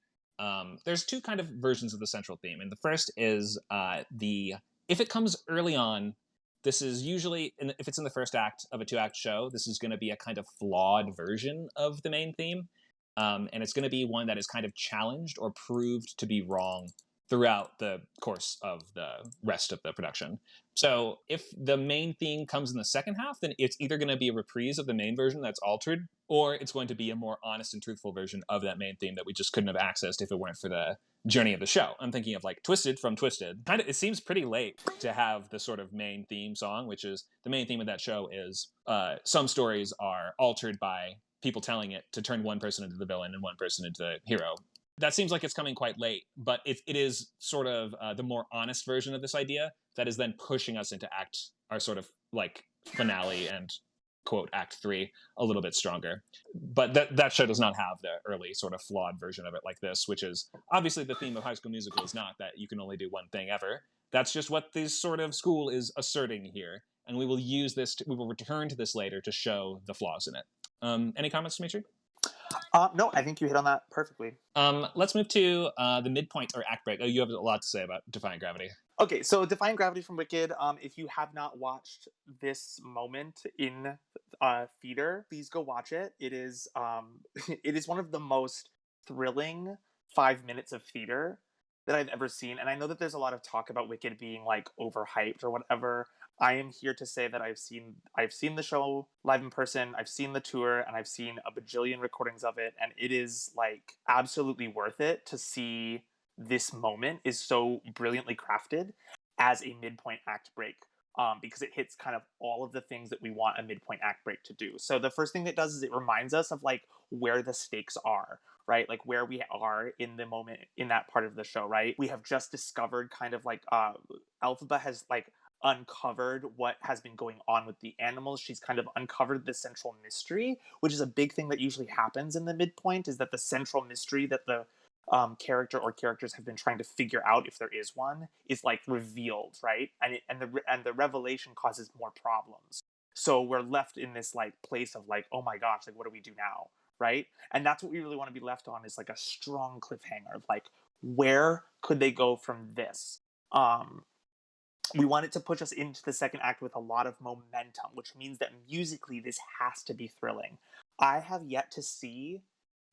there's two kind of versions of the central theme. And the first is if it comes early on, this is usually, if it's in the first act of a 2-act show, this is going to be a kind of flawed version of the main theme. And it's going to be one that is kind of challenged or proved to be wrong throughout the course of the rest of the production. So if the main theme comes in the second half, then it's either going to be a reprise of the main version that's altered, or it's going to be a more honest and truthful version of that main theme that we just couldn't have accessed if it weren't for the journey of the show. I'm thinking of like Twisted from Twisted. Kind of, it seems pretty late to have the sort of main theme song, which is the main theme of that show is some stories are altered by people telling it to turn one person into the villain and one person into the hero. That seems like it's coming quite late, but it is sort of the more honest version of this idea that is then pushing us into our sort of like finale and quote act 3 a little bit stronger. But that show does not have the early sort of flawed version of it like this, which is obviously the theme of High School Musical is not that you can only do one thing ever. That's just what this sort of school is asserting here. And we will use this, we will return to this later to show the flaws in it. Any comments, Dimitri? No, I think you hit on that perfectly. Let's move to the midpoint or act break. Oh, you have a lot to say about Defying Gravity. Okay, so Defying Gravity from Wicked, if you have not watched this moment in theater, please go watch it. It is it is one of the most thrilling 5 minutes of theater that I've ever seen. And I know that there's a lot of talk about Wicked being like overhyped or whatever. I am here to say that I've seen the show live in person, I've seen the tour, and I've seen a bajillion recordings of it, and it is like absolutely worth it to see this moment is so brilliantly crafted as a midpoint act break. Because it hits kind of all of the things that we want a midpoint act break to do. So the first thing that does is it reminds us of like where the stakes are, right? Like where we are in the moment in that part of the show, right? We have just discovered kind of like Elphaba has like uncovered what has been going on with the animals. She's kind of uncovered the central mystery, which is a big thing that usually happens in the midpoint, is that the central mystery that the character or characters have been trying to figure out, if there is one, is like revealed, right? And the revelation causes more problems. So we're left in this like place of like, oh my gosh, like what do we do now, right? And that's what we really want to be left on, is like a strong cliffhanger of like, where could they go from this? We want it to push us into the second act with a lot of momentum, which means that musically this has to be thrilling. I have yet to see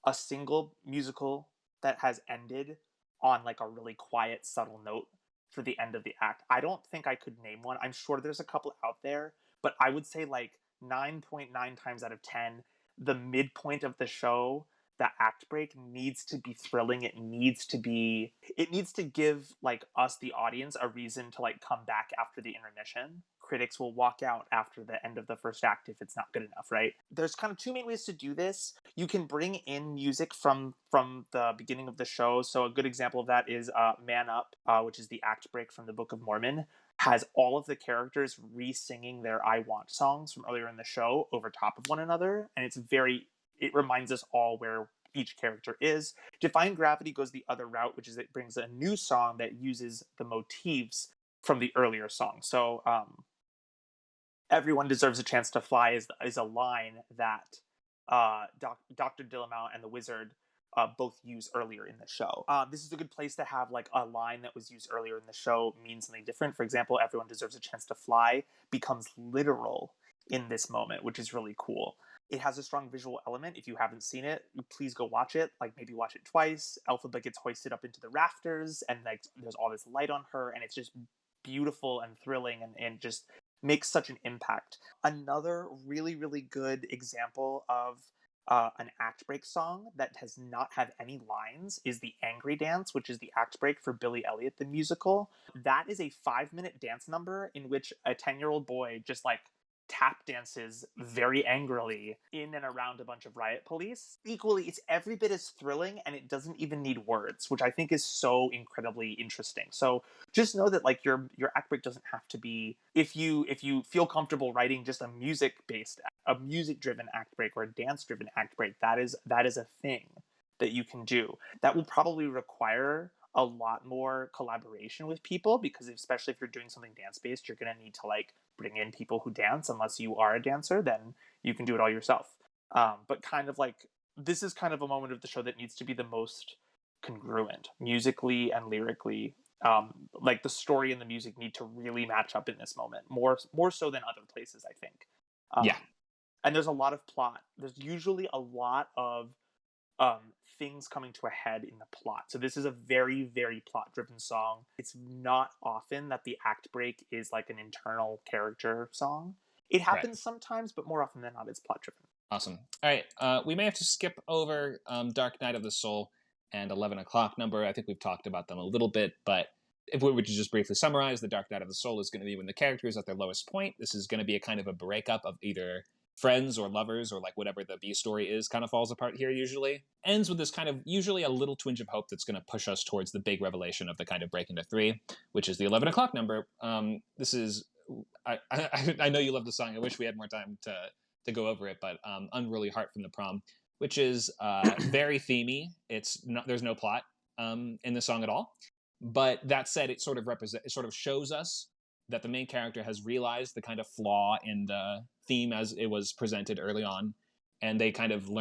a single musical that has ended on like a really quiet, subtle note for the end of the act. I don't think I could name one. I'm sure there's a couple out there, but I would say like 9.9 times out of 10, the midpoint of the show, the act break, needs to be thrilling. It needs to give like us, the audience, a reason to like come back after the intermission. Critics will walk out after the end of the first act if it's not good enough, right? There's kind of two main ways to do this. You can bring in music from the beginning of the show. So a good example of that is Man Up, which is the act break from the Book of Mormon, has all of the characters re-singing their I Want songs from earlier in the show over top of one another, and it reminds us all where each character is. Defying Gravity goes the other route, which is it brings a new song that uses the motifs from the earlier song. So Everyone Deserves a Chance to Fly is a line that Dr. Dillamount and the Wizard both use earlier in the show. This is a good place to have like a line that was used earlier in the show mean something different. For example, Everyone Deserves a Chance to Fly becomes literal in this moment, which is really cool. It has a strong visual element. If you haven't seen it, please go watch it. Like maybe watch it twice. Elphaba gets hoisted up into the rafters, and like there's all this light on her, and it's just beautiful and thrilling, and just makes such an impact. Another really, really good example of an act break song that does not have any lines is the Angry Dance, which is the act break for Billy Elliot the Musical. That is a 5-minute dance number in which a 10-year-old boy just like tap dances very angrily in and around a bunch of riot police. Equally, it's every bit as thrilling, and it doesn't even need words, which I think is so incredibly interesting. So just know that like your act break doesn't have to be, if you feel comfortable writing just a music driven act break or a dance driven act break, that is a thing that you can do. That will probably require a lot more collaboration with people, because especially if you're doing something dance based, you're going to need to like bring in people who dance. Unless you are a dancer, then you can do it all yourself. But kind of like, this is kind of a moment of the show that needs to be the most congruent musically and lyrically. Like the story and the music need to really match up in this moment, more so than other places, I think. Yeah. And there's a lot of plot. There's usually a lot of things coming to a head in the plot. So this is a very, very plot-driven song. It's not often that the act break is like an internal character song. It happens sometimes, but more often than not, it's plot-driven. Awesome. All right, we may have to skip over Dark Night of the Soul and 11 O'Clock Number. I think we've talked about them a little bit, but if we were to just briefly summarize, the Dark Night of the Soul is going to be when the character is at their lowest point. This is going to be a kind of a breakup of either friends or lovers, or like whatever the B story is kind of falls apart here usually. Ends with this kind of usually a little twinge of hope that's going to push us towards the big revelation of the kind of break into 3, which is the 11 O'Clock Number. This is, I know you love the song. I wish we had more time to go over it, but Unruly Heart from the Prom, which is very themey. There's no plot in the song at all. But that said, it sort of shows us that the main character has realized the kind of flaw in the theme as it was presented early on, and they kind of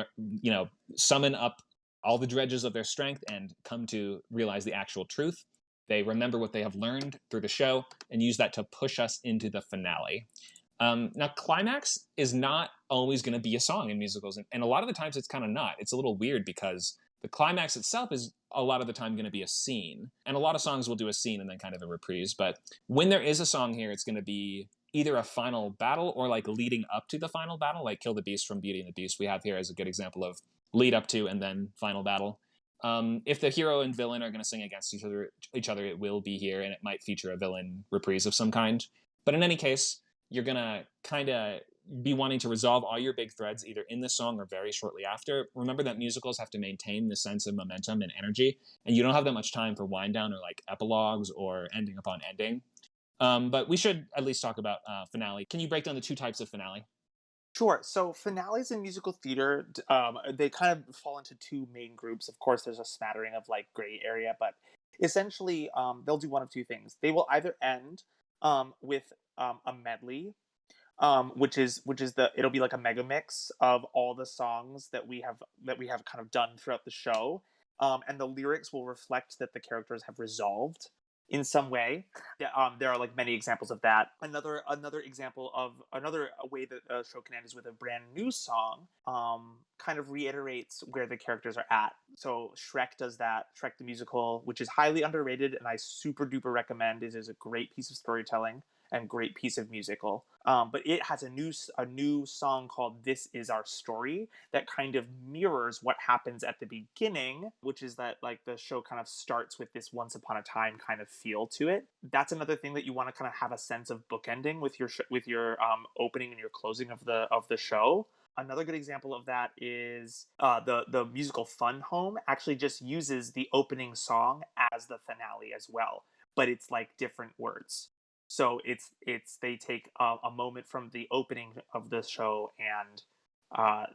summon up all the dredges of their strength and come to realize the actual truth. They remember what they have learned through the show and use that to push us into the finale. Now, Climax is not always going to be a song in musicals, and a lot of the times it's kind of not. It's a little weird because the climax itself is a lot of the time going to be a scene, and a lot of songs will do a scene and then kind of a reprise. But when there is a song here, it's going to be either a final battle or like leading up to the final battle, like Kill the Beast from Beauty and the Beast we have here as a good example of lead up to and then final battle. If the hero and villain are going to sing against each other, it will be here, and it might feature a villain reprise of some kind. But in any case, you're going to kind of be wanting to resolve all your big threads either in the song or very shortly after. Remember that musicals have to maintain the sense of momentum and energy, and you don't have that much time for wind down or like epilogues or ending upon ending. But we should at least talk about finale. Can you break down the two types of finale? Sure. So finales in musical theater, they kind of fall into two main groups. Of course, there's a smattering of like gray area, but essentially, they'll do one of two things. They will either end with a medley, which is it'll be like a mega mix of all the songs that we have kind of done throughout the show, and the lyrics will reflect that the characters have resolved in some way. Yeah, there are like many examples of that. Another example of another way that a show can end is with a brand new song. Kind of reiterates where the characters are at. So Shrek does that. Shrek the musical, which is highly underrated, and I super duper recommend. It is a great piece of storytelling and great piece of musical. But it has a new song called "This Is Our Story" that kind of mirrors what happens at the beginning, which is that like the show kind of starts with this once upon a time kind of feel to it. That's another thing that you want to kind of have a sense of bookending with your opening and your closing of the show. Another good example of that is the musical Fun Home actually just uses the opening song as the finale as well, but it's like different words. So they take a moment from the opening of the show and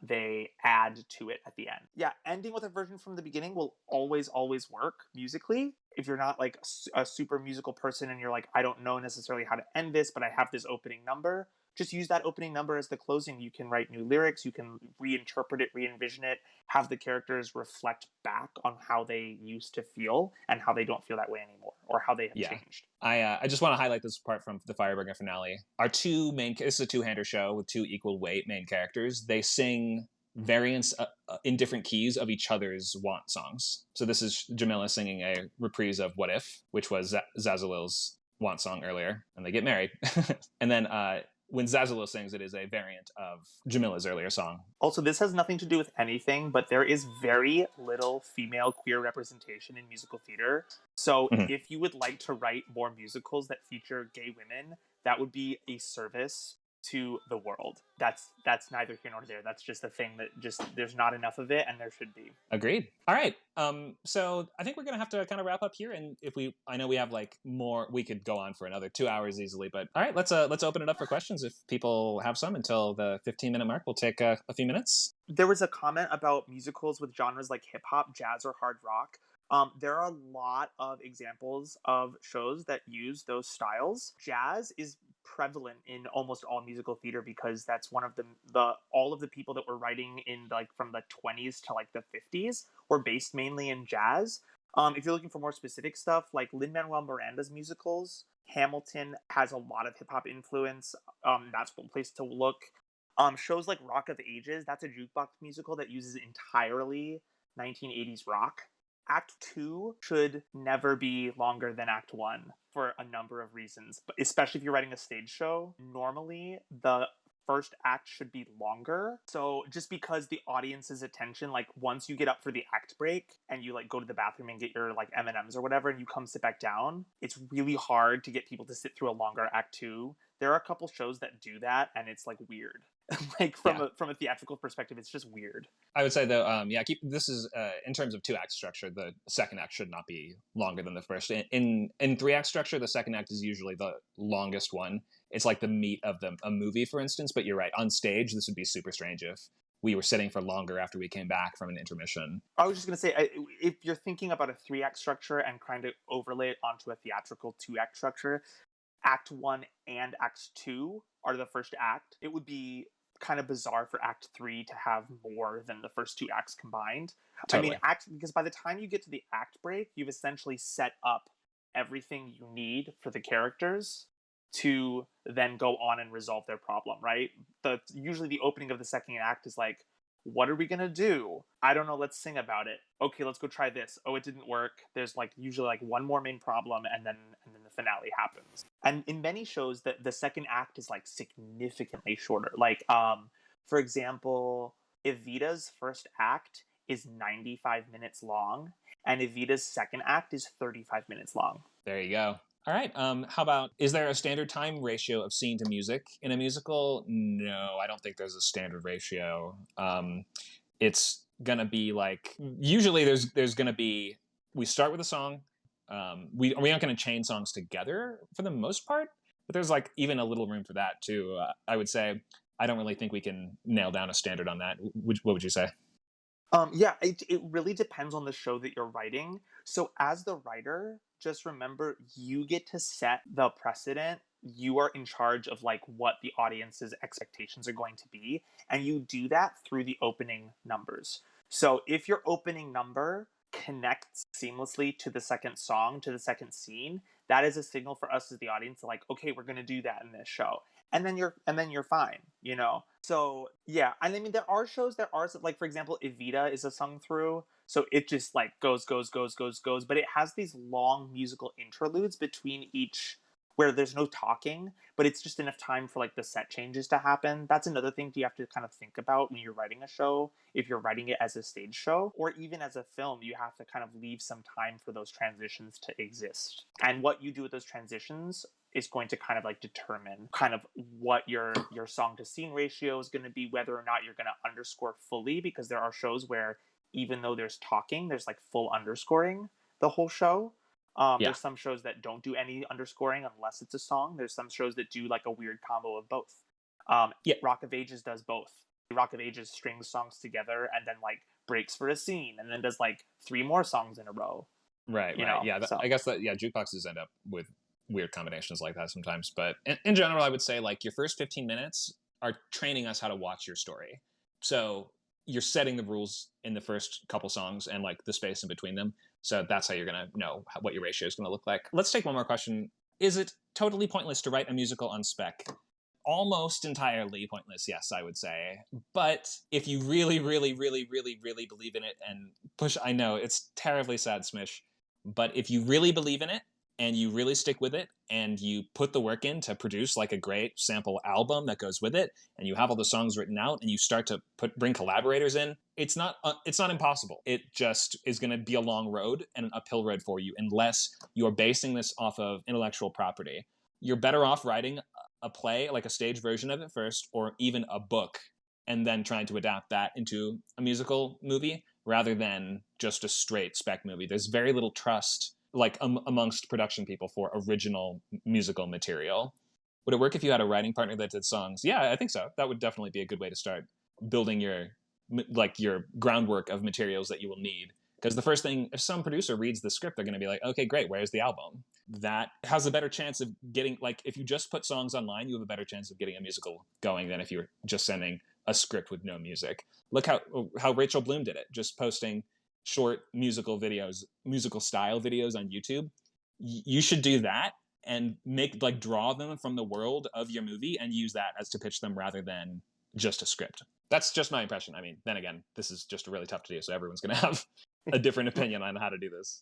they add to it at the end. Yeah, ending with a version from the beginning will always work musically. If you're not like a super musical person and you're like, I don't know necessarily how to end this, but I have this opening number, just use that opening number as the closing. You can write new lyrics, you can reinterpret it, re-envision it, have the characters reflect back on how they used to feel and how they don't feel that way anymore, or how they have changed. I just want to highlight this part from the Fireburger finale. Our this is a two-hander show with two equal weight main characters. They sing variants in different keys of each other's want songs. So this is Jamila singing a reprise of What If, which was Zazalil's want song earlier, and they get married. And then when Zazalil sings, it is a variant of Jamila's earlier song. Also, this has nothing to do with anything, but there is very little female queer representation in musical theater. So if you would like to write more musicals that feature gay women, that would be a service to the world. That's neither here nor there. That's just a thing that just there's not enough of it, and there should be. Agreed. All right. So I think we're gonna have to kind of wrap up here, and I know we have like more, we could go on for another 2 hours easily, but all right, let's open it up for questions if people have some until the 15-minute mark. We'll take a few minutes. There was a comment about musicals with genres like hip hop, jazz, or hard rock. There are a lot of examples of shows that use those styles. Jazz is prevalent in almost all musical theater because that's one of all of the people that were writing in like from the 20s to like the 50s were based mainly in jazz. If you're looking for more specific stuff, like Lin-Manuel Miranda's musicals, Hamilton has a lot of hip hop influence. That's one place to look. Shows like Rock of Ages, that's a jukebox musical that uses entirely 1980s rock. Act 2 should never be longer than Act 1 for a number of reasons, but especially if you're writing a stage show. Normally, the first act should be longer. So just because the audience's attention, like once you get up for the act break and you like go to the bathroom and get your like M&Ms or whatever and you come sit back down, it's really hard to get people to sit through a longer Act 2. There are a couple shows that do that and it's like weird. Like from a theatrical perspective, it's just weird. I would say though, this is in terms of 2-act structure, the second act should not be longer than the first. In 3-act structure, the second act is usually the longest one. It's like the meat of a movie, for instance. But you're right, on stage, this would be super strange if we were sitting for longer after we came back from an intermission. I was just going to say, if you're thinking about a 3-act structure and trying to overlay it onto a theatrical 2-act structure, Act 1 and Act 2 are the first act. It would be kind of bizarre for Act 3 to have more than the first 2 acts combined. Totally. I mean, because by the time you get to the act break, you've essentially set up everything you need for the characters to then go on and resolve their problem, right? Usually the opening of the second act is like, what are we gonna do? I don't know, let's sing about it. Okay, let's go try this. Oh, it didn't work. There's like usually like one more main problem and then the finale happens. And in many shows the second act is like significantly shorter. Like for example, Evita's first act is 95 minutes long, and Evita's second act is 35 minutes long. There you go. All right. How about, is there a standard time ratio of scene to music in a musical? No, I don't think there's a standard ratio. It's gonna be like, usually there's gonna be, we start with a song. We aren't gonna chain songs together for the most part, but there's like even a little room for that too. I would say I don't really think we can nail down a standard on that. What would you say? Yeah, it really depends on the show that you're writing. So as the writer, just remember you get to set the precedent. You are in charge of like what the audience's expectations are going to be, and you do that through the opening numbers. So if your opening number connects seamlessly to the second song, to the second scene, that is a signal for us as the audience to like, okay, we're going to do that in this show. And then you're fine, you know. So yeah, and I mean there are shows, like for example, Evita is a sung through, so it just like goes, but it has these long musical interludes between each where there's no talking, but it's just enough time for like the set changes to happen. That's another thing you have to kind of think about when you're writing a show. If you're writing it as a stage show or even as a film, you have to kind of leave some time for those transitions to exist. And what you do with those transitions is going to kind of like determine kind of what your song to scene ratio is going to be, whether or not you're going to underscore fully, because there are shows where even though there's talking, there's like full underscoring the whole show. There's some shows that don't do any underscoring unless it's a song. There's some shows that do like a weird combo of both. Rock of Ages does both. Rock of Ages strings songs together and then like breaks for a scene and then does like 3 more songs in a row. Right. You know, Yeah. so. I guess that, jukeboxes end up with weird combinations like that sometimes. But in general, I would say like your first 15 minutes are training us how to watch your story. So you're setting the rules in the first couple songs and like the space in between them. So that's how you're going to know what your ratio is going to look like. Let's take one more question. Is it totally pointless to write a musical on spec? Almost entirely pointless, yes, I would say. But if you really, really, really, really, really believe in it and push, I know it's terribly sad, Smish, but if you really believe in it and you really stick with it and you put the work in to produce like a great sample album that goes with it, and you have all the songs written out and you start to bring collaborators in, it's not impossible. It just is going to be a long road and an uphill road for you unless you're basing this off of intellectual property. You're better off writing a play, like a stage version of it first, or even a book, and then trying to adapt that into a musical movie rather than just a straight spec movie. There's very little trust like amongst production people for original musical material. Would it work if you had a writing partner that did songs? Yeah, I think so. That would definitely be a good way to start building your groundwork of materials that you will need. Because the first thing, if some producer reads the script, they're going to be like, okay, great, where's the album? That has a better chance of getting, like, if you just put songs online, you have a better chance of getting a musical going than if you were just sending a script with no music. Look how Rachel Bloom did it, just posting short musical videos, musical style videos on YouTube. You should do that and draw them from the world of your movie and use that as to pitch them rather than just a script. That's just my impression. I mean, then again, this is just really tough to do, so everyone's going to have a different opinion on how to do this.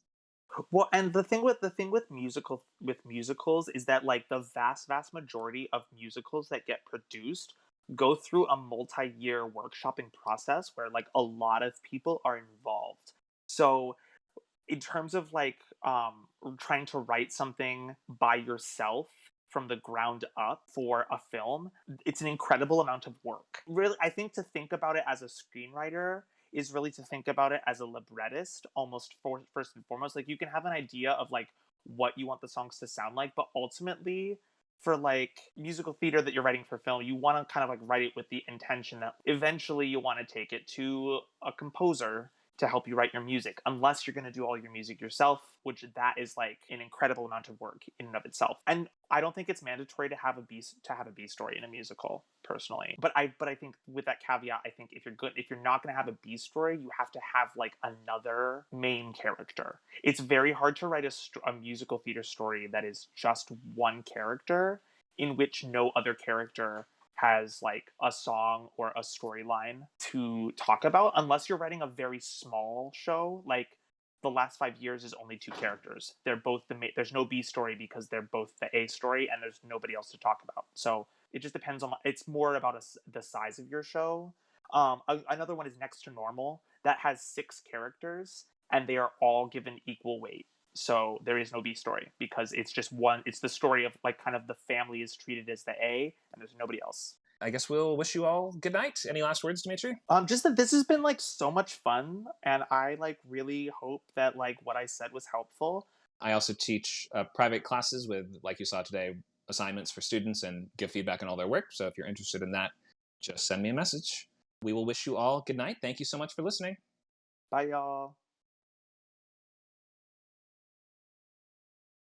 Well, and the thing with musicals is that like the vast majority of musicals that get produced go through a multi-year workshopping process where like a lot of people are involved. So in terms of like trying to write something by yourself from the ground up for a film, it's an incredible amount of work. Really, I think to think about it as a screenwriter is really to think about it as a librettist, almost first and foremost. Like you can have an idea of like what you want the songs to sound like, but ultimately for like musical theater that you're writing for film, you want to kind of like write it with the intention that eventually you want to take it to a composer to help you write your music, unless you're going to do all your music yourself, which that is like an incredible amount of work in and of itself. And I don't think it's mandatory to have a B story in a musical, personally. But I think with that caveat, I think if you're not going to have a B story, you have to have like another main character. It's very hard to write a musical theater story that is just one character in which no other character has like a song or a storyline to talk about, unless you're writing a very small show. Like the last 5 years is only 2 characters. They're both there's no B story because they're both the A story and there's nobody else to talk about. So it just depends on, it's more about the size of your show. Another one is Next to Normal. that has 6 characters, and they are all given equal weight. So there is no B story because it's just one. It's the story of like kind of the family is treated as the A, and there's nobody else. I guess we'll wish you all good night. Any last words, Dimitri? Just that this has been like so much fun, and I like really hope that like what I said was helpful. I also teach private classes with, like you saw today, assignments for students and give feedback on all their work. So if you're interested in that, just send me a message. We will wish you all good night. Thank you so much for listening. Bye, y'all.